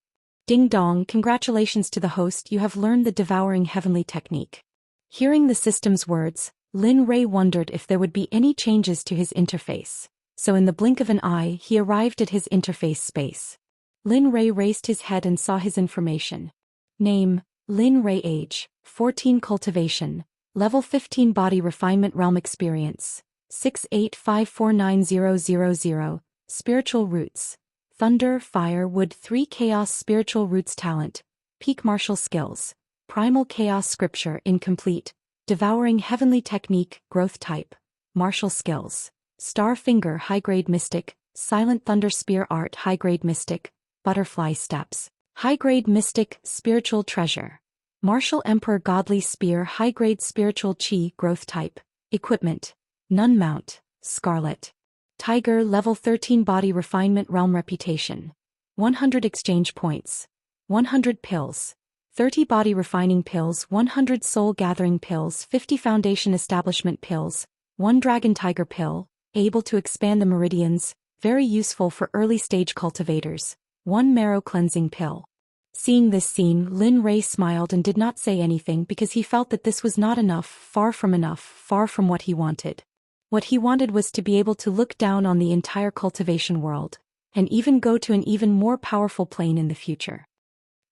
Ding dong, congratulations to the host, you have learned the devouring heavenly technique. Hearing the system's words, Lin Rei wondered if there would be any changes to his interface. So in the blink of an eye, he arrived at his interface space. Lin Rei raised his head and saw his information. Name, Lin Rei. Age, 14. Cultivation, Level 15. Body Refinement. Realm Experience, 6854900. Spiritual Roots, Thunder, Fire, Wood. 3. Chaos. Spiritual Roots. Talent, Peak Martial Skills, Primal Chaos. Scripture, Incomplete. Devouring Heavenly Technique. Growth Type, Martial Skills, Star Finger. High-Grade Mystic, Silent Thunder. Spear Art. High-Grade Mystic, Butterfly Steps, High-Grade Mystic. Spiritual Treasure, Martial Emperor. Godly Spear. High-Grade Spiritual Chi. Growth Type, Equipment, Nun Mount, Scarlet Tiger. Level 13. Body Refinement. Realm Reputation, 100 Exchange Points, 100 Pills, 30 Body Refining Pills, 100 Soul Gathering Pills, 50 Foundation Establishment Pills, 1 Dragon Tiger Pill, able to expand the meridians, very useful for early-stage cultivators, 1 Marrow Cleansing Pill. Seeing this scene, Lin Rei smiled and did not say anything because he felt that this was not enough, far from what he wanted. What he wanted was to be able to look down on the entire cultivation world, and even go to an even more powerful plane in the future.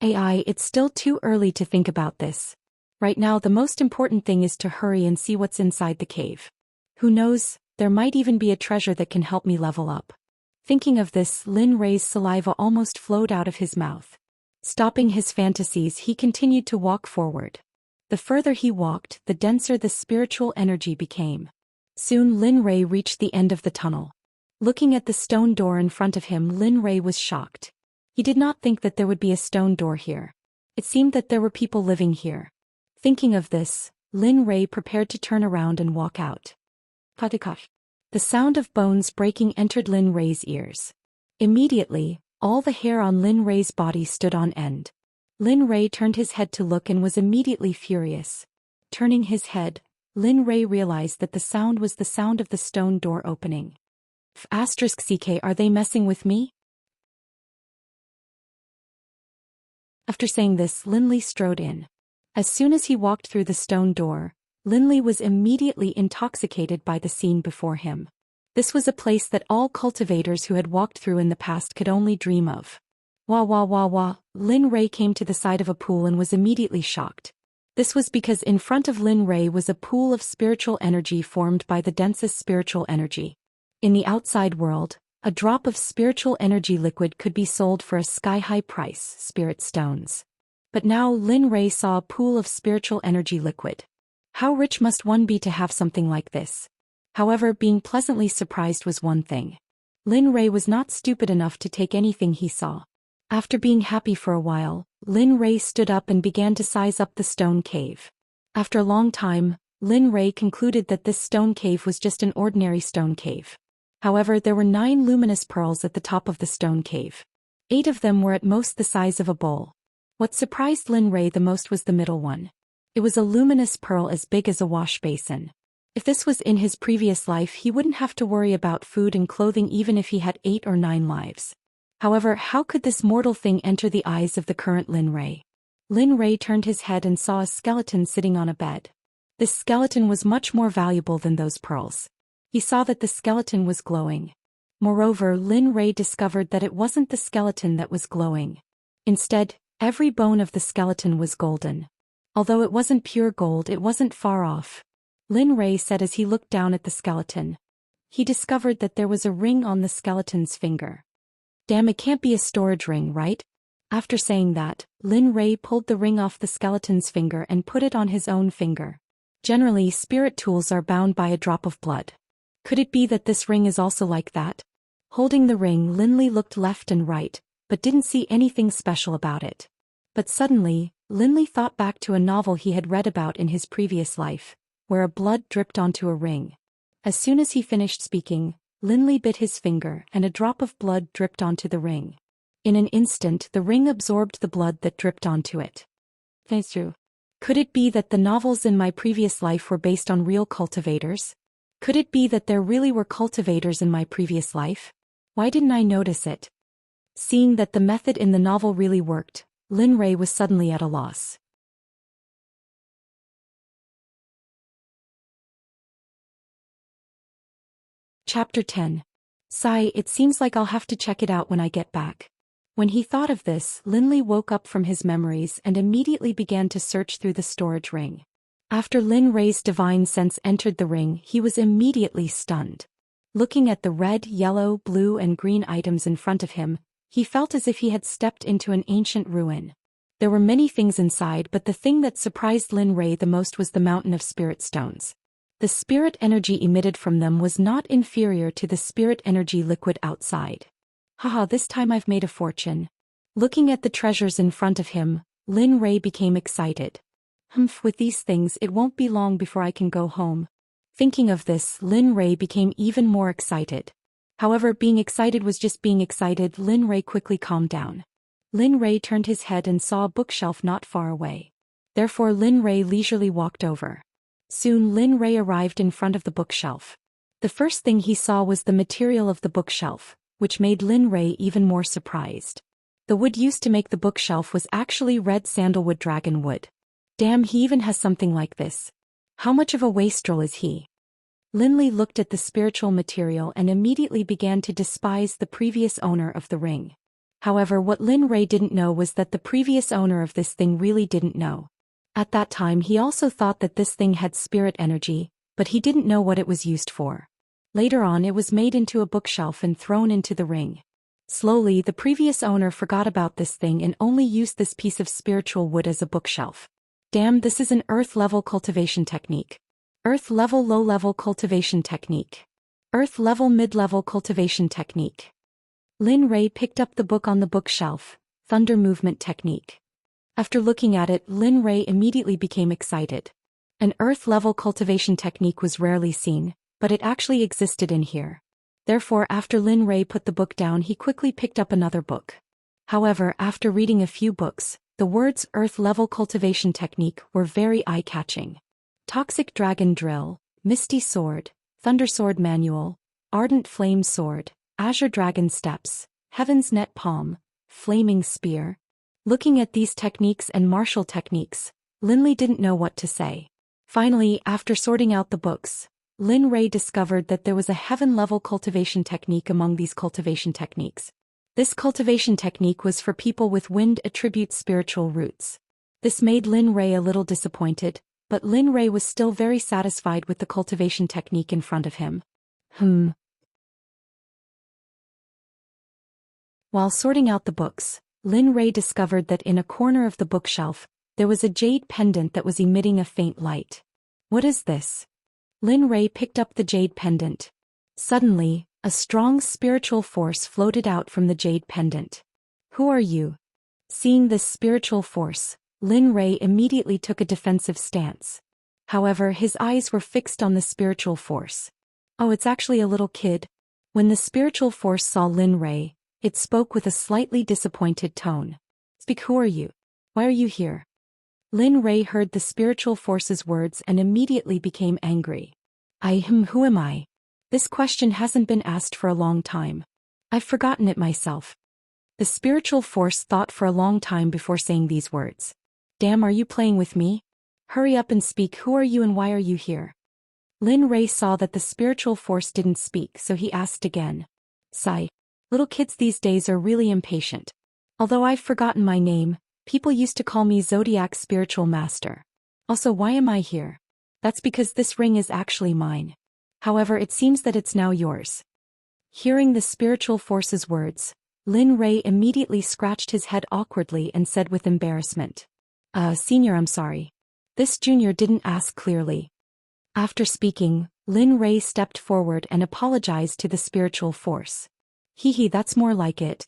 AI, it's still too early to think about this. Right now the most important thing is to hurry and see what's inside the cave. Who knows, there might even be a treasure that can help me level up. Thinking of this, Lin Rei's saliva almost flowed out of his mouth. Stopping his fantasies, he continued to walk forward. The further he walked, the denser the spiritual energy became. Soon Lin Rei reached the end of the tunnel. Looking at the stone door in front of him, Lin Rei was shocked. He did not think that there would be a stone door here. It seemed that there were people living here. Thinking of this, Lin Rei prepared to turn around and walk out. Patikash. The sound of bones breaking entered Lin Rei's ears. Immediately, all the hair on Lin Rei's body stood on end. Lin Rei turned his head to look and was immediately furious. Turning his head, Lin Rei realized that the sound was the sound of the stone door opening. *CK, are they messing with me? After saying this, Lin Li strode in. As soon as he walked through the stone door, Lin Li was immediately intoxicated by the scene before him. This was a place that all cultivators who had walked through in the past could only dream of. Wah. Lin Rei came to the side of a pool and was immediately shocked. This was because in front of Lin Rei was a pool of spiritual energy formed by the densest spiritual energy. In the outside world, a drop of spiritual energy liquid could be sold for a sky-high price, spirit stones. But now Lin Rei saw a pool of spiritual energy liquid. How rich must one be to have something like this? However, being pleasantly surprised was one thing. Lin Rei was not stupid enough to take anything he saw. After being happy for a while, Lin Rei stood up and began to size up the stone cave. After a long time, Lin Rei concluded that this stone cave was just an ordinary stone cave. However, there were 9 luminous pearls at the top of the stone cave. 8 of them were at most the size of a bowl. What surprised Lin Rei the most was the middle one. It was a luminous pearl as big as a wash basin. If this was in his previous life, he wouldn't have to worry about food and clothing even if he had 8 or 9 lives. However, how could this mortal thing enter the eyes of the current Lin Rei? Lin Rei turned his head and saw a skeleton sitting on a bed. This skeleton was much more valuable than those pearls. He saw that the skeleton was glowing. Moreover, Lin Rei discovered that it wasn't the skeleton that was glowing. Instead, every bone of the skeleton was golden. Although it wasn't pure gold, it wasn't far off. Lin Rei said as he looked down at the skeleton. He discovered that there was a ring on the skeleton's finger. Damn, it can't be a storage ring, right? After saying that, Lin Rei pulled the ring off the skeleton's finger and put it on his own finger. Generally, spirit tools are bound by a drop of blood. Could it be that this ring is also like that? Holding the ring, Linley looked left and right, but didn't see anything special about it. But suddenly, Linley thought back to a novel he had read about in his previous life, where a blood dripped onto a ring. As soon as he finished speaking, Linley bit his finger and a drop of blood dripped onto the ring. In an instant, the ring absorbed the blood that dripped onto it. Thanks, Drew. Could it be that the novels in my previous life were based on real cultivators? Could it be that there really were cultivators in my previous life? Why didn't I notice it? Seeing that the method in the novel really worked, Lin Rei was suddenly at a loss. Chapter 10. Sigh, it seems like I'll have to check it out when I get back. When he thought of this, Linley woke up from his memories and immediately began to search through the storage ring. After Lin Rei's divine sense entered the ring, he was immediately stunned. Looking at the red, yellow, blue and green items in front of him, he felt as if he had stepped into an ancient ruin. There were many things inside, but the thing that surprised Lin Rei the most was the mountain of spirit stones. The spirit energy emitted from them was not inferior to the spirit energy liquid outside. Haha, this time I've made a fortune. Looking at the treasures in front of him, Lin Rei became excited. With these things it won't be long before I can go home. Thinking of this, Lin Rei became even more excited. However, being excited was just being excited. Lin Rei quickly calmed down. Lin Rei turned his head and saw a bookshelf not far away. Therefore Lin Rei leisurely walked over. Soon Lin Rei arrived in front of the bookshelf. The first thing he saw was the material of the bookshelf, which made Lin Rei even more surprised. The wood used to make the bookshelf was actually red sandalwood dragon wood. Damn, he even has something like this. How much of a wastrel is he? Linley looked at the spiritual material and immediately began to despise the previous owner of the ring. However, what Lin Rei didn't know was that the previous owner of this thing really didn't know. At that time he also thought that this thing had spirit energy, but he didn't know what it was used for. Later on it was made into a bookshelf and thrown into the ring. Slowly the previous owner forgot about this thing and only used this piece of spiritual wood as a bookshelf. Damn, this is an earth-level cultivation technique. Earth-level low-level cultivation technique. Earth-level mid-level cultivation technique. Lin Rei picked up the book on the bookshelf, Thunder Movement Technique. After looking at it, Lin Rei immediately became excited. An earth-level cultivation technique was rarely seen, but it actually existed in here. Therefore, after Lin Rei put the book down, he quickly picked up another book. However, after reading a few books, the words Earth-level cultivation technique were very eye-catching. Toxic Dragon Drill, Misty Sword, Thunder Sword Manual, Ardent Flame Sword, Azure Dragon Steps, Heaven's Net Palm, Flaming Spear. Looking at these techniques and martial techniques, Linley didn't know what to say. Finally, after sorting out the books, Lin Rei discovered that there was a heaven-level cultivation technique among these cultivation techniques. This cultivation technique was for people with wind attribute spiritual roots. This made Lin Rei a little disappointed, but Lin Rei was still very satisfied with the cultivation technique in front of him. While sorting out the books, Lin Rei discovered that in a corner of the bookshelf, there was a jade pendant that was emitting a faint light. What is this? Lin Rei picked up the jade pendant. Suddenly, a strong spiritual force floated out from the jade pendant. Who are you? Seeing this spiritual force, Lin Rei immediately took a defensive stance. However, his eyes were fixed on the spiritual force. Oh, it's actually a little kid. When the spiritual force saw Lin Rei, it spoke with a slightly disappointed tone. Speak, who are you? Why are you here? Lin Rei heard the spiritual force's words and immediately became angry. Who am I? This question hasn't been asked for a long time. I've forgotten it myself. The spiritual force thought for a long time before saying these words. Damn, are you playing with me? Hurry up and speak, who are you and why are you here? Lin Rei saw that the spiritual force didn't speak, so he asked again. Sigh. Little kids these days are really impatient. Although I've forgotten my name, people used to call me Zodiac Spiritual Master. Also, why am I here? That's because this ring is actually mine. However, it seems that it's now yours. Hearing the spiritual force's words, Lin Rei immediately scratched his head awkwardly and said with embarrassment. Senior, I'm sorry. This junior didn't ask clearly. After speaking, Lin Rei stepped forward and apologized to the spiritual force. Hee, that's more like it.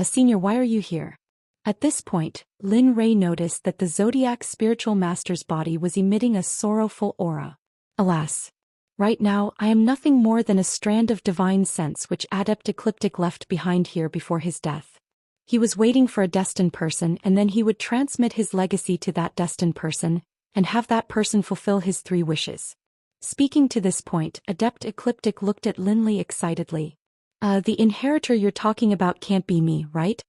Senior, why are you here? At this point, Lin Rei noticed that the Zodiac Spiritual Master's body was emitting a sorrowful aura. Alas. Right now, I am nothing more than a strand of divine sense which Adept Ecliptic left behind here before his death. He was waiting for a destined person, and then he would transmit his legacy to that destined person, and have that person fulfill his 3 wishes. Speaking to this point, Adept Ecliptic looked at Lin Li excitedly. The inheritor you're talking about can't be me, right?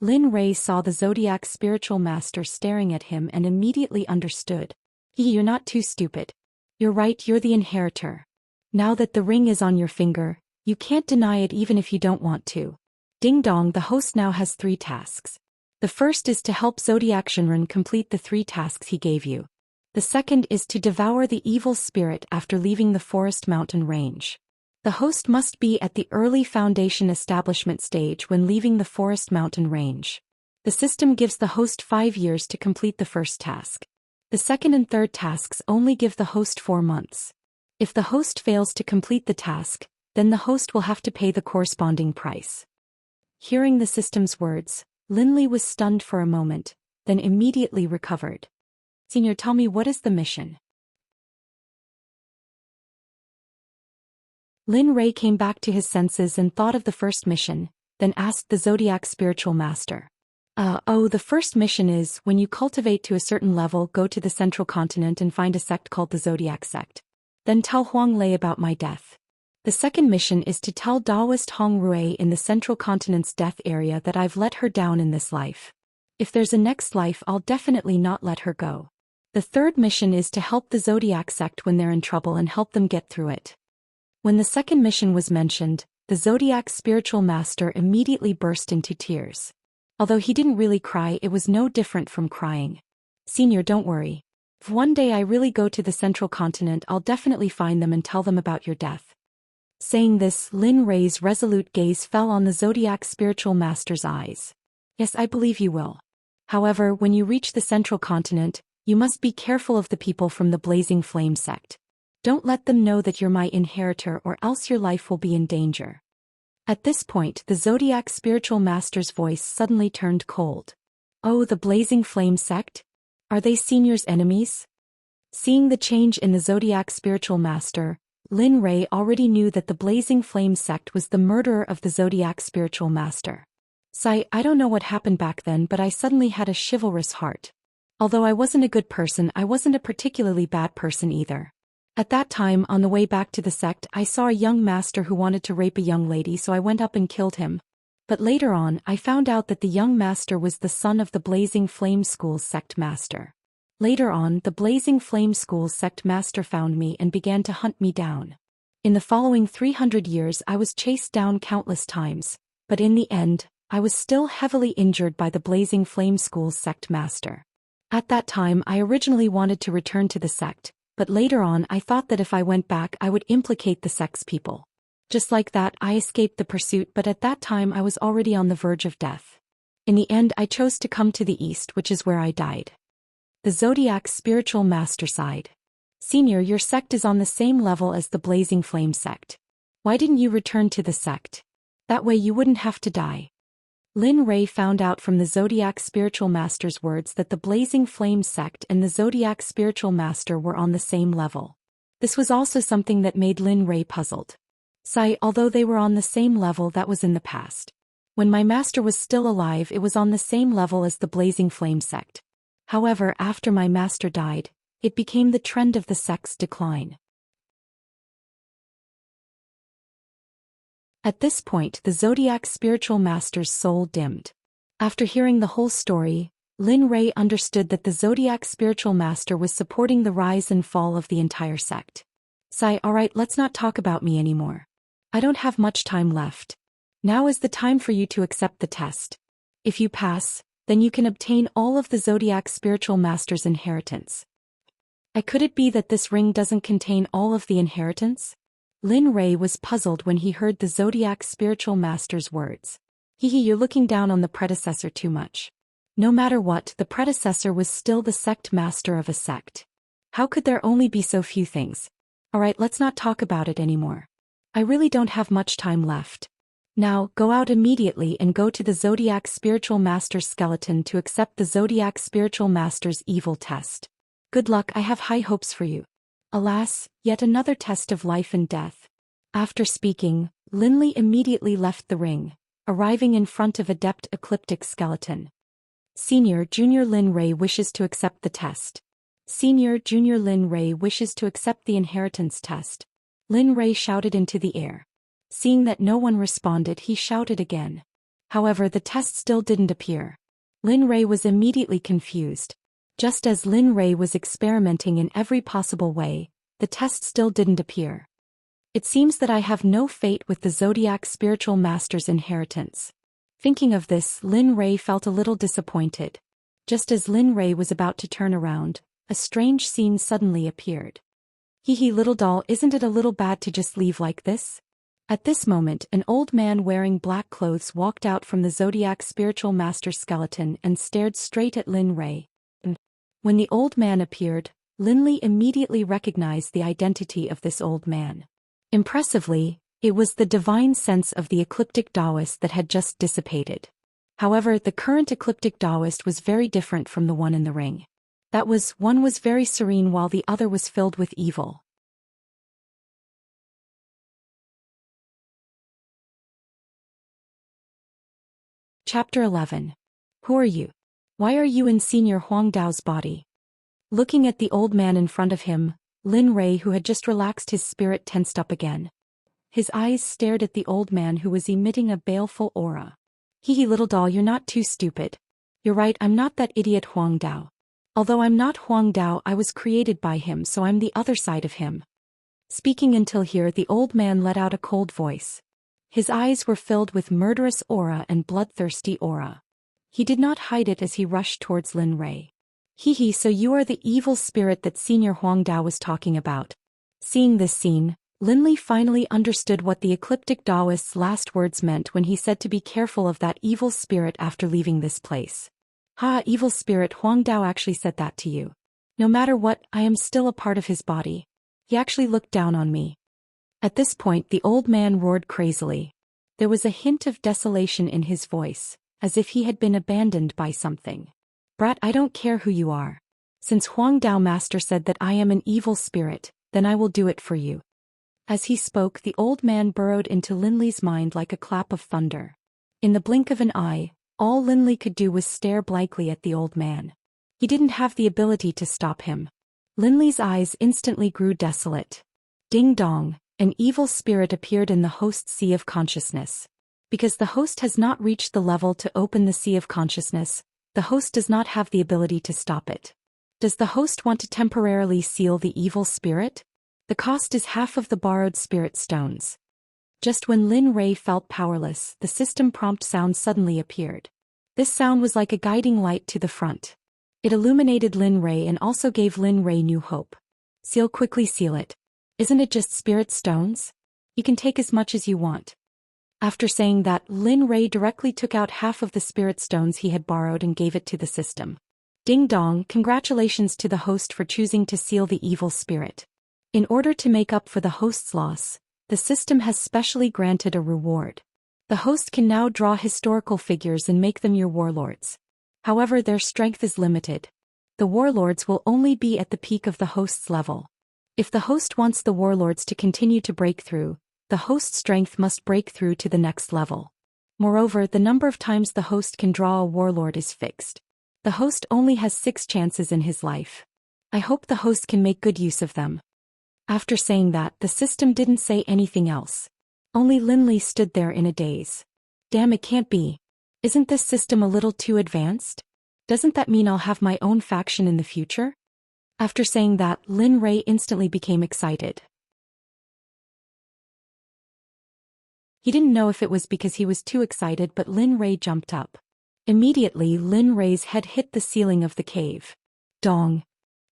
Lin Rei saw the Zodiac Spiritual Master staring at him and immediately understood. You're not too stupid. You're right, you're the inheritor. Now that the ring is on your finger, you can't deny it even if you don't want to. Ding dong, the host now has 3 tasks. The first is to help Zodiac Shinran complete the 3 tasks he gave you. The second is to devour the evil spirit after leaving the forest mountain range. The host must be at the early foundation establishment stage when leaving the forest mountain range. The system gives the host 5 years to complete the first task. The second and third tasks only give the host 4 months. If the host fails to complete the task, then the host will have to pay the corresponding price. Hearing the system's words, Lin Li was stunned for a moment, then immediately recovered. Senior, tell me, what is the mission? Lin Rei came back to his senses and thought of the first mission, then asked the Zodiac Spiritual Master. The first mission is, when you cultivate to a certain level, go to the central continent and find a sect called the Zodiac Sect. Then tell Huang Lei about my death. The second mission is to tell Taoist Hong Rui in the central continent's death area that I've let her down in this life. If there's a next life, I'll definitely not let her go. The third mission is to help the Zodiac Sect when they're in trouble and help them get through it. When the second mission was mentioned, the Zodiac Spiritual Master immediately burst into tears. Although he didn't really cry, it was no different from crying. Senior, don't worry. If one day I really go to the central continent, I'll definitely find them and tell them about your death. Saying this, Lin Rei's resolute gaze fell on the Zodiac Spiritual Master's eyes. Yes, I believe you will. However, when you reach the central continent, you must be careful of the people from the Blazing Flame Sect. Don't let them know that you're my inheritor, or else your life will be in danger. At this point, the Zodiac Spiritual Master's voice suddenly turned cold. Oh, the Blazing Flame Sect? Are they Senior's enemies? Seeing the change in the Zodiac Spiritual Master, Lin Rei already knew that the Blazing Flame Sect was the murderer of the Zodiac Spiritual Master. Sigh, I don't know what happened back then, but I suddenly had a chivalrous heart. Although I wasn't a good person, I wasn't a particularly bad person either. At that time, on the way back to the sect, I saw a young master who wanted to rape a young lady, so I went up and killed him. But later on, I found out that the young master was the son of the Blazing Flame School's sect master. Later on, the Blazing Flame School's sect master found me and began to hunt me down. In the following 300 years, I was chased down countless times, but in the end, I was still heavily injured by the Blazing Flame School's sect master. At that time, I originally wanted to return to the sect, but later on I thought that if I went back I would implicate the sect's people. Just like that, I escaped the pursuit, but at that time I was already on the verge of death. In the end, I chose to come to the east, which is where I died. The Zodiac Spiritual Master sighed. Senior, your sect is on the same level as the Blazing Flame Sect. Why didn't you return to the sect? That way you wouldn't have to die. Lin Rei found out from the Zodiac Spiritual Master's words that the Blazing Flame Sect and the Zodiac Spiritual Master were on the same level. This was also something that made Lin Rei puzzled. Sigh, although they were on the same level, that was in the past. When my master was still alive, it was on the same level as the Blazing Flame Sect. However, after my master died, it became the trend of the sect's decline. At this point, the Zodiac Spiritual Master's soul dimmed. After hearing the whole story, Lin Rei understood that the Zodiac Spiritual Master was supporting the rise and fall of the entire sect. Sigh, alright, let's not talk about me anymore. I don't have much time left. Now is the time for you to accept the test. If you pass, then you can obtain all of the Zodiac Spiritual Master's inheritance. Could it be that this ring doesn't contain all of the inheritance? Lin Ray was puzzled when he heard the Zodiac Spiritual Master's words. You're looking down on the predecessor too much. No matter what, the predecessor was still the sect master of a sect. How could there only be so few things? Alright, let's not talk about it anymore. I really don't have much time left. Now, go out immediately and go to the Zodiac Spiritual Master's skeleton to accept the Zodiac Spiritual Master's evil test. Good luck, I have high hopes for you. Alas, yet another test of life and death. After speaking, Linley immediately left the ring, arriving in front of Adept Ecliptic Skeleton. Senior Junior Lin Ray wishes to accept the test. Senior Junior Lin Ray wishes to accept the inheritance test. Lin Ray shouted into the air. Seeing that no one responded, he shouted again. However, the test still didn't appear. Lin Ray was immediately confused. Just as Lin Ray was experimenting in every possible way, the test still didn't appear. It seems that I have no fate with the Zodiac Spiritual Master's inheritance. Thinking of this, Lin Ray felt a little disappointed. Just as Lin Ray was about to turn around, a strange scene suddenly appeared. Little doll, isn't it a little bad to just leave like this? At this moment, an old man wearing black clothes walked out from the Zodiac Spiritual Master's skeleton and stared straight at Lin Ray. When the old man appeared, Linley immediately recognized the identity of this old man. Impressively, it was the divine sense of the ecliptic Taoist that had just dissipated. However, the current ecliptic Taoist was very different from the one in the ring. One was very serene while the other was filled with evil. Chapter 11. Who are you? Why are you in Senior Huang Dao's body? Looking at the old man in front of him, Lin Ray, who had just relaxed his spirit, tensed up again. His eyes stared at the old man who was emitting a baleful aura. Little doll, you're not too stupid. You're right, I'm not that idiot Huang Dao. Although I'm not Huang Dao, I was created by him, so I'm the other side of him. Speaking until here, the old man let out a cold voice. His eyes were filled with murderous aura and bloodthirsty aura. He did not hide it as he rushed towards Lin Ray. So you are the evil spirit that Senior Huang Dao was talking about. Seeing this scene, Linley finally understood what the ecliptic Taoist's last words meant when he said to be careful of that evil spirit after leaving this place. Evil spirit, Huang Dao actually said that to you. No matter what, I am still a part of his body. He actually looked down on me. At this point, the old man roared crazily. There was a hint of desolation in his voice, as if he had been abandoned by something. Brat, I don't care who you are. Since Huang Dao Master said that I am an evil spirit, then I will do it for you. As he spoke, the old man burrowed into Linley's mind like a clap of thunder. In the blink of an eye, all Linley could do was stare blankly at the old man. He didn't have the ability to stop him. Linley's eyes instantly grew desolate. Ding dong, an evil spirit appeared in the host's sea of consciousness. Because the host has not reached the level to open the sea of consciousness, the host does not have the ability to stop it. Does the host want to temporarily seal the evil spirit? The cost is half of the borrowed spirit stones. Just when Lin Ray felt powerless, the system prompt sound suddenly appeared. This sound was like a guiding light to the front. It illuminated Lin Ray and also gave Lin Ray new hope. Quickly seal it. Isn't it just spirit stones? You can take as much as you want. After saying that, Lin Ray directly took out half of the spirit stones he had borrowed and gave it to the system. Ding dong, congratulations to the host for choosing to seal the evil spirit. In order to make up for the host's loss, the system has specially granted a reward. The host can now draw historical figures and make them your warlords. However, their strength is limited. The warlords will only be at the peak of the host's level. If the host wants the warlords to continue to break through, the host's strength must break through to the next level. Moreover, the number of times the host can draw a warlord is fixed. The host only has 6 chances in his life. I hope the host can make good use of them. After saying that, the system didn't say anything else. Only Linley stood there in a daze. Damn, it can't be. Isn't this system a little too advanced? Doesn't that mean I'll have my own faction in the future? After saying that, Lin Ray instantly became excited. He didn't know if it was because he was too excited, but Lin Rei jumped up. Immediately, Lin Rei's head hit the ceiling of the cave. Dong!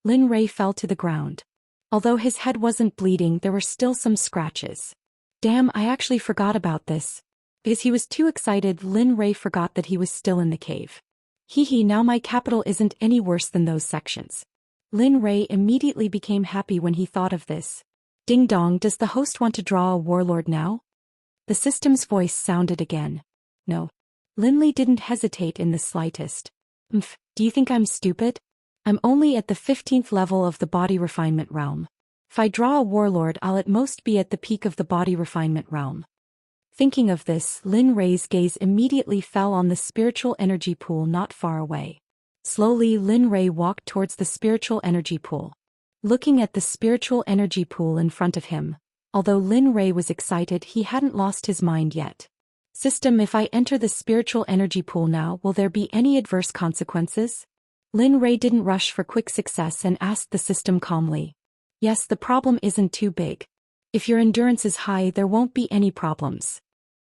Lin Rei fell to the ground. Although his head wasn't bleeding, there were still some scratches. Damn, I actually forgot about this. Because he was too excited, Lin Rei forgot that he was still in the cave. Hee, now my capital isn't any worse than those sections. Lin Rei immediately became happy when he thought of this. Ding dong, does the host want to draw a warlord now? The system's voice sounded again. No. Linley didn't hesitate in the slightest. Do you think I'm stupid? I'm only at the 15th level of the body refinement realm. If I draw a warlord, I'll at most be at the peak of the body refinement realm. Thinking of this, Lin Rei's gaze immediately fell on the spiritual energy pool not far away. Slowly, Lin Rei walked towards the spiritual energy pool. Looking at the spiritual energy pool in front of him, although Lin Rei was excited, he hadn't lost his mind yet. System, if I enter the spiritual energy pool now, will there be any adverse consequences? Lin Rei didn't rush for quick success and asked the system calmly. Yes, the problem isn't too big. If your endurance is high, there won't be any problems.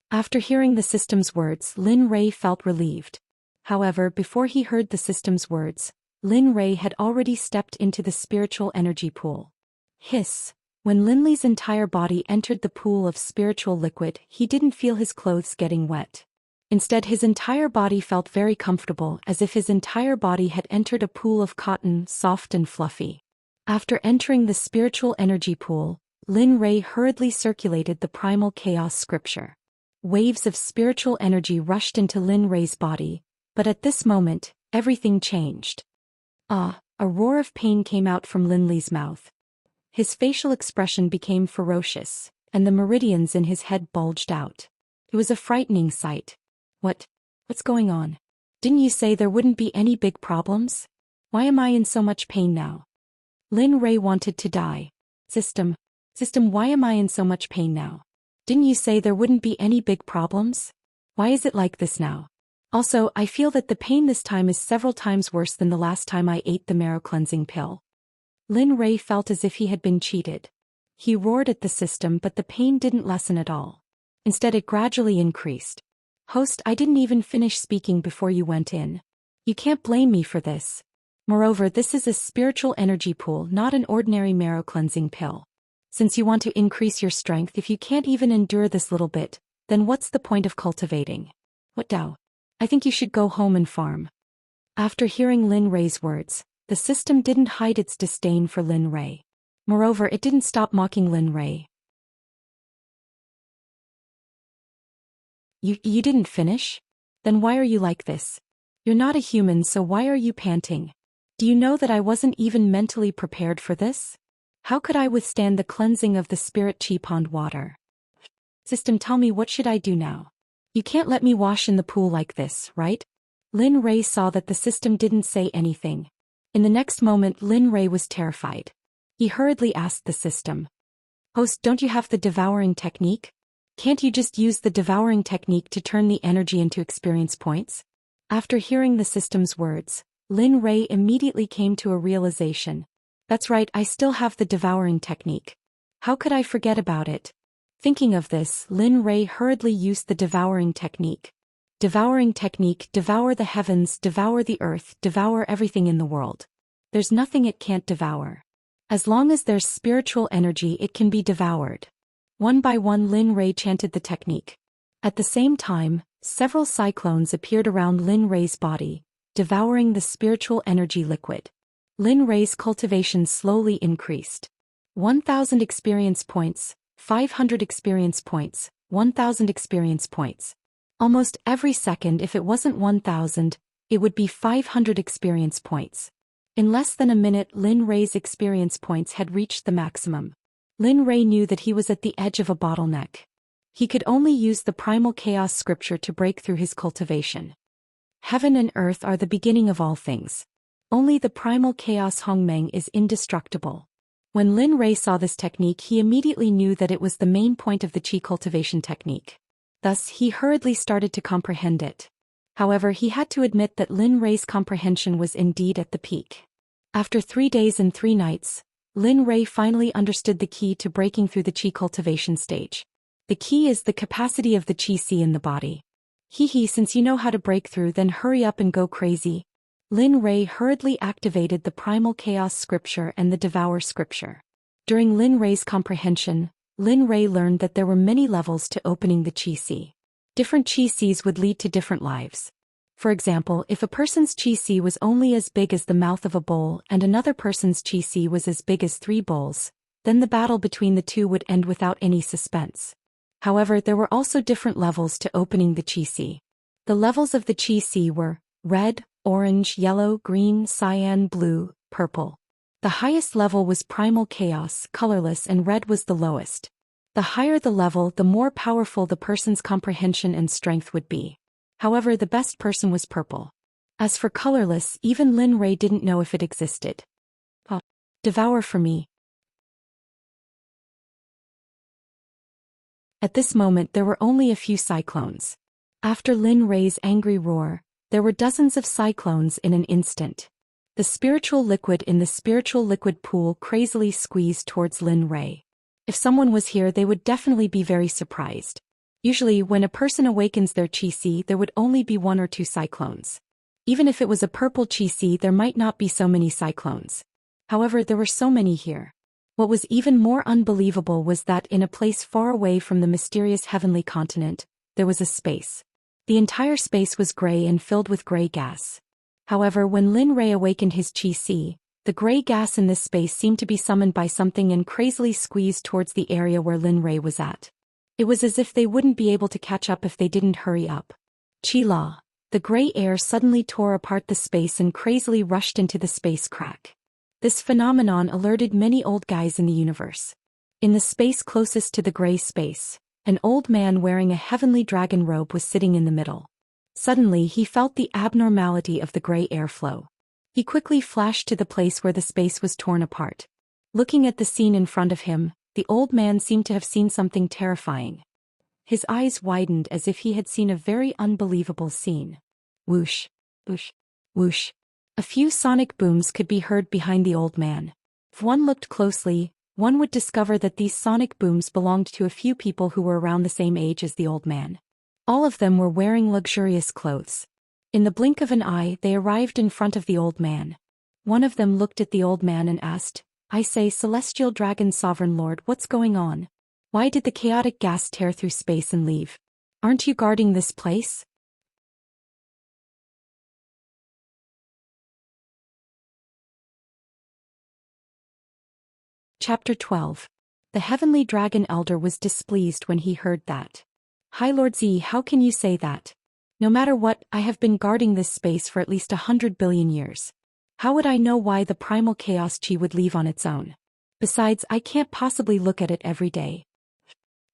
After hearing the system's words, Lin Rei felt relieved. However, before he heard the system's words, Lin Rei had already stepped into the spiritual energy pool. Hiss. When Linley's entire body entered the pool of spiritual liquid, he didn't feel his clothes getting wet. Instead, his entire body felt very comfortable, as if his entire body had entered a pool of cotton, soft and fluffy. After entering the spiritual energy pool, Lin Rei hurriedly circulated the primal chaos scripture. Waves of spiritual energy rushed into Lin Rei's body, but at this moment, everything changed. A roar of pain came out from Linley's mouth. His facial expression became ferocious, and the meridians in his head bulged out. It was a frightening sight. What's going on? Didn't you say there wouldn't be any big problems? Why am I in so much pain now? Lin Rei wanted to die. System, why am I in so much pain now? Didn't you say there wouldn't be any big problems? Why is it like this now? Also, I feel that the pain this time is several times worse than the last time I ate the marrow cleansing pill. Lin Rei felt as if he had been cheated. He roared at the system, but the pain didn't lessen at all. Instead, it gradually increased. Host, I didn't even finish speaking before you went in. You can't blame me for this. Moreover, this is a spiritual energy pool, not an ordinary marrow cleansing pill. Since you want to increase your strength, if you can't even endure this little bit, then what's the point of cultivating? What Dao? I think you should go home and farm. After hearing Lin Rei's words, the system didn't hide its disdain for Lin Rei. Moreover, it didn't stop mocking Lin Rei. You didn't finish? Then why are you like this? You're not a human, so why are you panting? Do you know that I wasn't even mentally prepared for this? How could I withstand the cleansing of the spirit chi pond water? System, tell me, what should I do now? You can't let me wash in the pool like this, right? Lin Rei saw that the system didn't say anything. In the next moment, Lin Rei was terrified. He hurriedly asked the system. Host, don't you have the devouring technique? Can't you just use the devouring technique to turn the energy into experience points? After hearing the system's words, Lin Rei immediately came to a realization. That's right, I still have the devouring technique. How could I forget about it? Thinking of this, Lin Rei hurriedly used the devouring technique. Devouring technique, devour the heavens, devour the earth, devour everything in the world. There's nothing it can't devour. As long as there's spiritual energy, it can be devoured. One by one, Lin Rei chanted the technique. At the same time, several cyclones appeared around Lin Rei's body, devouring the spiritual energy liquid. Lin Rei's cultivation slowly increased. 1,000 experience points, 500 experience points, 1,000 experience points. Almost every second, if it wasn't 1,000, it would be 500 experience points. In less than a minute, Lin Rei's experience points had reached the maximum. Lin Rei knew that he was at the edge of a bottleneck. He could only use the primal chaos scripture to break through his cultivation. Heaven and earth are the beginning of all things. Only the primal chaos Hongmeng is indestructible. When Lin Rei saw this technique, he immediately knew that it was the main point of the chi cultivation technique. Thus, he hurriedly started to comprehend it. However, he had to admit that Lin Rei's comprehension was indeed at the peak. After 3 days and 3 nights, Lin Rei finally understood the key to breaking through the chi cultivation stage. The key is the capacity of the chi in the body. Hee, since you know how to break through, then hurry up and go crazy. Lin Rei hurriedly activated the Primal Chaos Scripture and the Devour Scripture. During Lin Rei's comprehension, Lin Rei learned that there were many levels to opening the chi. Different chi-Cs would lead to different lives. For example, if a person's chi-C was only as big as the mouth of a bowl and another person's chi-C was as big as 3 bowls, then the battle between the two would end without any suspense. However, there were also different levels to opening the chi-C. The levels of the chi-C were red, orange, yellow, green, cyan, blue, purple. The highest level was Primal Chaos, colorless, and red was the lowest. The higher the level, the more powerful the person's comprehension and strength would be. However, the best person was purple. As for colorless, even Lin Rei didn't know if it existed. Devour for me. At this moment there were only a few cyclones. After Lin Rei's angry roar, there were dozens of cyclones in an instant. The spiritual liquid in the spiritual liquid pool crazily squeezed towards Lin Rei. If someone was here, they would definitely be very surprised. Usually, when a person awakens their chi-C, there would only be 1 or 2 cyclones. Even if it was a purple chi-C, there might not be so many cyclones. However, there were so many here. What was even more unbelievable was that in a place far away from the mysterious heavenly continent, there was a space. The entire space was gray and filled with gray gas. However, when Lin Rei awakened his chi-C, the gray gas in this space seemed to be summoned by something and crazily squeezed towards the area where Lin Rei was at. It was as if they wouldn't be able to catch up if they didn't hurry up. Chi-la. The gray air suddenly tore apart the space and crazily rushed into the space crack. This phenomenon alerted many old guys in the universe. In the space closest to the gray space, an old man wearing a heavenly dragon robe was sitting in the middle. Suddenly he felt the abnormality of the gray airflow. He quickly flashed to the place where the space was torn apart. Looking at the scene in front of him, the old man seemed to have seen something terrifying. His eyes widened as if he had seen a very unbelievable scene. Whoosh, whoosh, whoosh. A few sonic booms could be heard behind the old man. If one looked closely, one would discover that these sonic booms belonged to a few people who were around the same age as the old man. All of them were wearing luxurious clothes. In the blink of an eye, they arrived in front of the old man. One of them looked at the old man and asked, "I say, Celestial Dragon Sovereign Lord, what's going on? Why did the chaotic gas tear through space and leave? Aren't you guarding this place?" Chapter 12. The Heavenly Dragon Elder was displeased when he heard that. "High Lord Z, how can you say that? No matter what, I have been guarding this space for at least 100 billion years. How would I know why the primal chaos chi would leave on its own? Besides, I can't possibly look at it every day."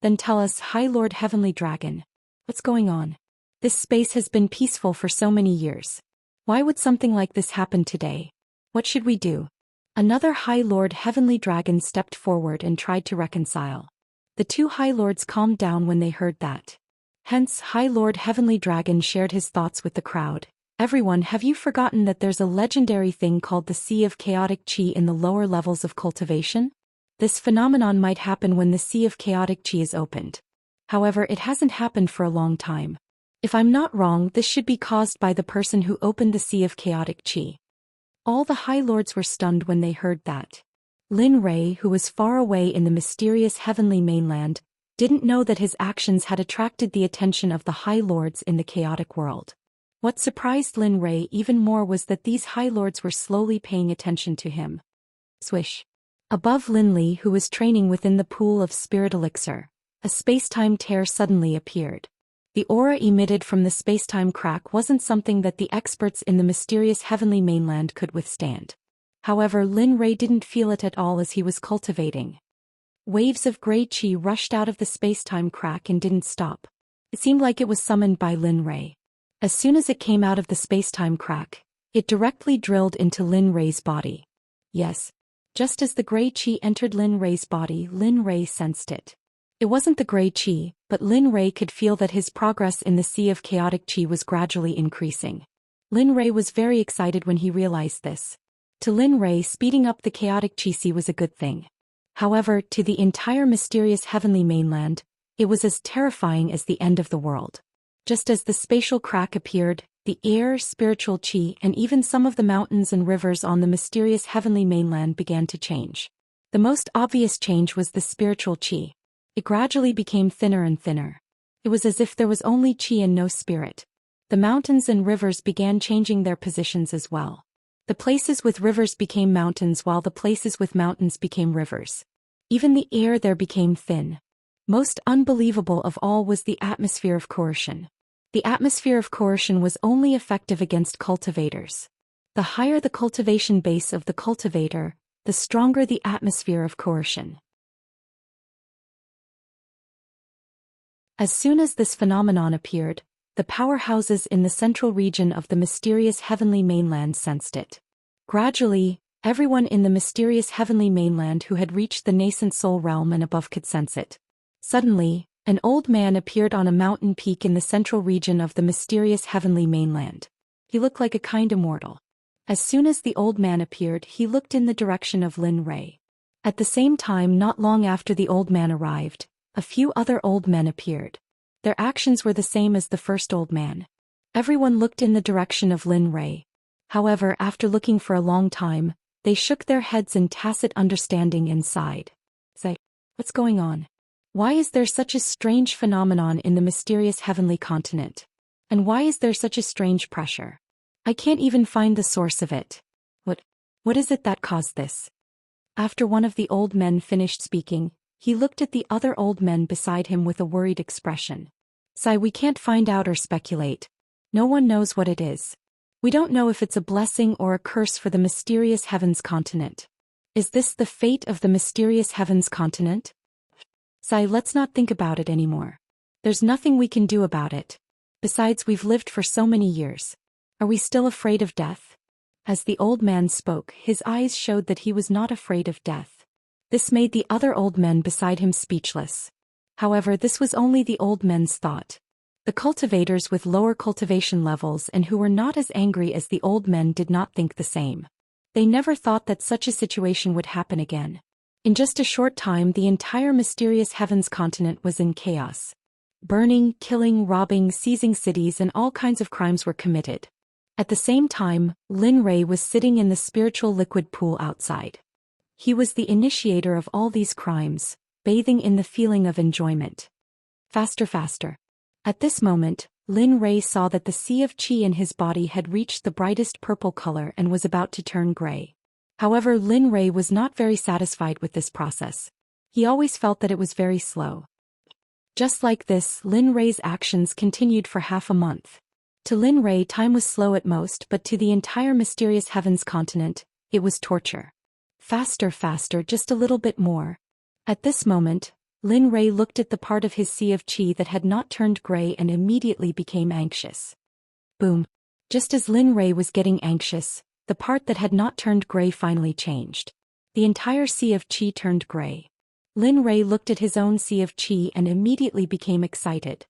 "Then tell us, High Lord Heavenly Dragon. What's going on? This space has been peaceful for so many years. Why would something like this happen today? What should we do?" Another High Lord Heavenly Dragon stepped forward and tried to reconcile. The two High Lords calmed down when they heard that. Hence, High Lord Heavenly Dragon shared his thoughts with the crowd. "Everyone, have you forgotten that there's a legendary thing called the Sea of Chaotic Chi in the lower levels of cultivation? This phenomenon might happen when the Sea of Chaotic Chi is opened. However, it hasn't happened for a long time. If I'm not wrong, this should be caused by the person who opened the Sea of Chaotic Chi." All the High Lords were stunned when they heard that. Lin Rei, who was far away in the mysterious heavenly mainland, didn't know that his actions had attracted the attention of the High Lords in the chaotic world. What surprised Lin Rei even more was that these High Lords were slowly paying attention to him. Swish. Above Lin Li, who was training within the pool of spirit elixir, a space-time tear suddenly appeared. The aura emitted from the space-time crack wasn't something that the experts in the mysterious heavenly mainland could withstand. However, Lin Rei didn't feel it at all as he was cultivating. Waves of gray chi rushed out of the space-time crack and didn't stop. It seemed like it was summoned by Lin Rei. As soon as it came out of the space-time crack, it directly drilled into Lin Rei's body. Yes. Just as the gray chi entered Lin Rei's body, Lin Rei sensed it. It wasn't the gray chi, but Lin Rei could feel that his progress in the Sea of Chaotic Chi was gradually increasing. Lin Rei was very excited when he realized this. To Lin Rei, speeding up the Chaotic Chi was a good thing. However, to the entire mysterious heavenly mainland, It was as terrifying as the end of the world. Just as the spatial crack appeared, the air, spiritual chi, and even some of the mountains and rivers on the mysterious heavenly mainland began to change. The most obvious change was the spiritual chi. It gradually became thinner and thinner. It was as if there was only chi and no spirit. The mountains and rivers began changing their positions as well. The places with rivers became mountains while the places with mountains became rivers. Even the air there became thin. Most unbelievable of all was the atmosphere of coercion. The atmosphere of coercion was only effective against cultivators. The higher the cultivation base of the cultivator, the stronger the atmosphere of coercion. As soon as this phenomenon appeared, the powerhouses in the central region of the mysterious heavenly mainland sensed it. Gradually, everyone in the mysterious heavenly mainland who had reached the nascent soul realm and above could sense it. Suddenly, an old man appeared on a mountain peak in the central region of the mysterious heavenly mainland. He looked like a kind immortal. As soon as the old man appeared, he looked in the direction of Lin Ray. At the same time, not long after the old man arrived, a few other old men appeared. Their actions were the same as the first old man. Everyone looked in the direction of Lin Ray. However, after looking for a long time, they shook their heads in tacit understanding and sighed. Say, what's going on? Why is there such a strange phenomenon in the mysterious heavenly continent? And why is there such a strange pressure? I can't even find the source of it. What is it that caused this? After one of the old men finished speaking, he looked at the other old men beside him with a worried expression. Sai, we can't find out or speculate. No one knows what it is. We don't know if it's a blessing or a curse for the mysterious heavens continent. Is this the fate of the mysterious heavens continent? Sai, let's not think about it anymore. There's nothing we can do about it. Besides, we've lived for so many years. Are we still afraid of death? As the old man spoke, his eyes showed that he was not afraid of death. This made the other old men beside him speechless. However, this was only the old men's thought. The cultivators with lower cultivation levels and who were not as angry as the old men did not think the same. They never thought that such a situation would happen again. In just a short time, the entire mysterious heavens continent was in chaos. Burning, killing, robbing, seizing cities, and all kinds of crimes were committed. At the same time, Lin Ray was sitting in the spiritual liquid pool outside. He was the initiator of all these crimes, bathing in the feeling of enjoyment. Faster, faster. At this moment, Lin Ray saw that the sea of chi in his body had reached the brightest purple color and was about to turn gray. However, Lin Ray was not very satisfied with this process. He always felt that it was very slow. Just like this, Lin Ray's actions continued for half a month. To Lin Ray, time was slow at most, but to the entire mysterious heavens continent, it was torture. Faster, faster, just a little bit more. At this moment, Lin Ray looked at the part of his sea of chi that had not turned gray and immediately became anxious. Boom. Just as Lin Ray was getting anxious, the part that had not turned gray finally changed. The entire sea of chi turned gray. Lin Ray looked at his own sea of chi and immediately became excited.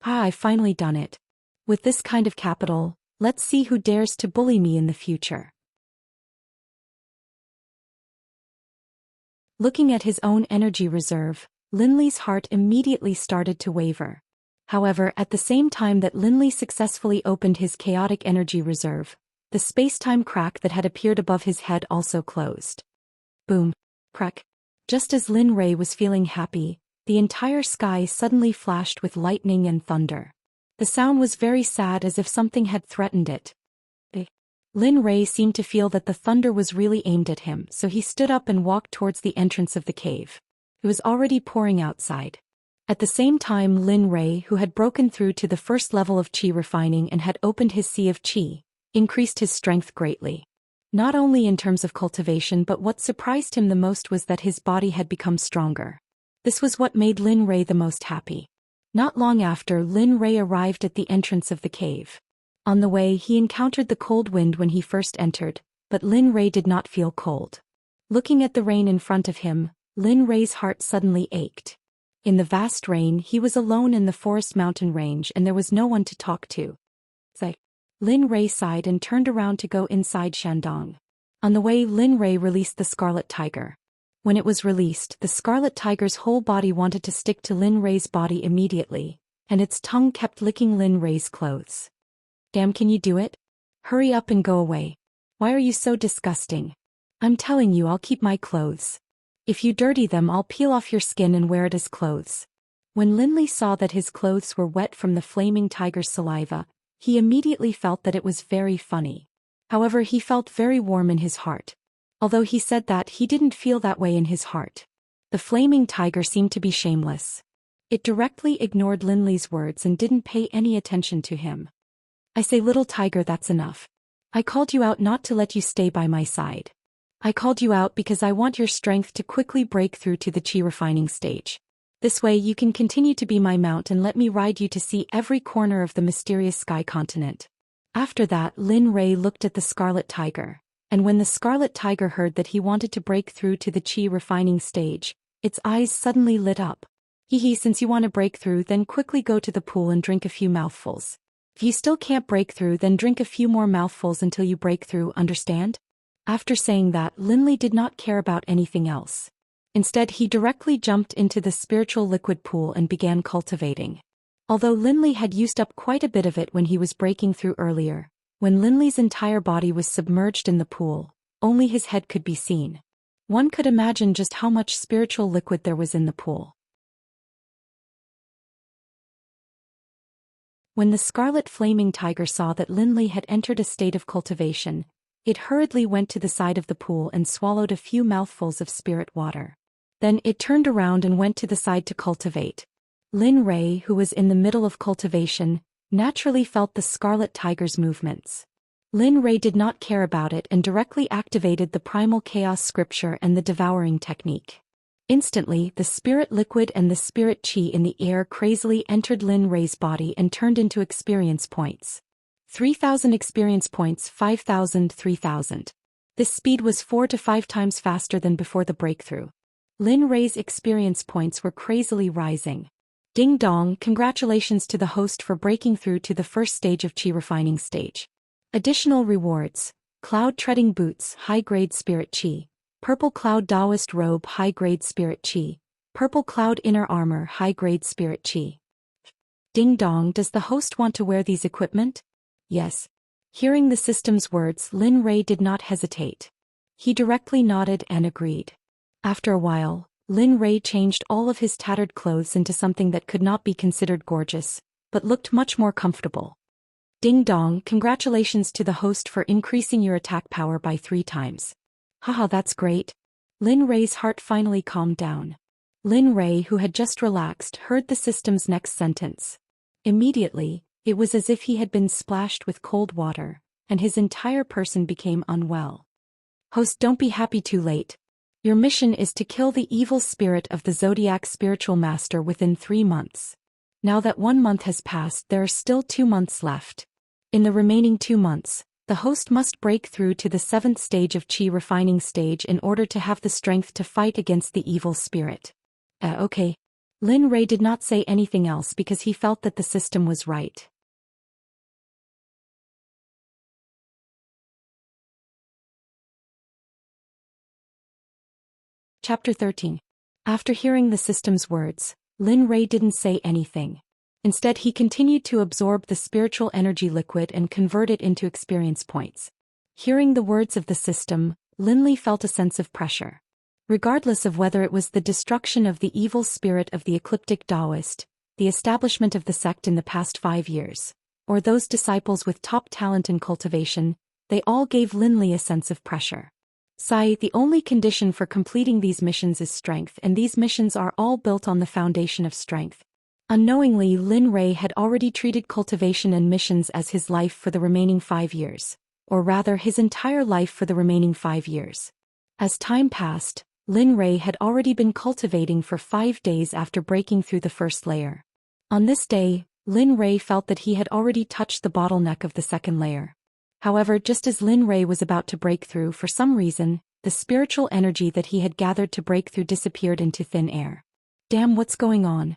I've finally done it. With this kind of capital, let's see who dares to bully me in the future. Looking at his own energy reserve, Linley's heart immediately started to waver. However, at the same time that Linley successfully opened his chaotic energy reserve, the space-time crack that had appeared above his head also closed. Boom. Crack. Just as Lin Ray was feeling happy, the entire sky suddenly flashed with lightning and thunder. The sound was very sad, as if something had threatened it. Lin Ray seemed to feel that the thunder was really aimed at him, so he stood up and walked towards the entrance of the cave. It was already pouring outside. At the same time, Lin Ray, who had broken through to the first level of chi refining and had opened his sea of chi, increased his strength greatly. Not only in terms of cultivation, but what surprised him the most was that his body had become stronger. This was what made Lin Ray the most happy. Not long after, Lin Ray arrived at the entrance of the cave. On the way, he encountered the cold wind when he first entered, but Lin Ray did not feel cold. Looking at the rain in front of him, Lin Ray's heart suddenly ached. In the vast rain, he was alone in the forest mountain range and there was no one to talk to. Lin Ray sighed and turned around to go inside Shandong. On the way, Lin Ray released the scarlet tiger. When it was released, the Scarlet Tiger's whole body wanted to stick to Lin Ray's body immediately, and its tongue kept licking Lin Ray's clothes. Damn, can you do it? Hurry up and go away. Why are you so disgusting? I'm telling you, I'll keep my clothes. If you dirty them, I'll peel off your skin and wear it as clothes. When Linley saw that his clothes were wet from the flaming tiger's saliva, he immediately felt that it was very funny. However, he felt very warm in his heart. Although he said that, he didn't feel that way in his heart. The flaming tiger seemed to be shameless. It directly ignored Linley's words and didn't pay any attention to him. I say, little tiger, that's enough. I called you out not to let you stay by my side. I called you out because I want your strength to quickly break through to the chi refining stage. This way you can continue to be my mount and let me ride you to see every corner of the mysterious sky continent. After that, Lin Ray looked at the Scarlet Tiger, and when the Scarlet Tiger heard that he wanted to break through to the chi refining stage, its eyes suddenly lit up. Hee, since you want to break through, then quickly go to the pool and drink a few mouthfuls. If you still can't break through, then drink a few more mouthfuls until you break through, understand? After saying that, Linley did not care about anything else. Instead, he directly jumped into the spiritual liquid pool and began cultivating. Although Linley had used up quite a bit of it when he was breaking through earlier, when Linley's entire body was submerged in the pool, only his head could be seen. One could imagine just how much spiritual liquid there was in the pool. When the Scarlet Flaming Tiger saw that Linley had entered a state of cultivation, it hurriedly went to the side of the pool and swallowed a few mouthfuls of spirit water. Then it turned around and went to the side to cultivate. Lin Ray, who was in the middle of cultivation, naturally felt the Scarlet Tiger's movements. Lin Ray did not care about it and directly activated the Primal Chaos Scripture and the Devouring Technique. Instantly, the spirit liquid and the spirit chi in the air crazily entered Lin Ray's body and turned into experience points. 3,000 experience points, 5,000, 3,000. This speed was 4 to 5 times faster than before the breakthrough. Lin Ray's experience points were crazily rising. Ding dong, congratulations to the host for breaking through to the first stage of chi refining stage. Additional rewards: Cloud Treading Boots, High-Grade Spirit Chi. Purple Cloud Taoist Robe, High-Grade Spirit Chi. Purple Cloud Inner Armor, High-Grade Spirit Chi. Ding dong, does the host want to wear these equipment? Yes. Hearing the system's words, Lin Ray did not hesitate. He directly nodded and agreed. After a while, Lin Ray changed all of his tattered clothes into something that could not be considered gorgeous, but looked much more comfortable. Ding dong, congratulations to the host for increasing your attack power by 3 times. Haha, that's great. Lin Ray's heart finally calmed down. Lin Ray, who had just relaxed, heard the system's next sentence. Immediately, it was as if he had been splashed with cold water, and his entire person became unwell. Host, don't be happy too late. Your mission is to kill the evil spirit of the Zodiac Spiritual Master within 3 months. Now that 1 month has passed, there are still 2 months left. In the remaining 2 months, the host must break through to the 7th stage of Chi refining stage in order to have the strength to fight against the evil spirit. Okay. Lin Ray did not say anything else because he felt that the system was right. Chapter 13. After hearing the system's words, Lin Ray didn't say anything. Instead, he continued to absorb the spiritual energy liquid and convert it into experience points. Hearing the words of the system, Linley felt a sense of pressure. Regardless of whether it was the destruction of the evil spirit of the ecliptic Taoist, the establishment of the sect in the past 5 years, or those disciples with top talent in cultivation, they all gave Linley a sense of pressure. Sai, the only condition for completing these missions is strength, and these missions are all built on the foundation of strength. Unknowingly, Lin Ray had already treated cultivation and missions as his life for the remaining 5 years, or rather his entire life for the remaining 5 years. As time passed, Lin Ray had already been cultivating for 5 days after breaking through the first layer. On this day, Lin Ray felt that he had already touched the bottleneck of the second layer. However, just as Lin Ray was about to break through, for some reason, the spiritual energy that he had gathered to break through disappeared into thin air. Damn, what's going on?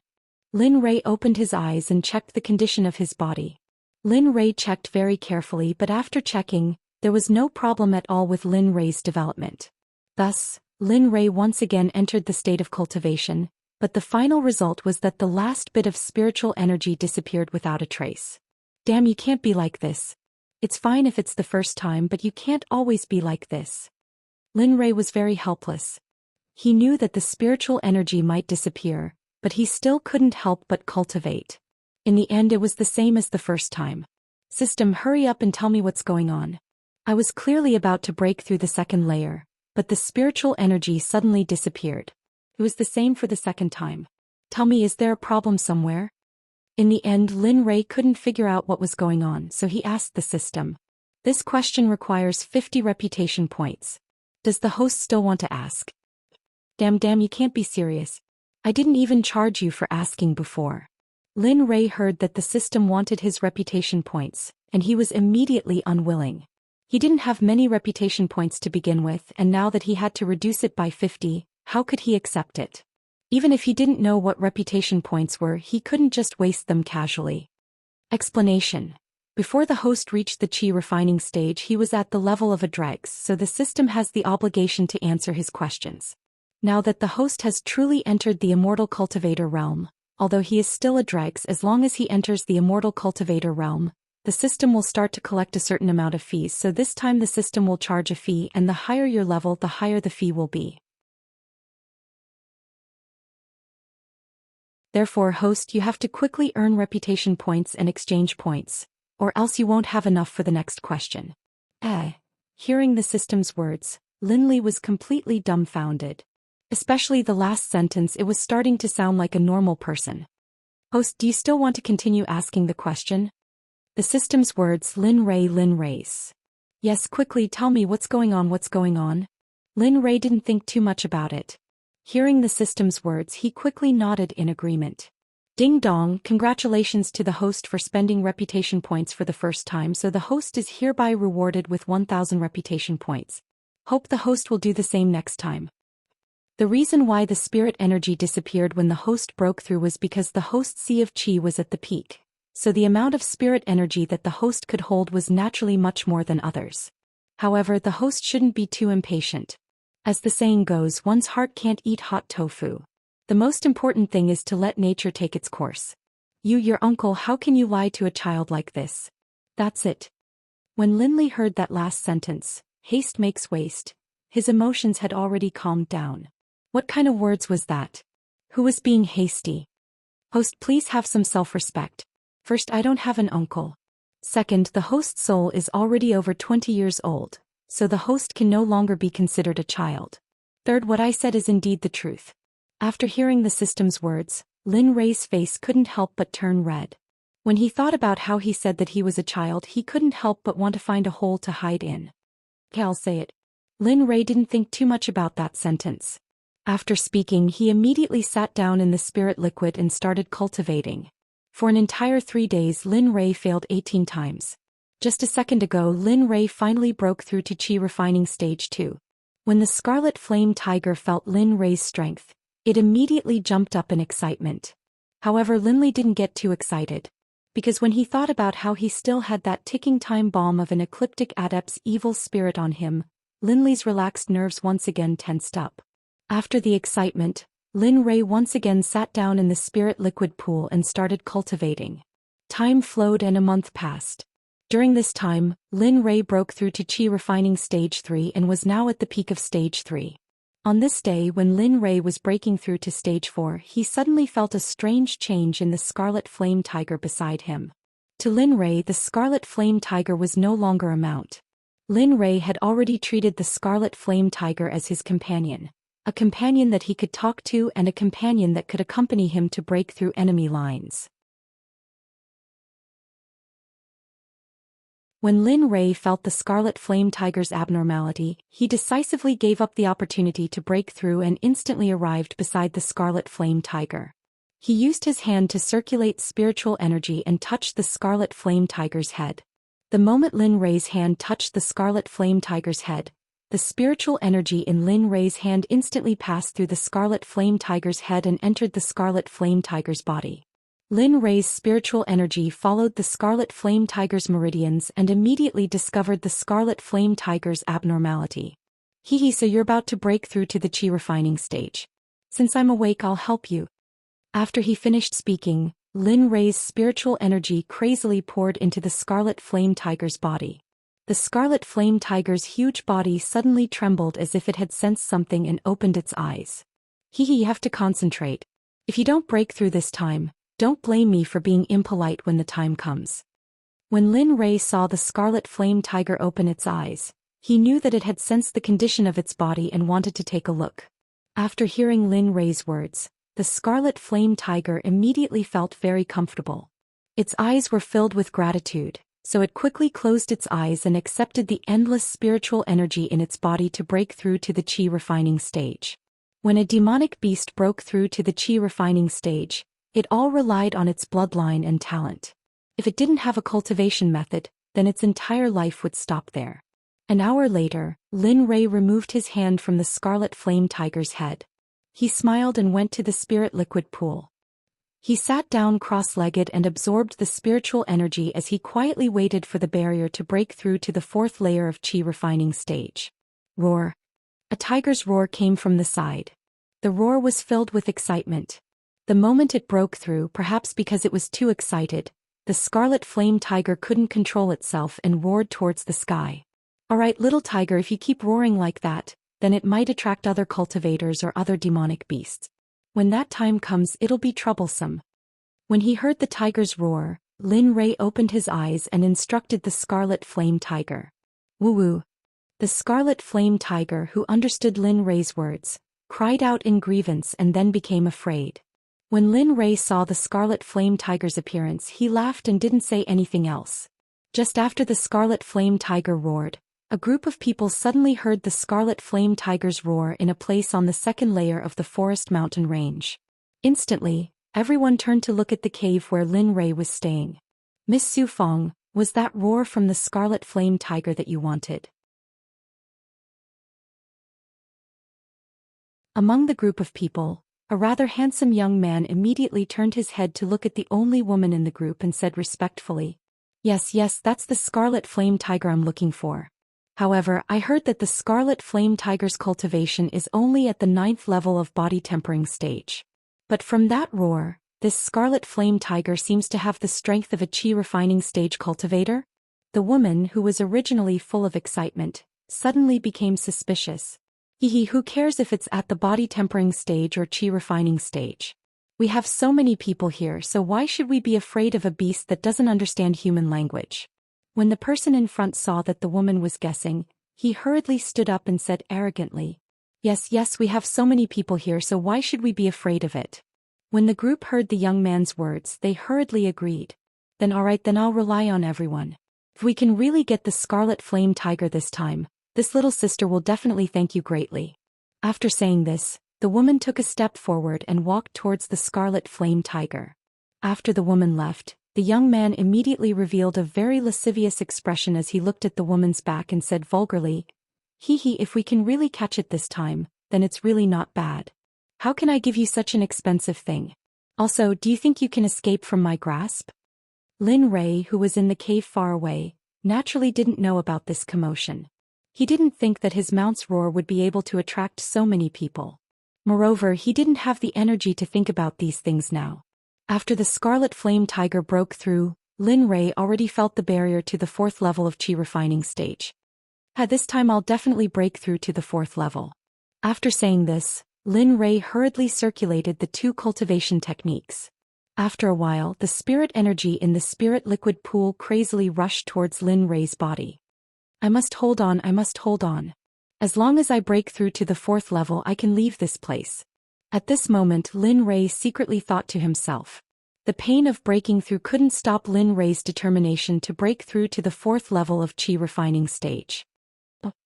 Lin Ray opened his eyes and checked the condition of his body. Lin Ray checked very carefully, but after checking, there was no problem at all with Lin Ray's development. Thus, Lin Rei once again entered the state of cultivation, but the final result was that the last bit of spiritual energy disappeared without a trace. Damn, you can't be like this. It's fine if it's the first time, but you can't always be like this. Lin Rei was very helpless. He knew that the spiritual energy might disappear, but he still couldn't help but cultivate. In the end, it was the same as the first time. System, hurry up and tell me what's going on. I was clearly about to break through the second layer, but the spiritual energy suddenly disappeared. It was the same for the second time. Tell me, is there a problem somewhere? In the end, Lin Rei couldn't figure out what was going on, so he asked the system. This question requires 50 reputation points. Does the host still want to ask? Damn, you can't be serious. I didn't even charge you for asking before. Lin Rei heard that the system wanted his reputation points, and he was immediately unwilling. He didn't have many reputation points to begin with, and now that he had to reduce it by 50, how could he accept it? Even if he didn't know what reputation points were, he couldn't just waste them casually. Explanation. Before the host reached the chi refining stage, he was at the level of a dregs, so the system has the obligation to answer his questions. Now that the host has truly entered the immortal cultivator realm, although he is still a dregs, as long as he enters the immortal cultivator realm, the system will start to collect a certain amount of fees, so this time the system will charge a fee, and the higher your level, the higher the fee will be. Therefore, host, you have to quickly earn reputation points and exchange points, or else you won't have enough for the next question. Hearing the system's words, Lin Li was completely dumbfounded. Especially the last sentence, it was starting to sound like a normal person. Host, do you still want to continue asking the question? The system's words, Lin Rei's. Yes, quickly tell me what's going on. Lin Rei didn't think too much about it. Hearing the system's words, he quickly nodded in agreement. Ding dong, congratulations to the host for spending reputation points for the first time, so the host is hereby rewarded with 1000 reputation points. Hope the host will do the same next time. The reason why the spirit energy disappeared when the host broke through was because the host's sea of chi was at the peak, so the amount of spirit energy that the host could hold was naturally much more than others. However, the host shouldn't be too impatient. As the saying goes, one's heart can't eat hot tofu. The most important thing is to let nature take its course. Your uncle, how can you lie to a child like this? That's it. When Lin Li heard that last sentence, haste makes waste, his emotions had already calmed down. What kind of words was that? Who was being hasty? Host, please have some self-respect. First, I don't have an uncle. Second, the host's soul is already over 20 years old, so the host can no longer be considered a child. Third, what I said is indeed the truth. After hearing the system's words, Lin Rei's face couldn't help but turn red. When he thought about how he said that he was a child, he couldn't help but want to find a hole to hide in. I'll say it. Lin Rei didn't think too much about that sentence. After speaking, he immediately sat down in the spirit liquid and started cultivating. For an entire 3 days, Lin Rei failed 18 times. Just a second ago, Lin Rei finally broke through to Qi Refining Stage 2. When the Scarlet Flame Tiger felt Lin Rei's strength, it immediately jumped up in excitement. However, Lin Li didn't get too excited, because when he thought about how he still had that ticking time bomb of an ecliptic adept's evil spirit on him, Lin Li's relaxed nerves once again tensed up. After the excitement, Lin Rei once again sat down in the spirit liquid pool and started cultivating. Time flowed and a month passed. During this time, Lin Rei broke through to Qi Refining Stage 3 and was now at the peak of Stage 3. On this day, when Lin Rei was breaking through to Stage 4, he suddenly felt a strange change in the Scarlet Flame Tiger beside him. To Lin Rei, the Scarlet Flame Tiger was no longer a mount. Lin Rei had already treated the Scarlet Flame Tiger as his companion, a companion that he could talk to and a companion that could accompany him to break through enemy lines. When Lin Rei felt the Scarlet Flame Tiger's abnormality, he decisively gave up the opportunity to break through and instantly arrived beside the Scarlet Flame Tiger. He used his hand to circulate spiritual energy and touched the Scarlet Flame Tiger's head. The moment Lin Rei's hand touched the Scarlet Flame Tiger's head, the spiritual energy in Lin Rei's hand instantly passed through the Scarlet Flame Tiger's head and entered the Scarlet Flame Tiger's body. Lin Rei's spiritual energy followed the Scarlet Flame Tiger's meridians and immediately discovered the Scarlet Flame Tiger's abnormality. Hee hee, so you're about to break through to the chi refining stage. Since I'm awake, I'll help you. After he finished speaking, Lin Rei's spiritual energy crazily poured into the Scarlet Flame Tiger's body. The Scarlet Flame Tiger's huge body suddenly trembled as if it had sensed something and opened its eyes. Hee hee, you have to concentrate. If you don't break through this time, don't blame me for being impolite when the time comes. When Lin Rei saw the Scarlet Flame Tiger open its eyes, he knew that it had sensed the condition of its body and wanted to take a look. After hearing Lin Rei's words, the Scarlet Flame Tiger immediately felt very comfortable. Its eyes were filled with gratitude, so it quickly closed its eyes and accepted the endless spiritual energy in its body to break through to the chi refining stage. When a demonic beast broke through to the chi refining stage, it all relied on its bloodline and talent. If it didn't have a cultivation method, then its entire life would stop there. An hour later, Lin Rei removed his hand from the Scarlet Flame Tiger's head. He smiled and went to the spirit liquid pool. He sat down cross-legged and absorbed the spiritual energy as he quietly waited for the barrier to break through to the fourth layer of chi refining stage. Roar. A tiger's roar came from the side. The roar was filled with excitement. The moment it broke through, perhaps because it was too excited, the Scarlet Flame Tiger couldn't control itself and roared towards the sky. Alright, little tiger, if you keep roaring like that, then it might attract other cultivators or other demonic beasts. When that time comes, it'll be troublesome. When he heard the tiger's roar, Lin Rei opened his eyes and instructed the Scarlet Flame Tiger. Woo-woo. The Scarlet Flame Tiger, who understood Lin Rei's words, cried out in grievance and then became afraid. When Lin Rei saw the Scarlet Flame Tiger's appearance, he laughed and didn't say anything else. Just after the Scarlet Flame Tiger roared, a group of people suddenly heard the Scarlet Flame Tiger's roar in a place on the second layer of the forest mountain range. Instantly, everyone turned to look at the cave where Lin Rei was staying. Miss Su Fong, was that roar from the Scarlet Flame Tiger that you wanted? Among the group of people, a rather handsome young man immediately turned his head to look at the only woman in the group and said respectfully, Yes, that's the Scarlet Flame Tiger I'm looking for. However, I heard that the Scarlet Flame Tiger's cultivation is only at the 9th level of body tempering stage. But from that roar, this Scarlet Flame Tiger seems to have the strength of a chi refining stage cultivator? The woman, who was originally full of excitement, suddenly became suspicious. Who cares if it's at the body tempering stage or chi refining stage? We have so many people here, so why should we be afraid of a beast that doesn't understand human language? When the person in front saw that the woman was guessing, he hurriedly stood up and said arrogantly, Yes, we have so many people here, so why should we be afraid of it? When the group heard the young man's words, they hurriedly agreed. Then alright, then I'll rely on everyone. If we can really get the Scarlet Flame Tiger this time, this little sister will definitely thank you greatly. After saying this, the woman took a step forward and walked towards the Scarlet Flame Tiger. After the woman left, the young man immediately revealed a very lascivious expression as he looked at the woman's back and said vulgarly, if we can really catch it this time, then it's really not bad. How can I give you such an expensive thing? Also, do you think you can escape from my grasp? Lin Rei, who was in the cave far away, naturally didn't know about this commotion. He didn't think that his mount's roar would be able to attract so many people. Moreover, he didn't have the energy to think about these things now. After the Scarlet Flame Tiger broke through, Lin Rei already felt the barrier to the 4th level of chi refining stage. This time I'll definitely break through to the 4th level. After saying this, Lin Rei hurriedly circulated the 2 cultivation techniques. After a while, the spirit energy in the spirit liquid pool crazily rushed towards Lin Rei's body. I must hold on. As long as I break through to the 4th level, I can leave this place. At this moment, Lin Rei secretly thought to himself. The pain of breaking through couldn't stop Lin Rei's determination to break through to the 4th level of chi refining stage.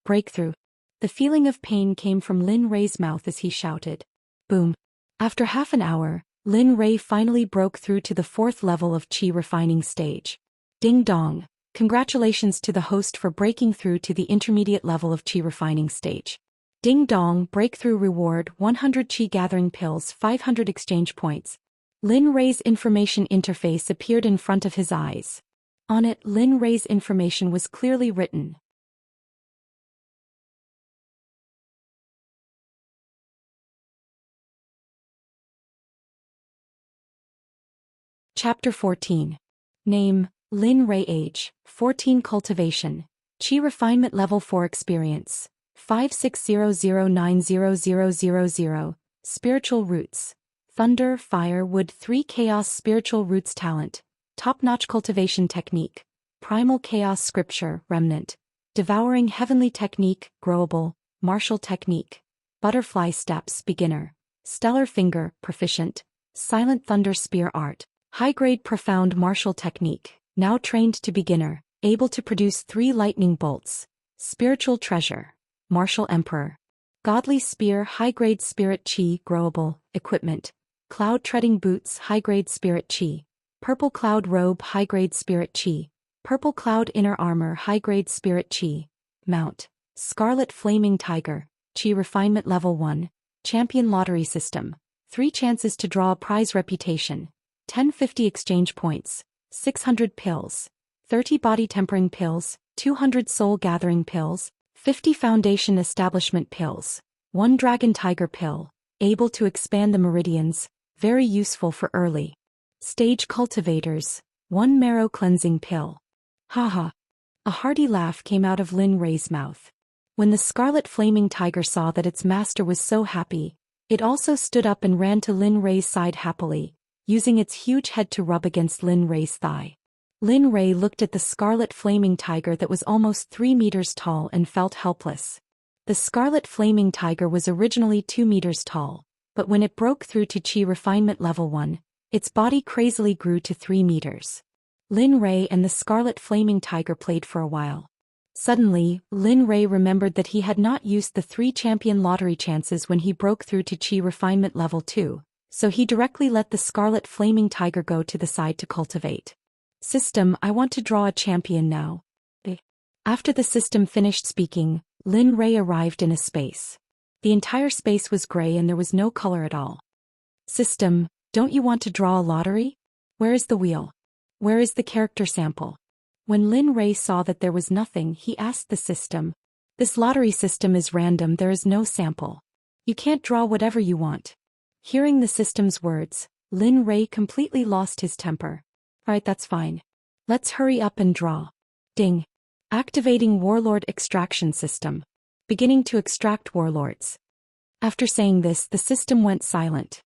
Breakthrough. The feeling of pain came from Lin Rei's mouth as he shouted. Boom. After half an hour, Lin Rei finally broke through to the 4th level of chi refining stage. Ding dong. Congratulations to the host for breaking through to the intermediate level of chi refining stage. Ding dong, breakthrough reward 100 chi gathering pills, 500 exchange points. Lin Rei's information interface appeared in front of his eyes. On it, Lin Rei's information was clearly written. Chapter 14. Name, Lin Ray. Age, 14. Cultivation, Qi Refinement Level 4. Experience, 5600900000. Spiritual Roots, Thunder, Fire, Wood. 3. Chaos Spiritual Roots. Talent, Top-notch cultivation technique, Primal Chaos Scripture, Remnant, Devouring Heavenly Technique, Growable, Martial Technique, Butterfly Steps, Beginner, Stellar Finger, Proficient, Silent Thunder Spear Art, High-grade Profound Martial Technique, now trained to Beginner, able to produce 3 lightning bolts, Spiritual Treasure, Martial Emperor, Godly Spear, High-grade Spirit Chi, Growable, Equipment, Cloud Treading Boots, High-grade Spirit Chi, Purple Cloud Robe, High-grade Spirit Chi, Purple Cloud Inner Armor, High-grade Spirit Chi, Mount, Scarlet Flaming Tiger, Chi Refinement Level 1, Champion Lottery System, 3 chances to draw a prize. Reputation, 1050 exchange points, 600 pills, 30 body tempering pills, 200 soul gathering pills, 50 foundation establishment pills, 1 dragon tiger pill, able to expand the meridians, very useful for early stage cultivators, 1 marrow cleansing pill. Haha. A hearty laugh came out of Lin Ray's mouth. When the scarlet flaming tiger saw that its master was so happy, it also stood up and ran to Lin Ray's side happily, using its huge head to rub against Lin Ray's thigh. Lin Ray looked at the scarlet flaming tiger that was almost 3 meters tall and felt helpless. The scarlet flaming tiger was originally 2 meters tall, but when it broke through to Qi Refinement Level 1, its body crazily grew to 3 meters. Lin Ray and the scarlet flaming tiger played for a while. Suddenly, Lin Ray remembered that he had not used the 3 champion lottery chances when he broke through to Qi Refinement Level 2, so he directly let the scarlet flaming tiger go to the side to cultivate. System, I want to draw a champion now. After the system finished speaking, Lin Ray arrived in a space. The entire space was gray and there was no color at all. System, don't you want to draw a lottery? Where is the wheel? Where is the character sample? When Lin Ray saw that there was nothing, he asked the system. This lottery system is random, there is no sample. You can't draw whatever you want. Hearing the system's words, Lin Ray completely lost his temper. Right, that's fine. Let's hurry up and draw. Ding. Activating Warlord Extraction System. Beginning to extract warlords. After saying this, the system went silent.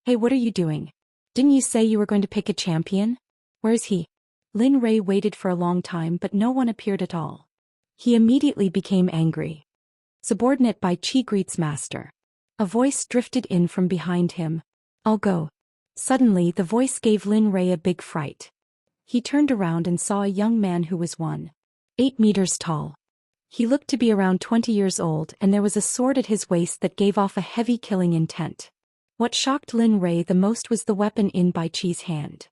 Hey, what are you doing? Didn't you say you were going to pick a champion? Where's he? Lin Ray waited for a long time but no one appeared at all. He immediately became angry. Subordinate by Qi greets master. A voice drifted in from behind him. I'll go. Suddenly the voice gave Lin Ray a big fright. He turned around and saw a young man who was 1.8 meters tall. He looked to be around 20 years old and there was a sword at his waist that gave off a heavy killing intent. What shocked Lin Ray the most was the weapon in Bai Qi's hand.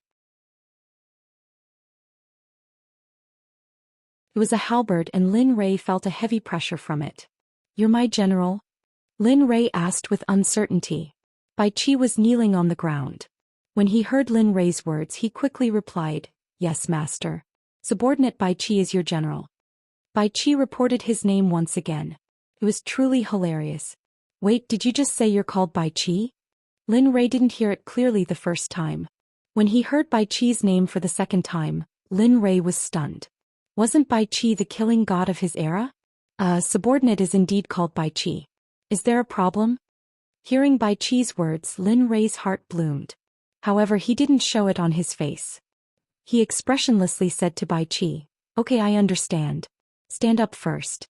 It was a halberd and Lin Ray felt a heavy pressure from it. You're my general? Lin Ray asked with uncertainty. Bai Qi was kneeling on the ground. When he heard Lin Ray's words he quickly replied, Yes, master. Subordinate Bai Qi is your general. Bai Qi reported his name once again. It was truly hilarious. Wait, did you just say you're called Bai Qi? Lin Ray didn't hear it clearly the first time. When he heard Bai Qi's name for the second time, Lin Ray was stunned. Wasn't Bai Qi the killing god of his era? Subordinate is indeed called Bai Qi. Is there a problem? Hearing Bai Qi's words, Lin Ray's heart bloomed. However, he didn't show it on his face. He expressionlessly said to Bai Qi, Okay, I understand. Stand up first.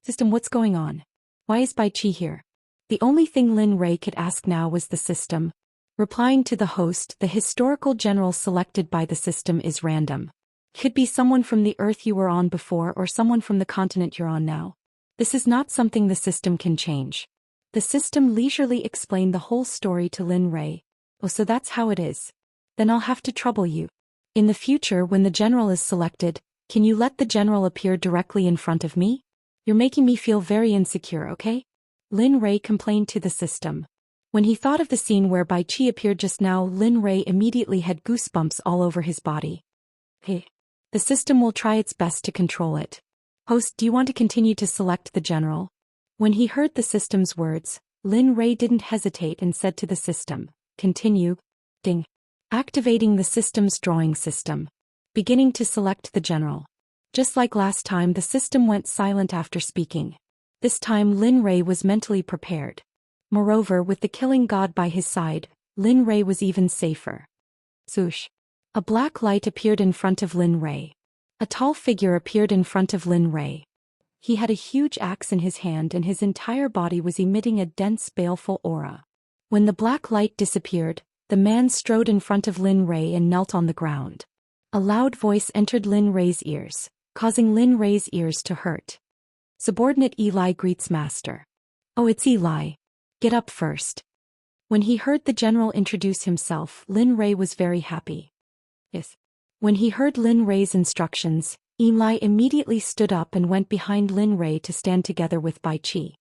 System, what's going on? Why is Bai Qi here? The only thing Lin Ray could ask now was the system. Replying to the host, the historical general selected by the system is random. Could be someone from the Earth you were on before or someone from the continent you're on now. This is not something the system can change. The system leisurely explained the whole story to Lin Ray. Oh, so that's how it is. Then I'll have to trouble you. In the future, when the general is selected, can you let the general appear directly in front of me? You're making me feel very insecure, okay? Lin Ray complained to the system. When he thought of the scene where Bai Qi appeared just now, Lin Ray immediately had goosebumps all over his body. Hey. The system will try its best to control it. Host, do you want to continue to select the general? When he heard the system's words, Lin Ray didn't hesitate and said to the system, Continue. Ding. Activating the system's drawing system. Beginning to select the general. Just like last time, the system went silent after speaking. This time Lin Rei was mentally prepared. Moreover, with the killing god by his side, Lin Rei was even safer. Swoosh. A black light appeared in front of Lin Rei. A tall figure appeared in front of Lin Rei. He had a huge axe in his hand and his entire body was emitting a dense, baleful aura. When the black light disappeared, the man strode in front of Lin Rei and knelt on the ground. A loud voice entered Lin Rei's ears, causing Lin Rei's ears to hurt. Subordinate Eli greets Master. Oh, it's Eli. Get up first. When he heard the general introduce himself, Lin Rei was very happy. Yes. When he heard Lin Rei's instructions, Eli immediately stood up and went behind Lin Rei to stand together with Bai Qi.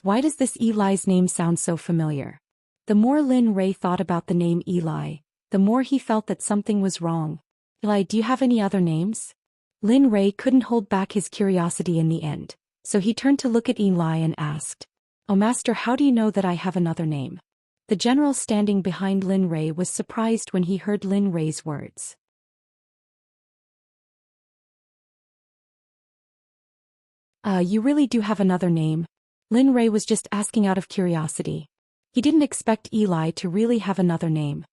Why does this Eli's name sound so familiar? The more Lin Rei thought about the name Eli, the more he felt that something was wrong. Eli, do you have any other names? Lin Rei couldn't hold back his curiosity in the end, so he turned to look at Eli and asked, "Oh Master, how do you know that I have another name?" The general standing behind Lin Rei was surprised when he heard Lin Rei's words. You really do have another name?" Lin Rei was just asking out of curiosity. He didn't expect Eli to really have another name.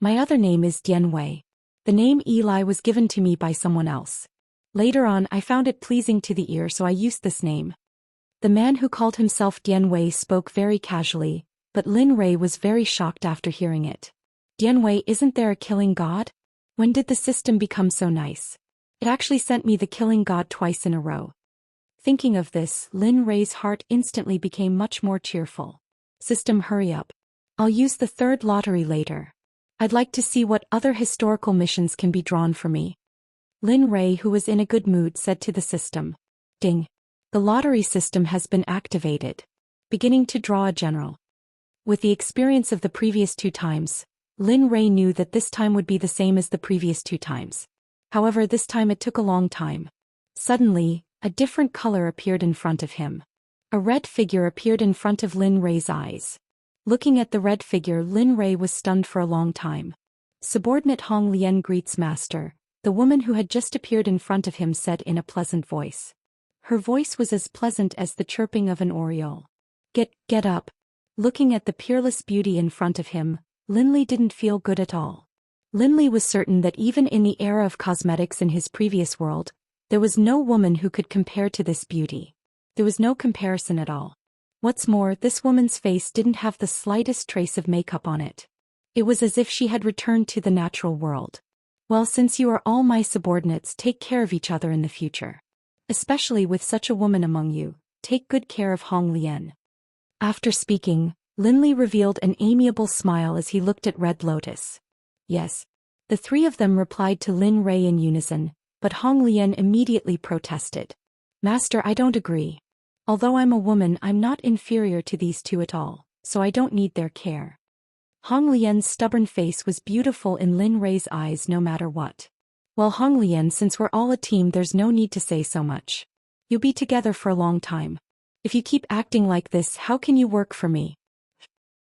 "My other name is Dian Wei. The name Eli was given to me by someone else. Later on I found it pleasing to the ear, so I used this name." The man who called himself Dian Wei spoke very casually, but Lin Rei was very shocked after hearing it. "Dian Wei, isn't there a killing god? When did the system become so nice? It actually sent me the killing god twice in a row." Thinking of this, Lin Rei's heart instantly became much more cheerful. "System, hurry up. I'll use the third lottery later. I'd like to see what other historical missions can be drawn for me." Lin Rei, who was in a good mood, said to the system. "Ding. The lottery system has been activated. Beginning to draw a general." With the experience of the previous 2 times, Lin Rei knew that this time would be the same as the previous 2 times. However, this time it took a long time. Suddenly, a different color appeared in front of him. A red figure appeared in front of Lin Rei's eyes. Looking at the red figure, Lin Rei was stunned for a long time. Subordinate Hong Lian greets Master, the woman who had just appeared in front of him said in a pleasant voice. Her voice was as pleasant as the chirping of an oriole. Get up." Looking at the peerless beauty in front of him, Lin Li didn't feel good at all. Lin Li was certain that even in the era of cosmetics in his previous world, there was no woman who could compare to this beauty. There was no comparison at all. What's more, this woman's face didn't have the slightest trace of makeup on it. It was as if she had returned to the natural world. "Well, since you are all my subordinates, take care of each other in the future. Especially with such a woman among you, take good care of Hong Lian." After speaking, Lin Li revealed an amiable smile as he looked at Red Lotus. "Yes." The 3 of them replied to Lin Rei in unison, but Hong Lian immediately protested. "Master, I don't agree. Although I'm a woman, I'm not inferior to these 2 at all, so I don't need their care." Hong Lian's stubborn face was beautiful in Lin Rei's eyes no matter what. "Well, Hong Lian, since we're all a team, there's no need to say so much. You'll be together for a long time. If you keep acting like this, how can you work for me?"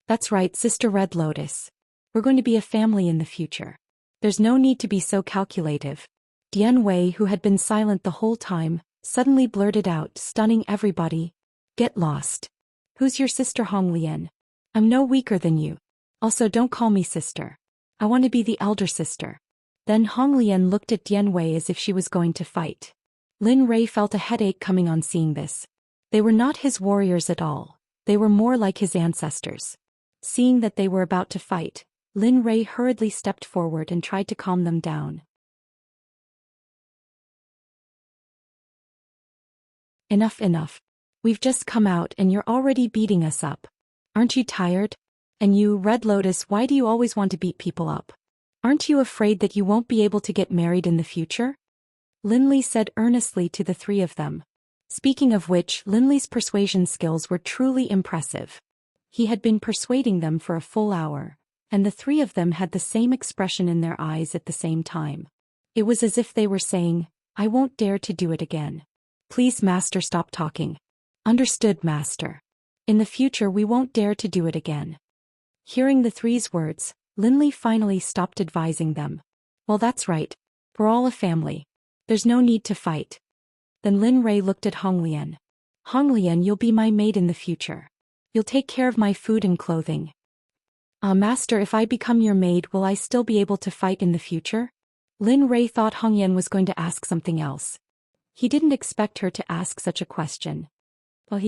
"That's right, Sister Red Lotus. We're going to be a family in the future. There's no need to be so calculative." Dian Wei, who had been silent the whole time, suddenly blurted out, stunning everybody. "Get lost. Who's your sister, Hong Lian? I'm no weaker than you. Also, don't call me sister. I want to be the elder sister." Then Hong Lian looked at Dian Wei as if she was going to fight. Lin Rei felt a headache coming on seeing this. They were not his warriors at all. They were more like his ancestors. Seeing that they were about to fight, Lin Rei hurriedly stepped forward and tried to calm them down. Enough. We've just come out and you're already beating us up. Aren't you tired? And you, Red Lotus, why do you always want to beat people up? Aren't you afraid that you won't be able to get married in the future?" Lin Li said earnestly to the 3 of them. Speaking of which, Lin Li's persuasion skills were truly impressive. He had been persuading them for a full hour, and the 3 of them had the same expression in their eyes at the same time. It was as if they were saying, "I won't dare to do it again. Please, Master, stop talking." "Understood, Master. In the future we won't dare to do it again." Hearing the 3's words, Linley finally stopped advising them. Well, that's right. We're all a family. There's no need to fight. Then Lin Rei looked at Honglian. Honglian, you'll be my maid in the future. You'll take care of my food and clothing. Master, if I become your maid, will I still be able to fight in the future? Lin Rei thought Honglian was going to ask something else. He didn't expect her to ask such a question. Well,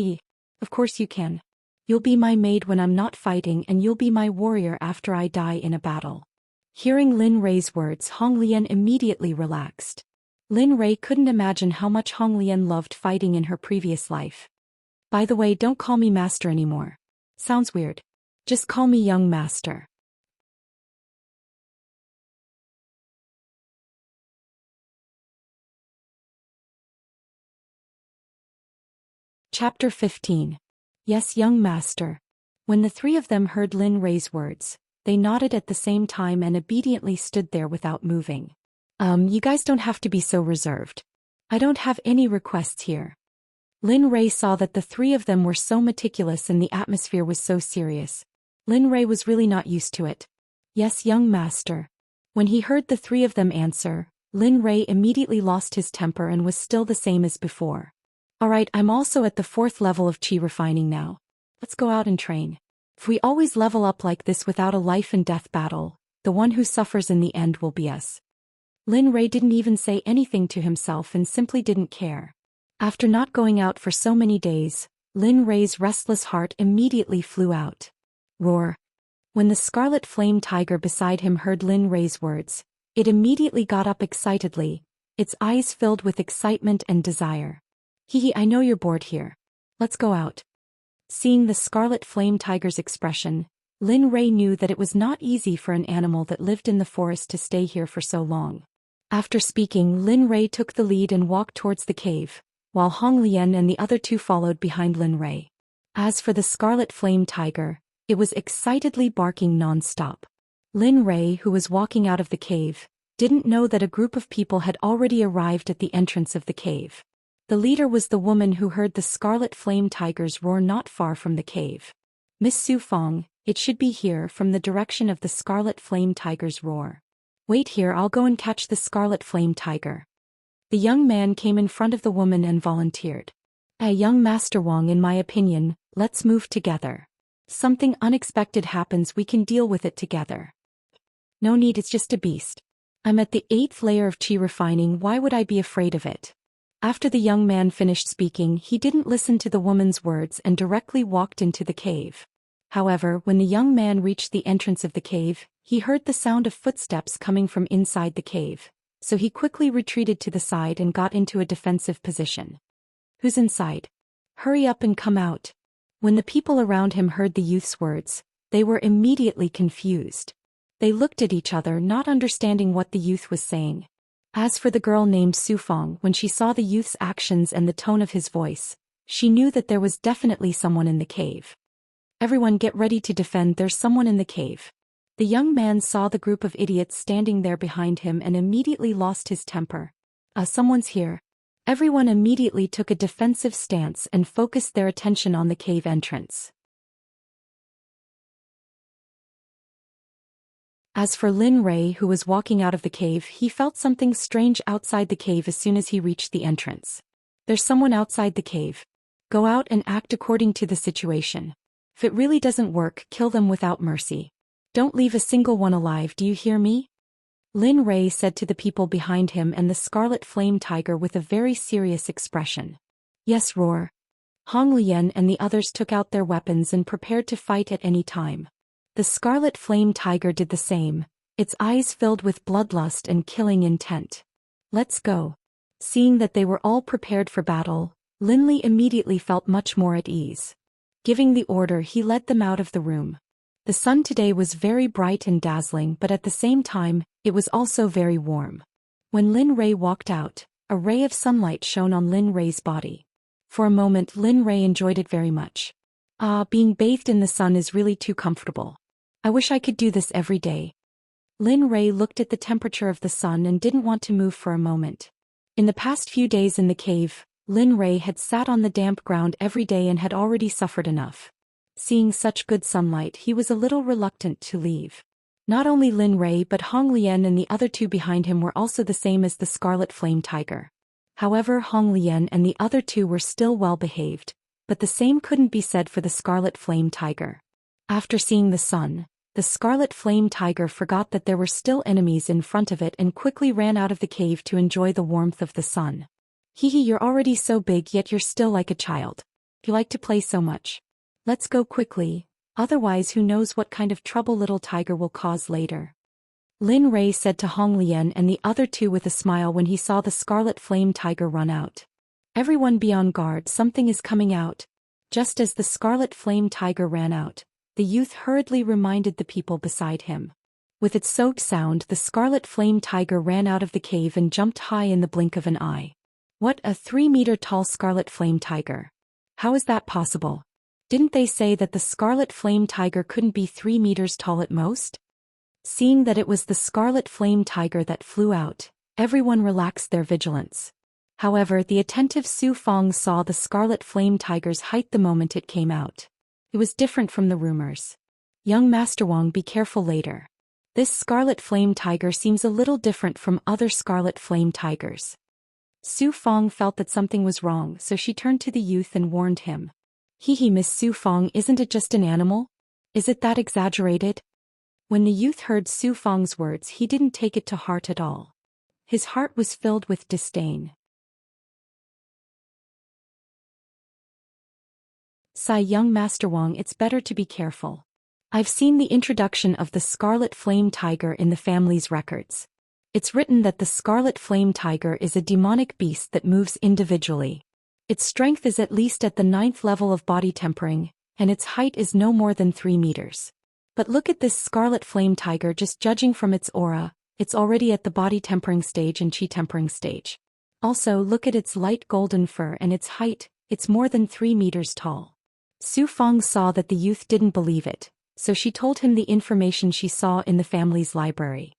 of course you can. You'll be my maid when I'm not fighting, and you'll be my warrior after I die in a battle. Hearing Lin Rei's words, Honglian immediately relaxed. Lin Rei couldn't imagine how much Honglian loved fighting in her previous life. By the way, don't call me master anymore. Sounds weird. Just call me young master. Chapter 15. Yes, young master. When the three of them heard Lin Rei's words, they nodded at the same time and obediently stood there without moving. You guys don't have to be so reserved. I don't have any requests here. Lin Rei saw that the three of them were so meticulous and the atmosphere was so serious. Lin Rei was really not used to it. Yes, young master. When he heard the three of them answer, Lin Rei immediately lost his temper and was still the same as before. Alright, I'm also at the 4th level of chi refining now. Let's go out and train. If we always level up like this without a life and death battle, the one who suffers in the end will be us. Lin Rei didn't even say anything to himself and simply didn't care. After not going out for so many days, Lin Rei's restless heart immediately flew out. Roar. When the scarlet flame tiger beside him heard Lin Rei's words, it immediately got up excitedly, its eyes filled with excitement and desire. I know you're bored here. Let's go out. Seeing the scarlet flame tiger's expression, Lin Rei knew that it was not easy for an animal that lived in the forest to stay here for so long. After speaking, Lin Rei took the lead and walked towards the cave, while Honglian and the other two followed behind Lin Rei. As for the scarlet flame tiger, it was excitedly barking non-stop. Lin Rei, who was walking out of the cave, didn't know that a group of people had already arrived at the entrance of the cave. The leader was the woman who heard the scarlet flame tiger's roar not far from the cave. Miss Su Fong, it should be here from the direction of the scarlet flame tiger's roar. Wait here, I'll go and catch the scarlet flame tiger. The young man came in front of the woman and volunteered. Young Master Wong, in my opinion, let's move together. Something unexpected happens, we can deal with it together. No need, it's just a beast. I'm at the 8th layer of chi refining, why would I be afraid of it? After the young man finished speaking, he didn't listen to the woman's words and directly walked into the cave. However, when the young man reached the entrance of the cave, he heard the sound of footsteps coming from inside the cave, so he quickly retreated to the side and got into a defensive position. Who's inside? Hurry up and come out. When the people around him heard the youth's words, they were immediately confused. They looked at each other, not understanding what the youth was saying. As for the girl named Su Fong, when she saw the youth's actions and the tone of his voice, she knew that there was definitely someone in the cave. Everyone get ready to defend, there's someone in the cave. The young man saw the group of idiots standing there behind him and immediately lost his temper. Someone's here. Everyone immediately took a defensive stance and focused their attention on the cave entrance. As for Lin Rei, who was walking out of the cave, he felt something strange outside the cave as soon as he reached the entrance. There's someone outside the cave. Go out and act according to the situation. If it really doesn't work, kill them without mercy. Don't leave a single one alive, do you hear me? Lin Rei said to the people behind him and the scarlet flame tiger with a very serious expression. Yes, roar. Hong Lian and the others took out their weapons and prepared to fight at any time. The scarlet flame tiger did the same, its eyes filled with bloodlust and killing intent. Let's go. Seeing that they were all prepared for battle, Lin Li immediately felt much more at ease. Giving the order, he led them out of the room. The sun today was very bright and dazzling, but at the same time, it was also very warm. When Lin Rei walked out, a ray of sunlight shone on Lin Rei's body. For a moment, Lin Rei enjoyed it very much. Being bathed in the sun is really too comfortable. I wish I could do this every day. Lin Rei looked at the temperature of the sun and didn't want to move for a moment. In the past few days in the cave, Lin Rei had sat on the damp ground every day and had already suffered enough. Seeing such good sunlight, he was a little reluctant to leave. Not only Lin Rei but Hong Lian and the other two behind him were also the same as the Scarlet Flame Tiger. However, Hong Lian and the other two were still well behaved, but the same couldn't be said for the Scarlet Flame Tiger. After seeing the sun, the Scarlet Flame Tiger forgot that there were still enemies in front of it and quickly ran out of the cave to enjoy the warmth of the sun. Hehe, you're already so big yet you're still like a child. You like to play so much. Let's go quickly, otherwise who knows what kind of trouble little tiger will cause later. Lin Rei said to Hong Lian and the other two with a smile when he saw the Scarlet Flame Tiger run out. Everyone be on guard, something is coming out. Just as the Scarlet Flame Tiger ran out, the youth hurriedly reminded the people beside him. With its soaked sound, the Scarlet Flame Tiger ran out of the cave and jumped high in the blink of an eye. What, a 3-meter-tall Scarlet Flame Tiger? How is that possible? Didn't they say that the Scarlet Flame Tiger couldn't be 3 meters tall at most? Seeing that it was the Scarlet Flame Tiger that flew out, everyone relaxed their vigilance. However, the attentive Su Fong saw the Scarlet Flame Tiger's height the moment it came out. It was different from the rumors. Young Master Wang, be careful later. This Scarlet Flame Tiger seems a little different from other Scarlet Flame Tigers. Su Fong felt that something was wrong, so she turned to the youth and warned him. Hehe, Miss Su Fong, isn't it just an animal? Is it that exaggerated? When the youth heard Su Fong's words, he didn't take it to heart at all. His heart was filled with disdain. Sigh, young Master Wang, it's better to be careful. I've seen the introduction of the Scarlet Flame Tiger in the family's records. It's written that the Scarlet Flame Tiger is a demonic beast that moves individually. Its strength is at least at the 9th level of body tempering, and its height is no more than 3 meters. But look at this Scarlet Flame Tiger, just judging from its aura, it's already at the body tempering stage and chi tempering stage. Also, look at its light golden fur and its height, it's more than 3 meters tall. Su Fong saw that the youth didn't believe it, so she told him the information she saw in the family's library.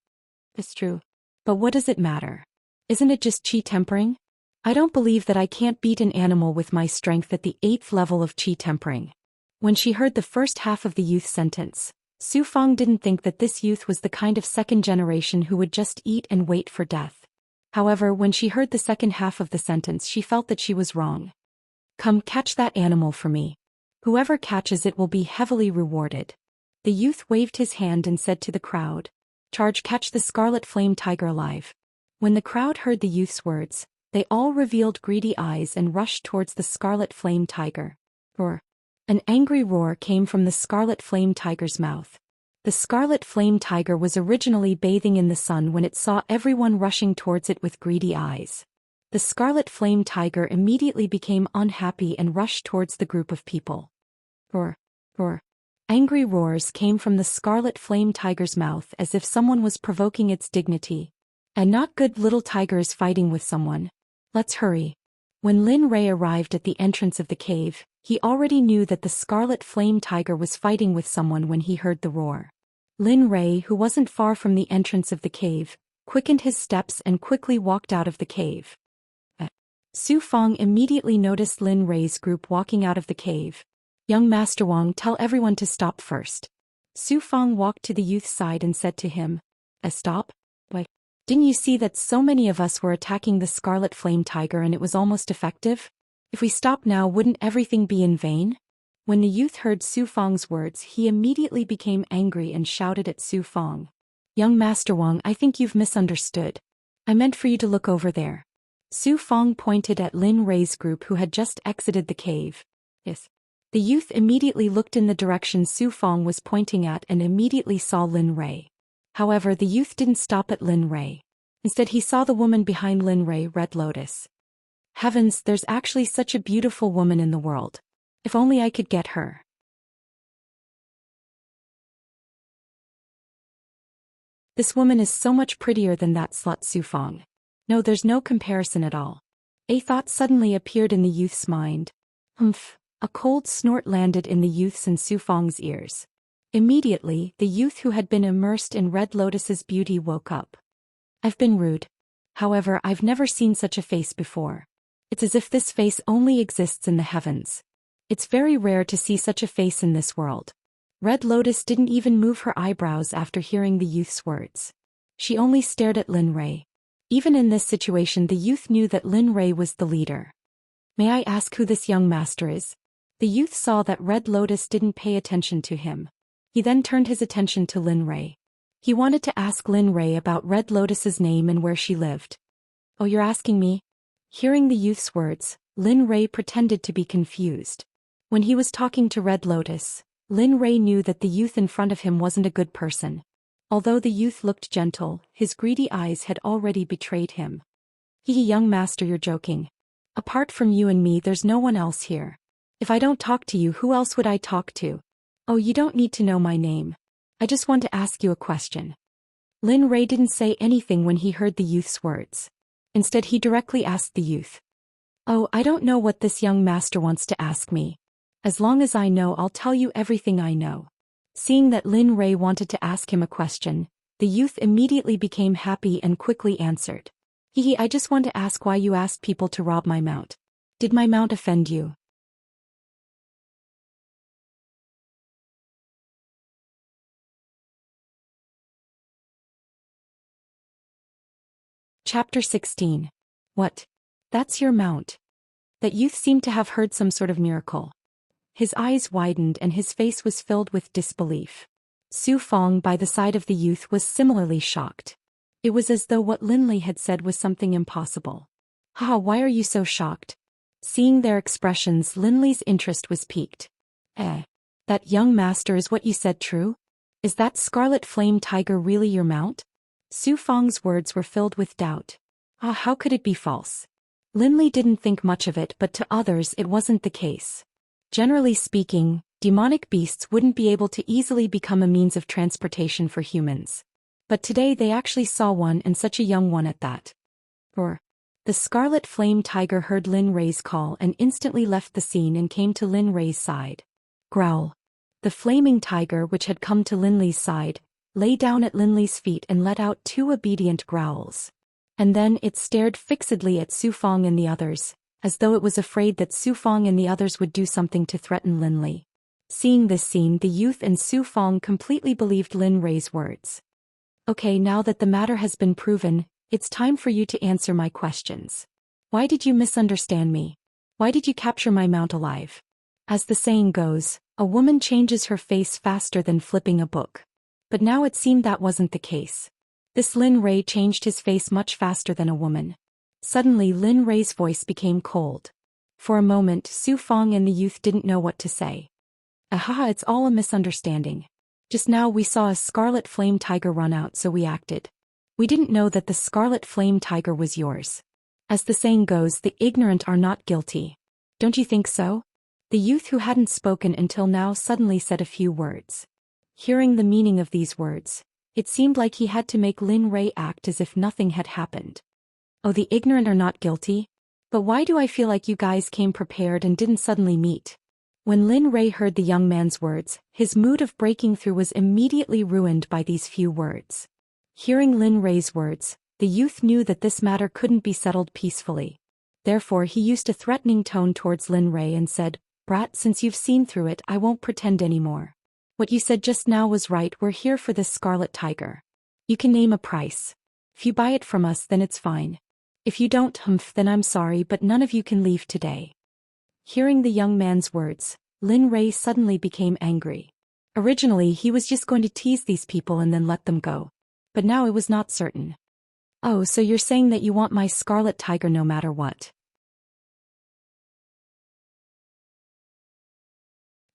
It's true. But what does it matter? Isn't it just chi tempering? I don't believe that I can't beat an animal with my strength at the 8th level of chi tempering. When she heard the first half of the youth's sentence, Su Fong didn't think that this youth was the kind of second generation who would just eat and wait for death. However, when she heard the second half of the sentence, she felt that she was wrong. Come, catch that animal for me. Whoever catches it will be heavily rewarded. The youth waved his hand and said to the crowd, Charge, catch the Scarlet Flame Tiger alive. When the crowd heard the youth's words, they all revealed greedy eyes and rushed towards the Scarlet Flame Tiger. Roar. An angry roar came from the Scarlet Flame Tiger's mouth. The Scarlet Flame Tiger was originally bathing in the sun when it saw everyone rushing towards it with greedy eyes. The Scarlet Flame Tiger immediately became unhappy and rushed towards the group of people. Roar. Roar. Angry roars came from the Scarlet Flame Tiger's mouth as if someone was provoking its dignity. And not good, little tiger is fighting with someone. Let's hurry. When Lin Rei arrived at the entrance of the cave, he already knew that the Scarlet Flame Tiger was fighting with someone when he heard the roar. Lin Rei, who wasn't far from the entrance of the cave, quickened his steps and quickly walked out of the cave. Su Fong immediately noticed Lin Rei's group walking out of the cave. Young Master Wang, tell everyone to stop first. Su Fong walked to the youth's side and said to him, Stop? Why? Didn't you see that so many of us were attacking the Scarlet Flame Tiger and it was almost effective? If we stop now, wouldn't everything be in vain? When the youth heard Su Fong's words, he immediately became angry and shouted at Su Fong. Young Master Wang, I think you've misunderstood. I meant for you to look over there. Su Fong pointed at Lin Rei's group who had just exited the cave. Yes. The youth immediately looked in the direction Su Fong was pointing at and immediately saw Lin Rei. However, the youth didn't stop at Lin Rei. Instead, he saw the woman behind Lin Rei, Red Lotus. Heavens, there's actually such a beautiful woman in the world. If only I could get her. This woman is so much prettier than that slut Su Fong. No, there's no comparison at all. A thought suddenly appeared in the youth's mind. Humph. A cold snort landed in the youth's and Su Fong's ears. Immediately, the youth who had been immersed in Red Lotus's beauty woke up. I've been rude. However, I've never seen such a face before. It's as if this face only exists in the heavens. It's very rare to see such a face in this world. Red Lotus didn't even move her eyebrows after hearing the youth's words. She only stared at Lin Rei. Even in this situation, the youth knew that Lin Rei was the leader. May I ask who this young master is? The youth saw that Red Lotus didn't pay attention to him. He then turned his attention to Lin Rei. He wanted to ask Lin Rei about Red Lotus's name and where she lived. Oh, you're asking me? Hearing the youth's words, Lin Rei pretended to be confused. When he was talking to Red Lotus, Lin Rei knew that the youth in front of him wasn't a good person. Although the youth looked gentle, his greedy eyes had already betrayed him. Young master, you're joking. Apart from you and me, there's no one else here. If I don't talk to you, who else would I talk to? Oh, you don't need to know my name. I just want to ask you a question. Lin Rei didn't say anything when he heard the youth's words. Instead, he directly asked the youth. Oh, I don't know what this young master wants to ask me. As long as I know, I'll tell you everything I know. Seeing that Lin Rei wanted to ask him a question, the youth immediately became happy and quickly answered. I just want to ask why you asked people to rob my mount. Did my mount offend you? Chapter 16. What? That's your mount. That youth seemed to have heard some sort of miracle. His eyes widened and his face was filled with disbelief. Su Fong by the side of the youth was similarly shocked. It was as though what Lin Li had said was something impossible. Haha, why are you so shocked? Seeing their expressions, Lin Li's interest was piqued. That young master, is what you said true? Is that Scarlet Flame Tiger really your mount? Su Fong's words were filled with doubt. How could it be false? Lin Li didn't think much of it, but to others it wasn't the case. Generally speaking, demonic beasts wouldn't be able to easily become a means of transportation for humans. But today they actually saw one, and such a young one at that. The Scarlet Flame Tiger heard Lin Rei's call and instantly left the scene and came to Lin Rei's side. Growl. The flaming tiger, which had come to Lin Li's side, lay down at Lin Li's feet and let out 2 obedient growls. And then it stared fixedly at Su Fong and the others, as though it was afraid that Su Fong and the others would do something to threaten Lin Li. Seeing this scene, the youth and Su Fong completely believed Lin Rei's words. Okay, now that the matter has been proven, it's time for you to answer my questions. Why did you misunderstand me? Why did you capture my mount alive? As the saying goes, a woman changes her face faster than flipping a book. But now it seemed that wasn't the case. This Lin Rei changed his face much faster than a woman. Suddenly Lin Rei's voice became cold. For a moment, Su Fong and the youth didn't know what to say. It's all a misunderstanding. Just now we saw a Scarlet Flame Tiger run out, so we acted. We didn't know that the Scarlet Flame Tiger was yours. As the saying goes, the ignorant are not guilty. Don't you think so? The youth, who hadn't spoken until now, suddenly said a few words. Hearing the meaning of these words, it seemed like he had to make Lin Rei act as if nothing had happened. Oh, the ignorant are not guilty? But why do I feel like you guys came prepared and didn't suddenly meet? When Lin Rei heard the young man's words, his mood of breaking through was immediately ruined by these few words. Hearing Lin Rei's words, the youth knew that this matter couldn't be settled peacefully. Therefore he used a threatening tone towards Lin Rei and said, "Brat, since you've seen through it, I won't pretend anymore. What you said just now was right, we're here for this Scarlet Tiger. You can name a price. If you buy it from us, then it's fine. If you don't, then I'm sorry, but none of you can leave today." Hearing the young man's words, Lin Rei suddenly became angry. Originally he was just going to tease these people and then let them go. But now it was not certain. Oh, so you're saying that you want my Scarlet Tiger no matter what?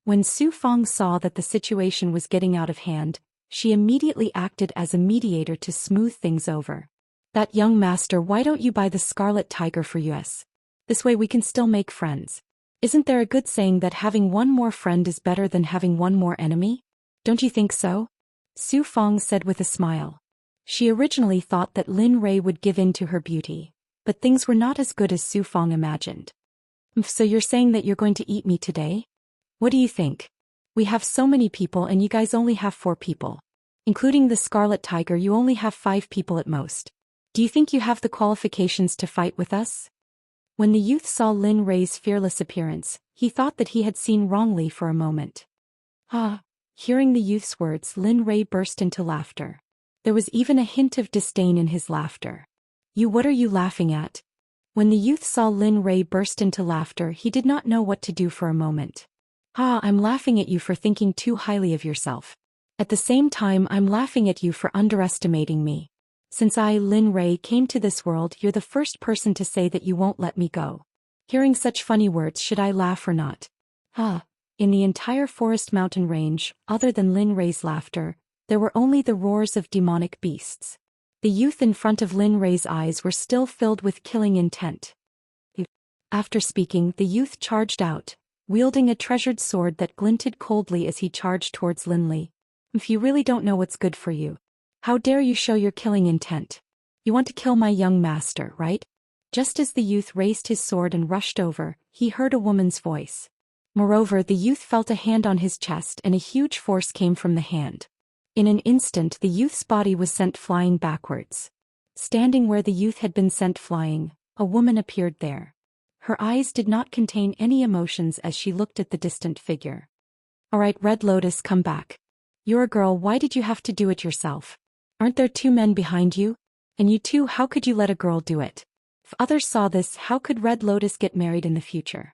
When Su Fong saw that the situation was getting out of hand, she immediately acted as a mediator to smooth things over. That young master, why don't you buy the Scarlet Tiger for us? This way we can still make friends. Isn't there a good saying that having one more friend is better than having one more enemy? Don't you think so? Su Fong said with a smile. She originally thought that Lin Rei would give in to her beauty, but things were not as good as Su Fong imagined. So you're saying that you're going to eat me today? What do you think? We have so many people and you guys only have 4 people. Including the Scarlet Tiger, you only have 5 people at most. Do you think you have the qualifications to fight with us? When the youth saw Lin Rei's fearless appearance, he thought that he had seen wrongly for a moment. Hearing the youth's words, Lin Rei burst into laughter. There was even a hint of disdain in his laughter. What are you laughing at? When the youth saw Lin Rei burst into laughter, he did not know what to do for a moment. I'm laughing at you for thinking too highly of yourself. At the same time, I'm laughing at you for underestimating me. Since I, Lin Rei, came to this world, you're the first person to say that you won't let me go. Hearing such funny words, should I laugh or not? In the entire forest mountain range, other than Lin Rei's laughter, there were only the roars of demonic beasts. The youth in front of Lin Rei's eyes were still filled with killing intent. After speaking, the youth charged out, wielding a treasured sword that glinted coldly as he charged towards Lin Li. If you really don't know what's good for you, how dare you show your killing intent? You want to kill my young master, right? Just as the youth raised his sword and rushed over, he heard a woman's voice. Moreover, the youth felt a hand on his chest and a huge force came from the hand. In an instant, the youth's body was sent flying backwards. Standing where the youth had been sent flying, a woman appeared there. Her eyes did not contain any emotions as she looked at the distant figure. All right, Red Lotus, come back. You're a girl, why did you have to do it yourself? Aren't there 2 men behind you? And you too, how could you let a girl do it? If others saw this, how could Red Lotus get married in the future?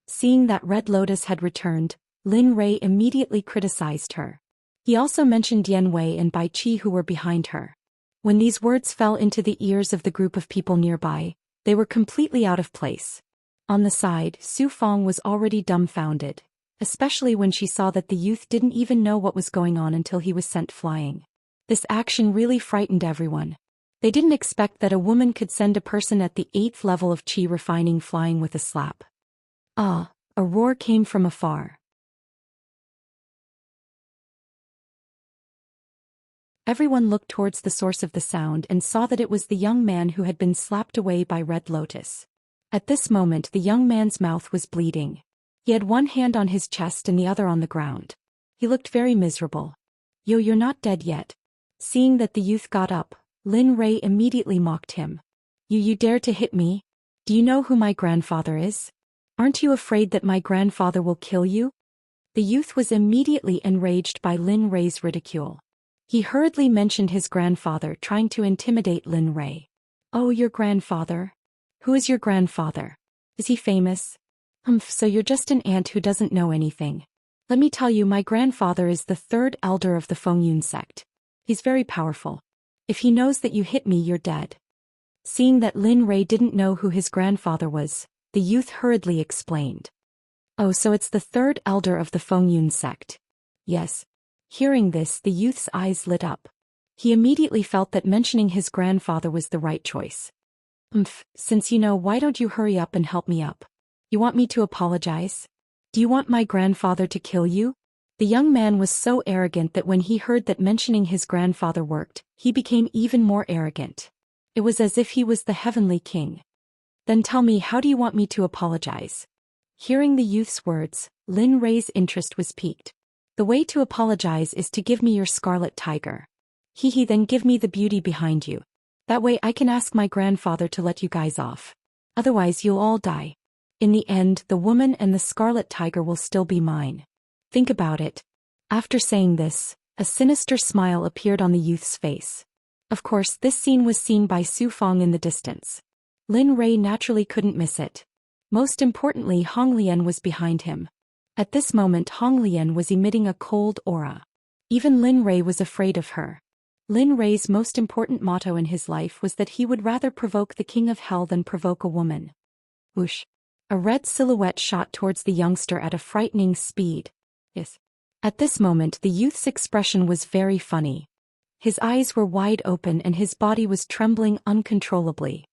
Seeing that Red Lotus had returned, Lin Rei immediately criticized her. He also mentioned Yan Wei and Bai Qi who were behind her. When these words fell into the ears of the group of people nearby, they were completely out of place. On the side, Su Fong was already dumbfounded, especially when she saw that the youth didn't even know what was going on until he was sent flying. This action really frightened everyone. They didn't expect that a woman could send a person at the 8th level of Qi refining flying with a slap. A roar came from afar. Everyone looked towards the source of the sound and saw that it was the young man who had been slapped away by Red Lotus. At this moment, the young man's mouth was bleeding. He had one hand on his chest and the other on the ground. He looked very miserable. You're not dead yet. Seeing that the youth got up, Lin Rei immediately mocked him. You dare to hit me? Do you know who my grandfather is? Aren't you afraid that my grandfather will kill you? The youth was immediately enraged by Lin Rei's ridicule. He hurriedly mentioned his grandfather, trying to intimidate Lin Rei. Oh, your grandfather? Who is your grandfather? Is he famous? So you're just an ant who doesn't know anything. Let me tell you, my grandfather is the 3rd elder of the Fengyun Sect. He's very powerful. If he knows that you hit me, you're dead. Seeing that Lin Rei didn't know who his grandfather was, the youth hurriedly explained. Oh, so it's the 3rd elder of the Fengyun Sect. Yes. Hearing this, the youth's eyes lit up. He immediately felt that mentioning his grandfather was the right choice. Since you know, why don't you hurry up and help me up? You want me to apologize? Do you want my grandfather to kill you? The young man was so arrogant that when he heard that mentioning his grandfather worked, he became even more arrogant. It was as if he was the heavenly king. Then tell me, how do you want me to apologize? Hearing the youth's words, Lin Rei's interest was piqued. The way to apologize is to give me your scarlet tiger. Then give me the beauty behind you. That way I can ask my grandfather to let you guys off. Otherwise you'll all die. In the end, the woman and the scarlet tiger will still be mine. Think about it. After saying this, a sinister smile appeared on the youth's face. Of course, this scene was seen by Su Fong in the distance. Lin Rei naturally couldn't miss it. Most importantly, Hong Lian was behind him. At this moment, Hong Lian was emitting a cold aura. Even Lin Rei was afraid of her. Lin Rei's most important motto in his life was that he would rather provoke the king of hell than provoke a woman. Whoosh! A red silhouette shot towards the youngster at a frightening speed. Yes. At this moment, the youth's expression was very funny. His eyes were wide open and his body was trembling uncontrollably.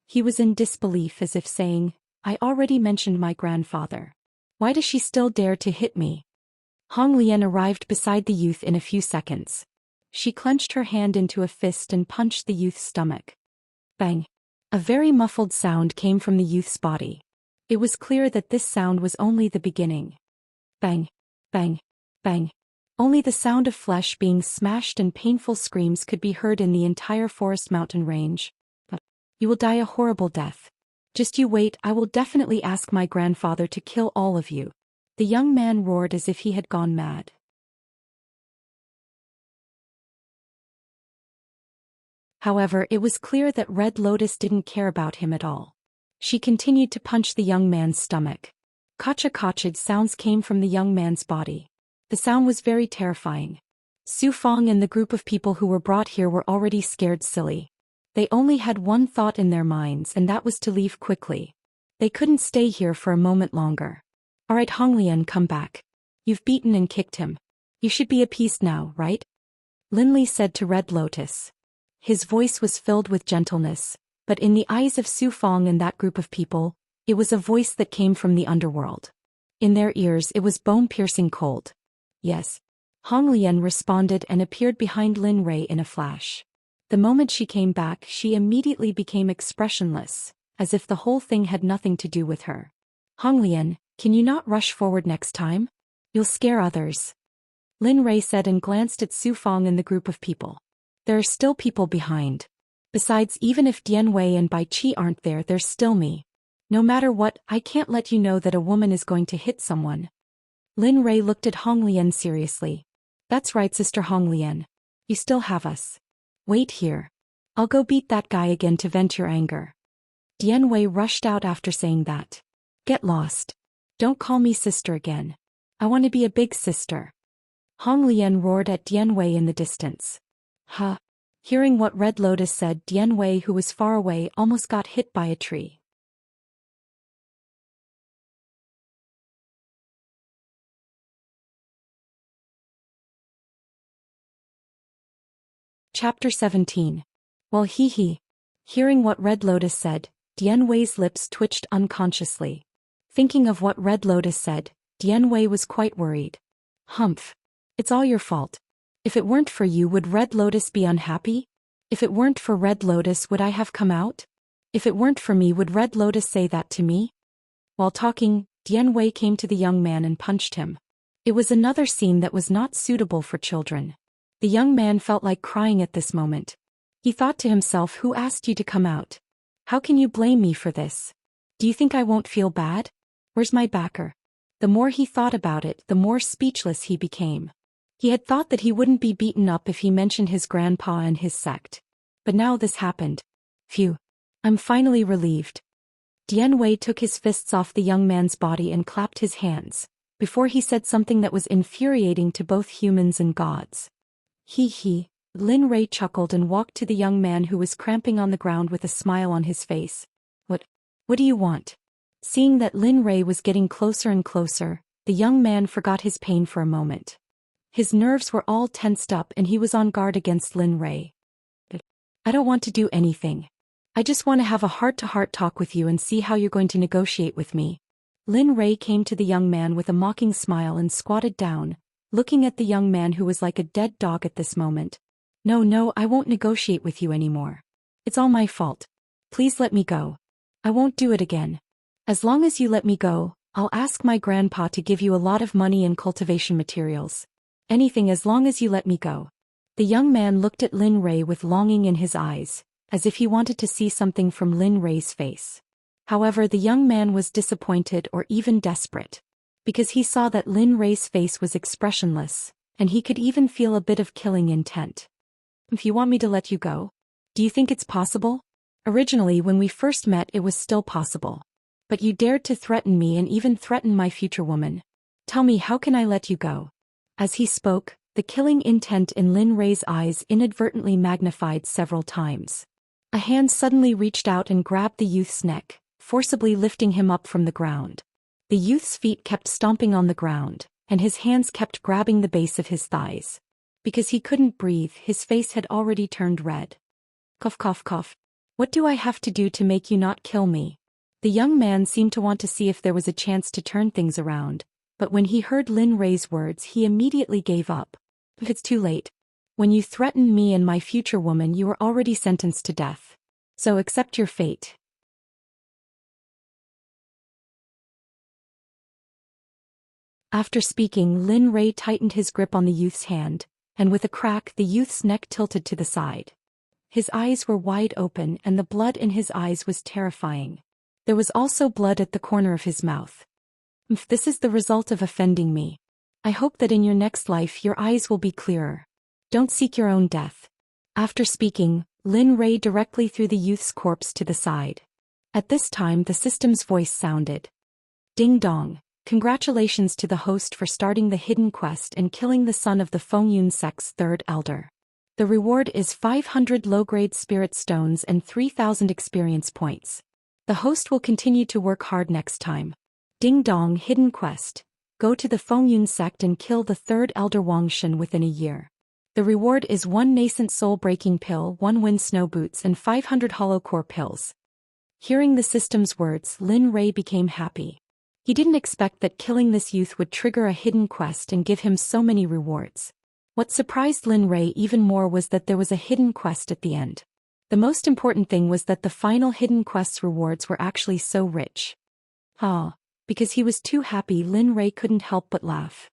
He was in disbelief, as if saying, I already mentioned my grandfather. Why does she still dare to hit me? Hong Lian arrived beside the youth in a few seconds. She clenched her hand into a fist and punched the youth's stomach. Bang! A very muffled sound came from the youth's body. It was clear that this sound was only the beginning. Bang! Bang! Bang! Only the sound of flesh being smashed and painful screams could be heard in the entire forest mountain range. You will die a horrible death. Just you wait, I will definitely ask my grandfather to kill all of you. The young man roared as if he had gone mad. However, it was clear that Red Lotus didn't care about him at all. She continued to punch the young man's stomach. Kacha-kacha sounds came from the young man's body. The sound was very terrifying. Su Fong and the group of people who were brought here were already scared silly. They only had one thought in their minds, and that was to leave quickly. They couldn't stay here for a moment longer. Alright, Honglian, come back. You've beaten and kicked him. You should be appeased now, right? Lin Li said to Red Lotus. His voice was filled with gentleness, but in the eyes of Su Fong and that group of people, it was a voice that came from the underworld. In their ears it was bone-piercing cold. Yes. Honglian responded and appeared behind Lin Rei in a flash. The moment she came back, she immediately became expressionless, as if the whole thing had nothing to do with her. Honglian, can you not rush forward next time? You'll scare others. Lin Rei said and glanced at Su Fong and the group of people. There are still people behind. Besides, even if Dian Wei and Bai Qi aren't there, there's still me. No matter what, I can't let you know that a woman is going to hit someone. Lin Rei looked at Honglian seriously. That's right, Sister Honglian. You still have us. Wait here. I'll go beat that guy again to vent your anger. Dian Wei rushed out after saying that. Get lost. Don't call me sister again. I want to be a big sister. Honglian roared at Dian Wei in the distance. Huh. Hearing what Red Lotus said, Dian Wei, who was far away, almost got hit by a tree. Chapter 17. Well, hee. Hearing what Red Lotus said, Dian Wei's lips twitched unconsciously. Thinking of what Red Lotus said, Dian Wei was quite worried. Humph. It's all your fault. If it weren't for you, would Red Lotus be unhappy? If it weren't for Red Lotus, would I have come out? If it weren't for me, would Red Lotus say that to me? While talking, Dian Wei came to the young man and punched him. It was another scene that was not suitable for children. The young man felt like crying at this moment. He thought to himself, who asked you to come out? How can you blame me for this? Do you think I won't feel bad? Where's my backer? The more he thought about it, the more speechless he became. He had thought that he wouldn't be beaten up if he mentioned his grandpa and his sect. But now this happened. Phew. I'm finally relieved. Dian Wei took his fists off the young man's body and clapped his hands, before he said something that was infuriating to both humans and gods. Hee. Lin Rei chuckled and walked to the young man who was cramping on the ground with a smile on his face. What do you want? Seeing that Lin Rei was getting closer and closer, the young man forgot his pain for a moment. His nerves were all tensed up and he was on guard against Lin Rei. I don't want to do anything. I just want to have a heart-to-heart talk with you and see how you're going to negotiate with me. Lin Rei came to the young man with a mocking smile and squatted down, looking at the young man who was like a dead dog at this moment. No, I won't negotiate with you anymore. It's all my fault. Please let me go. I won't do it again. As long as you let me go, I'll ask my grandpa to give you a lot of money and cultivation materials. Anything as long as you let me go. The young man looked at Lin Rei with longing in his eyes, as if he wanted to see something from Lin Rei's face. However, the young man was disappointed or even desperate, because he saw that Lin Rei's face was expressionless, and he could even feel a bit of killing intent. If you want me to let you go? Do you think it's possible? Originally, when we first met, it was still possible. But you dared to threaten me and even threaten my future woman. Tell me, how can I let you go? As he spoke, the killing intent in Lin Rei's eyes inadvertently magnified several times. A hand suddenly reached out and grabbed the youth's neck, forcibly lifting him up from the ground. The youth's feet kept stomping on the ground, and his hands kept grabbing the base of his thighs. Because he couldn't breathe, his face had already turned red. Cough. What do I have to do to make you not kill me? The young man seemed to want to see if there was a chance to turn things around, but when he heard Lin Rei's words, he immediately gave up. It's too late. When you threatened me and my future woman, you were already sentenced to death. So accept your fate. After speaking, Lin Rei tightened his grip on the youth's hand, and with a crack, the youth's neck tilted to the side. His eyes were wide open and the blood in his eyes was terrifying. There was also blood at the corner of his mouth. This is the result of offending me. I hope that in your next life your eyes will be clearer. Don't seek your own death. After speaking, Lin Rei directly threw the youth's corpse to the side. At this time the system's voice sounded. Ding dong, congratulations to the host for starting the hidden quest and killing the son of the Fengyun Sect's third elder. The reward is 500 low-grade spirit stones and 3,000 experience points. The host will continue to work hard next time. Ding dong, hidden quest. Go to the Fengyun Sect and kill the third elder Wang Shen within a year. The reward is 1 nascent soul-breaking pill, 1 wind snow boots and 500 hollow core pills. Hearing the system's words, Lin Rei became happy. He didn't expect that killing this youth would trigger a hidden quest and give him so many rewards. What surprised Lin Rei even more was that there was a hidden quest at the end. The most important thing was that the final hidden quest's rewards were actually so rich. Because he was too happy, Lin Rei couldn't help but laugh.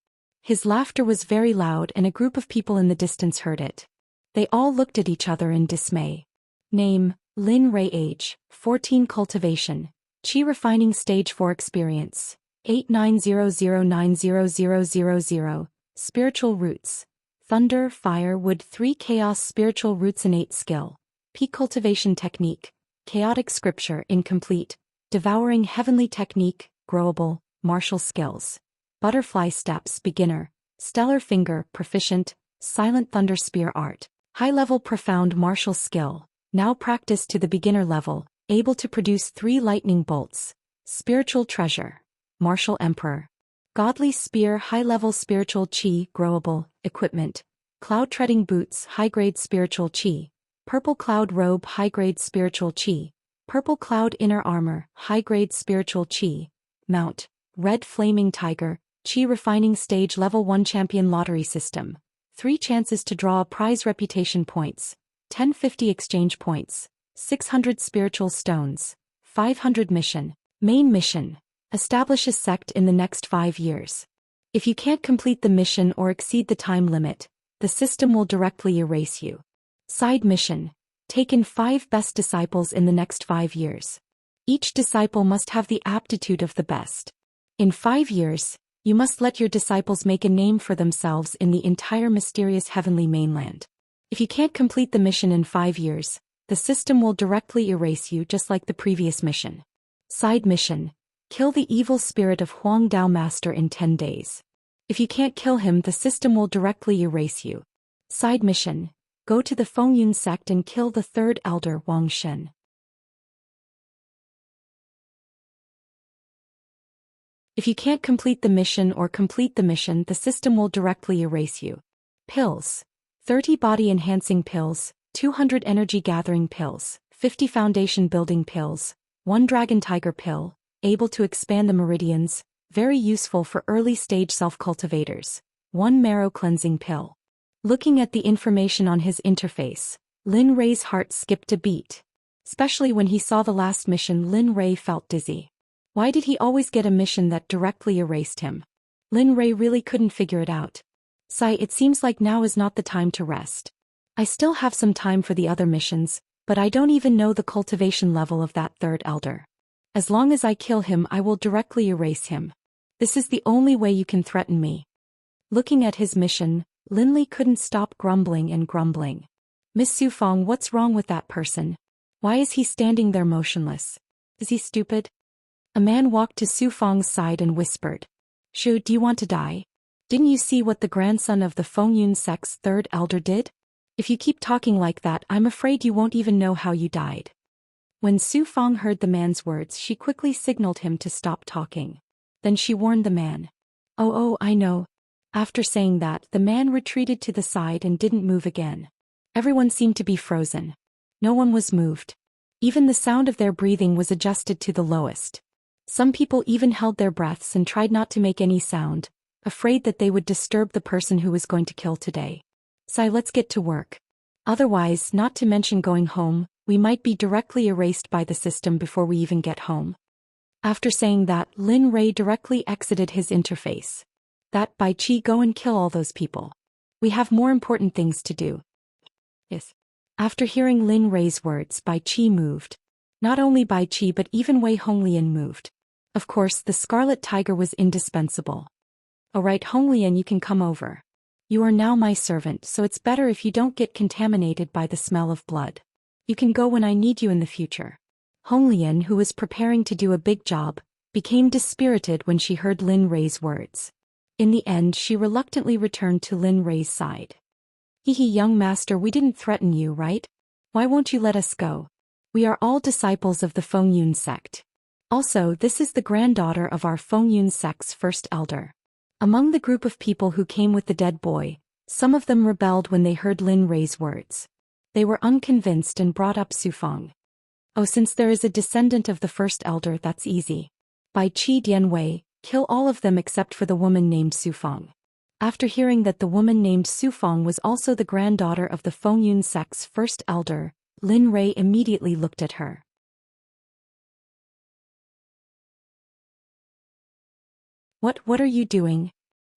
His laughter was very loud and a group of people in the distance heard it. They all looked at each other in dismay. Name, Lin Rei. Age, 14. Cultivation, Qi Refining Stage 4. Experience, 8900900000. Spiritual Roots, Thunder, Fire, Wood 3. Chaos Spiritual Roots. Innate Skill, P. Cultivation Technique, Chaotic Scripture. Incomplete, Devouring Heavenly Technique, Growable, Martial Skills, Butterfly Steps. Beginner, Stellar Finger. Proficient, Silent Thunder Spear Art, High-Level Profound Martial Skill, now practice to the beginner level, able to produce 3 lightning bolts. Spiritual Treasure, Martial Emperor, Godly Spear. High-Level Spiritual Qi. Growable, Equipment, Cloud Treading Boots. High-Grade Spiritual Qi, Purple Cloud Robe. High-Grade Spiritual Qi, Purple Cloud Inner Armor. High-Grade Spiritual Qi, Mount, Red Flaming Tiger. Qi Refining Stage Level 1. Champion Lottery System, 3 chances to draw a prize. Reputation points, 1050 exchange points, 600 spiritual stones, 500 mission. Main mission, establish a sect in the next 5 years. If you can't complete the mission or exceed the time limit, the system will directly erase you. Side mission, take in 5 best disciples in the next 5 years. Each disciple must have the aptitude of the best. In 5 years, you must let your disciples make a name for themselves in the entire mysterious heavenly mainland. If you can't complete the mission in 5 years, the system will directly erase you just like the previous mission. Side mission, kill the evil spirit of Huang Dao Master in 10 days. If you can't kill him, the system will directly erase you. Side mission, go to the Fengyun Sect and kill the third elder Wang Shen. If you can't complete the mission or complete the mission, the system will directly erase you. Pills, 30 body enhancing pills, 200 energy gathering pills, 50 foundation building pills, 1 dragon tiger pill, able to expand the meridians, very useful for early stage self-cultivators, 1 marrow cleansing pill. Looking at the information on his interface, Lin Rei's heart skipped a beat. Especially when he saw the last mission, Lin Rei felt dizzy. Why did he always get a mission that directly erased him? Lin Rei really couldn't figure it out. It seems like now is not the time to rest. I still have some time for the other missions, but I don't even know the cultivation level of that third elder. As long as I kill him, I will directly erase him. This is the only way you can threaten me. Looking at his mission, Lin Li couldn't stop grumbling and grumbling. Miss Su Fong, what's wrong with that person? Why is he standing there motionless? Is he stupid? A man walked to Su Fong's side and whispered. Shu, do you want to die? Didn't you see what the grandson of the Fengyun Sect's third elder did? If you keep talking like that, I'm afraid you won't even know how you died. When Su Fong heard the man's words, she quickly signaled him to stop talking. Then she warned the man. Oh, I know. After saying that, the man retreated to the side and didn't move again. Everyone seemed to be frozen. No one was moved. Even the sound of their breathing was adjusted to the lowest. Some people even held their breaths and tried not to make any sound, afraid that they would disturb the person who was going to kill today. Let's get to work. Otherwise, not to mention going home, we might be directly erased by the system before we even get home. After saying that, Lin Rei directly exited his interface. That Bai Qi, go and kill all those people. We have more important things to do. Yes. After hearing Lin Rei's words, Bai Qi moved. Not only Bai Qi but even Wei Honglian moved. Of course, the Scarlet Tiger was indispensable. Alright Honglian, you can come over. You are now my servant, so it's better if you don't get contaminated by the smell of blood. You can go when I need you in the future. Hong Lian, who was preparing to do a big job, became dispirited when she heard Lin Rei's words. In the end, she reluctantly returned to Lin Rei's side. Hehe, young master, we didn't threaten you, right? Why won't you let us go? We are all disciples of the Fengyun sect. Also, this is the granddaughter of our Fengyun sect's first elder. Among the group of people who came with the dead boy, some of them rebelled when they heard Lin Rei's words. They were unconvinced and brought up Sufeng. Oh, since there is a descendant of the first elder, that's easy. By Qi Dianwei, kill all of them except for the woman named Sufeng. After hearing that the woman named Sufeng was also the granddaughter of the Fengyun sect's first elder, Lin Rei immediately looked at her. What are you doing?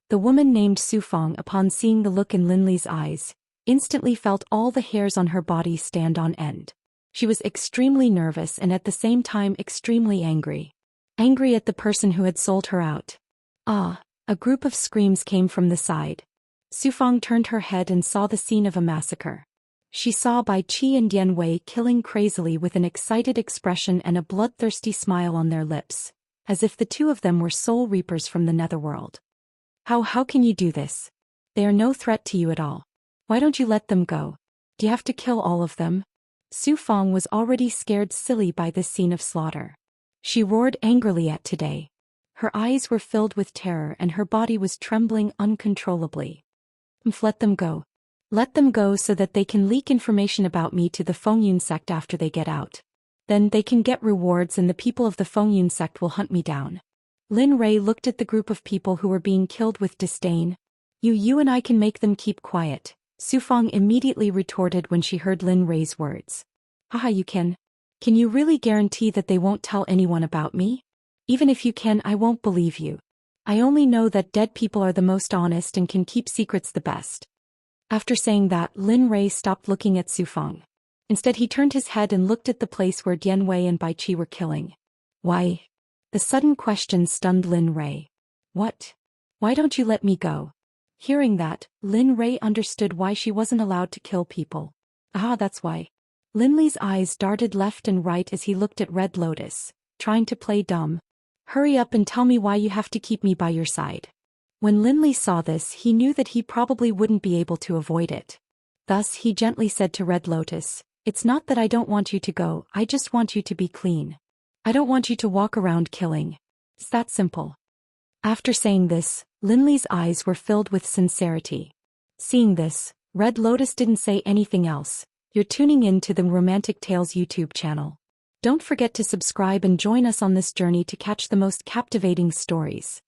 The woman named Sufeng, upon seeing the look in Lin Li's eyes, instantly felt all the hairs on her body stand on end. She was extremely nervous and at the same time extremely angry. Angry at the person who had sold her out. Ah! A group of screams came from the side. Sufeng turned her head and saw the scene of a massacre. She saw Bai Qi and Dianwei killing crazily with an excited expression and a bloodthirsty smile on their lips, as if the two of them were soul reapers from the netherworld. How can you do this? They are no threat to you at all. Why don't you let them go? Do you have to kill all of them? Sufeng was already scared silly by this scene of slaughter. She roared angrily at today. Her eyes were filled with terror and her body was trembling uncontrollably. Let them go. Let them go so that they can leak information about me to the Fengyun sect after they get out. Then they can get rewards and the people of the Fengyun sect will hunt me down. Lin Rei looked at the group of people who were being killed with disdain. You and I can make them keep quiet, Sufeng immediately retorted when she heard Lin Rei's words. Haha, you can. Can you really guarantee that they won't tell anyone about me? Even if you can, I won't believe you. I only know that dead people are the most honest and can keep secrets the best. After saying that, Lin Rei stopped looking at Sufeng. Instead he turned his head and looked at the place where Dianwei and Bai Qi were killing. Why? The sudden question stunned Lin Rei. What? Why don't you let me go? Hearing that, Lin Rei understood why she wasn't allowed to kill people. Ah, that's why. Lin Li's eyes darted left and right as he looked at Red Lotus, trying to play dumb. Hurry up and tell me why you have to keep me by your side. When Lin Li saw this, he knew that he probably wouldn't be able to avoid it. Thus he gently said to Red Lotus, "It's not that I don't want you to go, I just want you to be clean. I don't want you to walk around killing. It's that simple." After saying this, Lin Li's eyes were filled with sincerity. Seeing this, Red Lotus didn't say anything else. You're tuning in to the Romantic Tales YouTube channel. Don't forget to subscribe and join us on this journey to catch the most captivating stories.